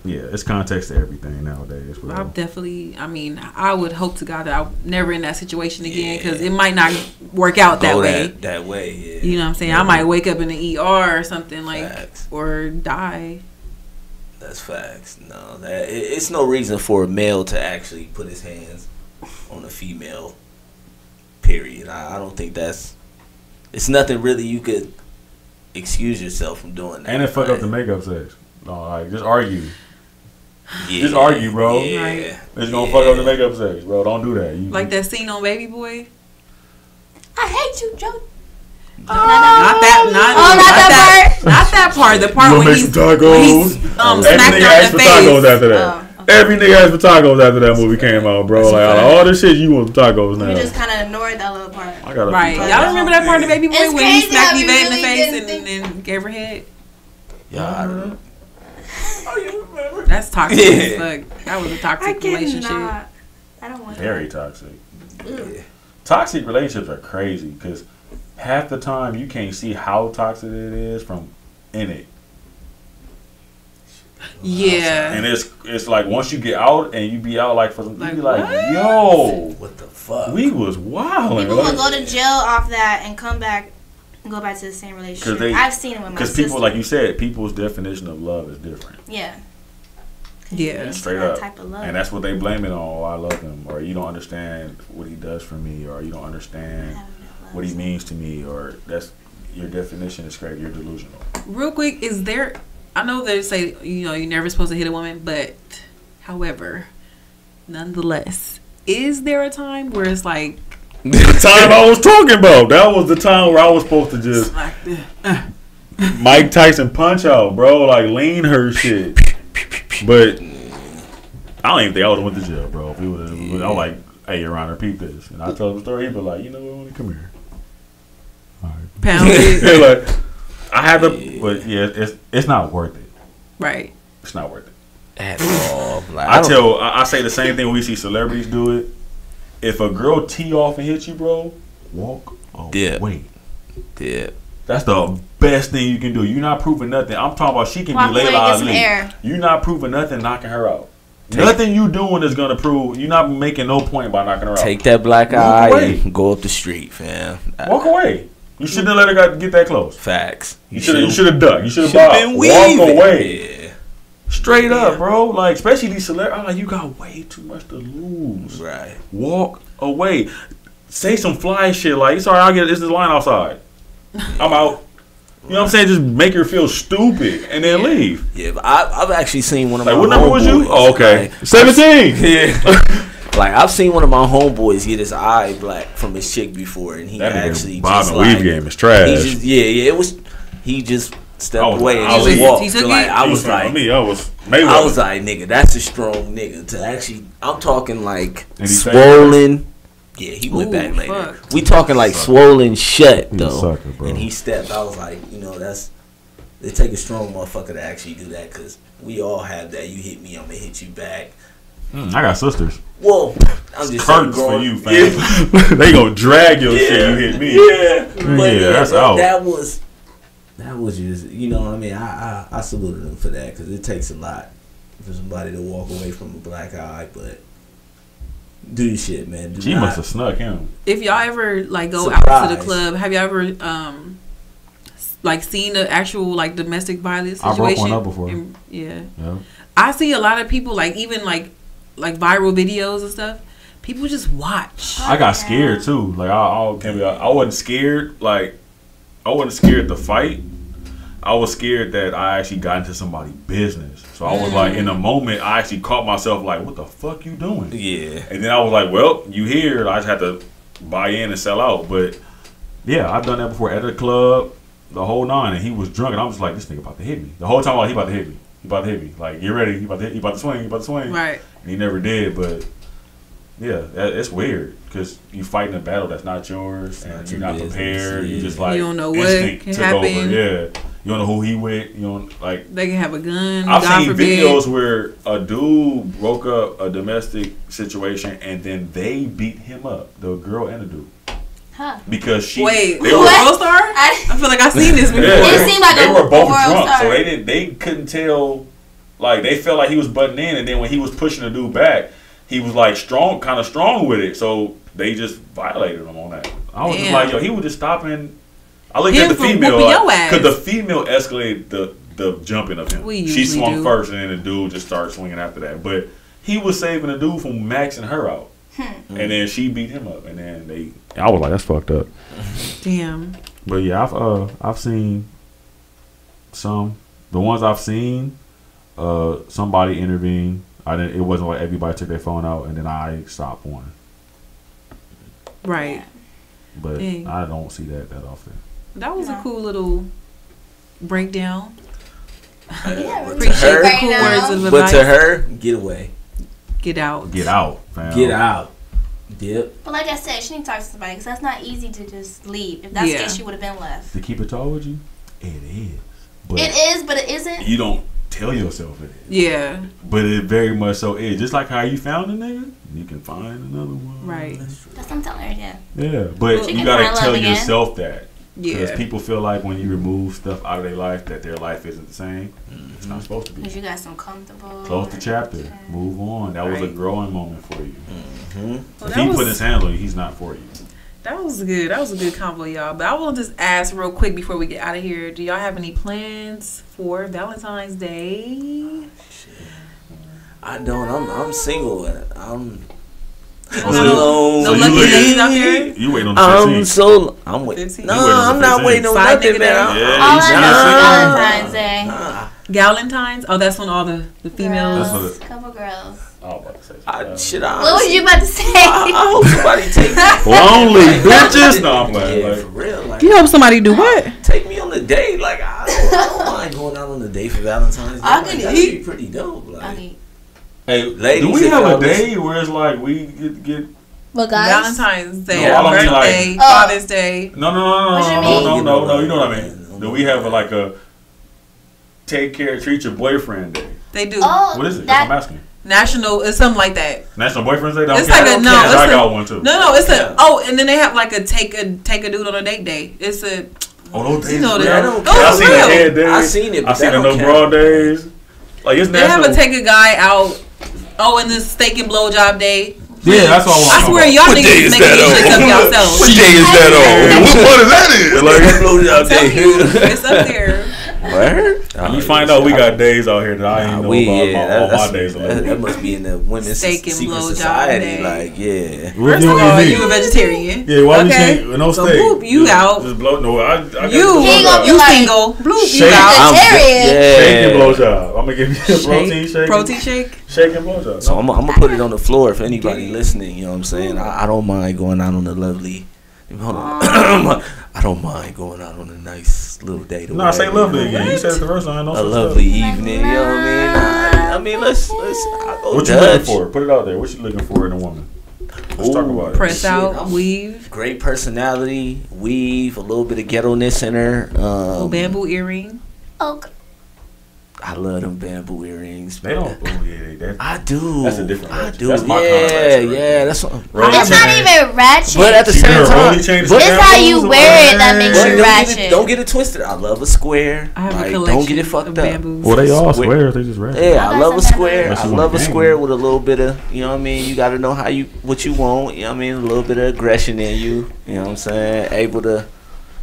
yeah, it's context to everything nowadays. Bro. I would hope to God that I'm never in that situation again, because it might not work out that way. That way, yeah. You know what I'm saying? I might wake up in the ER or something, like, or die. That's facts. No, it's no reason for a male to actually put his hands on a female. Period. I don't think it's nothing really you could excuse yourself from doing that. And it fuck up the makeup sex. No, like, just argue. Yeah, just argue, bro. Yeah. It's gonna fuck up the makeup sex, bro. Don't do that. Like that scene on Baby Boy. I hate you, Joe. Not that part. The part when he's smacked her in the face. After that. Every nigga asked for tacos after that movie came out, bro. Like, all this shit, you want tacos now. We just kind of ignored that little part. Y'all remember that part of Baby Boy when he smacked Yvette in the face and gave her head? Yeah, I remember. Oh, you remember? That's toxic as fuck. That was a toxic relationship. I don't want that. Very toxic. Yeah. Toxic relationships are crazy because half the time you can't see how toxic it is from in it. Yeah. And it's like once you get out and you be out like for some, you be like, yo, what the fuck? We was wild. People will go to jail off that and come back and go back to the same relationship. I've seen it with my sister. Because people, like you said, people's definition of love is different. Yeah. Yeah. Straight up. Type of love. And that's what they blame it on. Oh, I love him. Or you don't understand what he does for me. Or you don't understand what he means to me. Or that's your definition is crazy. You're delusional. Real quick, is there... I know they say, you know, you're never supposed to hit a woman, but however, nonetheless, is there a time where it's like... The time I was talking about. That was the time where I was supposed to just... Mike Tyson punch out, bro. Like, lean her shit. But I don't even think I would have went to jail, bro. If it was, I was like, hey, Your Honor, repeat this. And I told him the story. He'd be like, you know what, come here. All right. Pound it. Like, I have to, but yeah, it's not worth it. Right. It's not worth it at all. Like, I say the same thing when we see celebrities do it. If a girl tee off and hit you, bro, walk away. Yeah. That's the best thing you can do. You're not proving nothing. I'm talking about she can be Layla Ali. You're not proving nothing, knocking her out. Nothing you doing is gonna prove. You're not making no point by knocking her out. Take that black eye and go up the street, fam. Walk away. You shouldn't have let her get that close. Facts. You should have ducked. You should have been weaving. Walk away. Yeah. Straight up, bro. Like, especially these celebrities. I'm like, you got way too much to lose. Right. Walk away. Say some fly shit like, sorry, I'll get this line outside. I'm out. You know what I'm saying? Just make her feel stupid and then leave. Yeah, but I've actually seen one of my what number was you? Oh, okay. Like, 17. Yeah. Like, I've seen one of my homeboys get his eye black from his chick before, and he actually just like, weave game is trash. He just stepped away and just walked. So like, I was like, nigga, that's a strong nigga to actually. I'm talking like swollen. Yeah, he went back later. Fuck. We talking like swollen shut though, and he stepped. I was like, you know, it take a strong motherfucker to actually do that, because we all have that. You hit me, I'm gonna hit you back. I got sisters. Well, I'm just curtains for you, fam. Yeah. They gonna drag your shit. You hit me. Yeah, that's out. That was just, you know what I mean. I saluted them for that because it takes a lot for somebody to walk away from a black eye, but. Do your shit, man. She must have snuck him. If y'all ever like go out to the club, have y'all ever like seen the actual like domestic violence situation? I brought one up before. Yeah. I see a lot of people like even like viral videos and stuff. People just watch. I got scared too. Like I wasn't scared. Like I wasn't scared to fight. I was scared that I actually got into somebody's business. So I was like, in a moment, I actually caught myself like, what the fuck you doing? Yeah. And then I was like, well, you here. I just had to buy in and sell out. But yeah, I've done that before at a club, the whole nine. And he was drunk. And I was like, this nigga about to hit me. The whole time I was like, he about to hit me. He about to hit me. Like, get ready. He about to swing. Right. And he never did. But yeah, it's weird. Because you fighting a battle that's not yours. And you're not prepared. You just like, you don't know what can happen. Over. Yeah. You don't know who he with. You don't like. They can have a gun. I've seen videos where a dude broke up a domestic situation and then they beat him up, the girl and the dude. Huh? Because they were World Star. I feel like I've seen this before. It seemed like they were both drunk, star. so they couldn't tell. Like they felt like he was butting in, and then when he was pushing the dude back, he was like kind of strong with it. So they just violated him on that. I was just like, yo, he was just stopping. I looked at the female because the female escalated the jumping of him. She swung first, and then the dude just started swinging after that. But he was saving the dude from maxing her out, and then she beat him up, and then I was like, that's fucked up. Damn. But yeah, I've seen some. The ones I've seen, somebody intervened. It wasn't like everybody took their phone out, and then I stopped one. Right. But I don't see that often. That was a cool little breakdown. Yeah, appreciate the cool words of advice. But to her, get away. Get out. Get out, fam. Get out. Yep. But like I said, she need to talk to somebody because that's not easy to just leave. If that's the case, she would have been left. To keep it tall with you, it is. But it is, but it isn't. You don't tell yourself it is. Yeah. But it very much so is. Just like how you found a nigga, you can find another one. Right. That's what I'm telling her, yeah. Yeah, but you gotta tell yourself that. Yeah. Because people feel like when you remove stuff out of their life that their life isn't the same. It's not supposed to be. Because you got some comfortable. Close the chapter. Move on. That was a growing moment for you. Well, if he put his hand on you, he's not for you. That was good. That was a good convo, y'all. But I will just ask real quick before we get out of here. Do y'all have any plans for Valentine's Day? I don't. I'm single. I'm alone. No lucky ladies out there? You waiting on the 15th. I'm waiting. 15th? No, I'm not waiting on nothing, man. All I know is Valentine's Day. Galentine's? Oh, that's when all the females. Couple girls. I was about to say. What was you about to say? I hope somebody take me. Lonely bitches. No, I'm playing. Yeah, for real. Like, you hope somebody do what? Take me on the date. Like I don't mind going out on a date for Valentine's Day. That'd be pretty dope. Like, hey, ladies, do we have a day where it's like we get what, guys? Valentine's Day, no, birthday, Father's Day. No. You know what I mean? Do we have like a take care, treat your boyfriend day? They do. Oh, what is it? I'm asking. National, it's something like that. National Boyfriend's Day. It's like a no. I got one too. No, it's a and then they have like a take a dude on a date day. It's a those days. You know that. I seen the head days. I seen it. I seen the no bra days. Like it's they have a take a guy out. Oh, and this steak and blowjob day. Yeah, that's what I want. I swear y'all niggas making these shit up yourselves. What day is that on? What part is that in? Like blowjob day. It's up there. Word? You find out we got days out here that I ain't know about all my days. That must be in the women's secret society. Like, yeah. First of all, you a vegetarian. Yeah, why you say no steak? Boop, you out. Just blow. No, I you single. Bloop, you out. Shake and blowjob. I'm gonna give you a protein shake. Protein shake. Shake and blowjob. So I'm gonna put it on the floor for anybody listening. You know what I'm saying? I don't mind going out on a lovely. Hold on. I don't mind going out on a nice little date. No, I say lovely again. You said it the first time. A lovely evening. You know what I mean? Let's. What you looking for? Put it out there. What you looking for in a woman? Let's talk about it. Press out, weave. Great personality, weave, a little bit of ghetto-ness in her. Bamboo earring. Okay. I love them bamboo earrings. They don't. Oh yeah, I do. That's a different. I do. That's my kind of ratchet. Yeah. That's what. It's not even ratchet. But at the same time, it's how you wear it that makes you ratchet. Don't get it twisted. I love a square. I have a collection. Don't get it fucked up. Well, they all squares. They just ratchet. Yeah, I love a square. I love a square with a little bit of, you know what I mean. You got to know what you want. You know what I mean. A little bit of aggression in you. You know what I'm saying. Able to,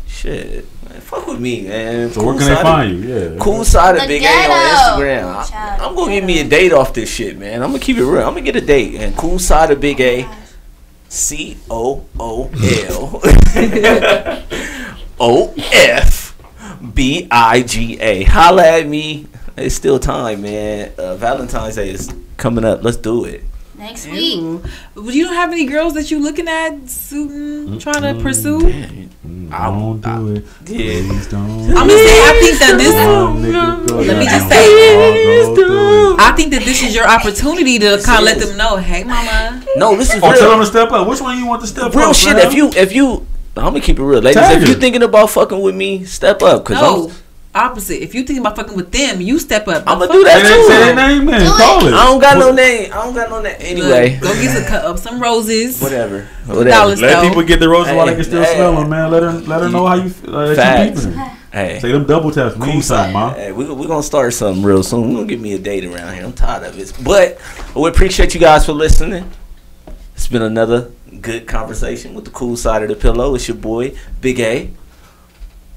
shit. Man, fuck with me, man. So where can they find you? Yeah. Cool side of Big A on Instagram. I'm gonna give me a date off this shit, man. I'm gonna keep it real. I'm gonna get a date. And cool side of Big A, COOLOFBIGA. Holla at me. It's still time, man. Valentine's Day is coming up. Let's do it. Next week. You don't have any girls that you looking at, suiting, trying to pursue? I won't do it. Yeah. Please don't. I'm just saying. I think that this. Let me just say. I think that this is your opportunity to kind of let them know, hey, mama. No, this is real. Tell them to step up. Which one you want to step up? Real shit. Man? If you, I'm gonna keep it real, ladies. If you thinking about fucking with me, step up. Cause opposite. If you think about fucking with them, you step up. I'm gonna do that too. Say their name, man. Call it. I don't got no name. Anyway, go get some roses. Whatever. Let people get the roses while they can still smell them, man. Let her know how you feel. Facts. Hey, say them double taps mean something, man. Hey, we're gonna start something real soon. We're gonna get me a date around here. I'm tired of it. But we appreciate you guys for listening. It's been another good conversation with the cool side of the pillow. It's your boy, Big A.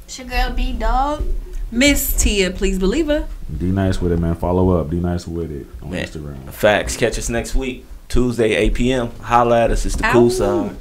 It's your girl, B-Dog. Miss Tia, please believe her. Be nice with it, man. Follow up. Be nice with it on Instagram. Facts. Catch us next week, Tuesday, 8 p.m. Holla at us. It's the cool side.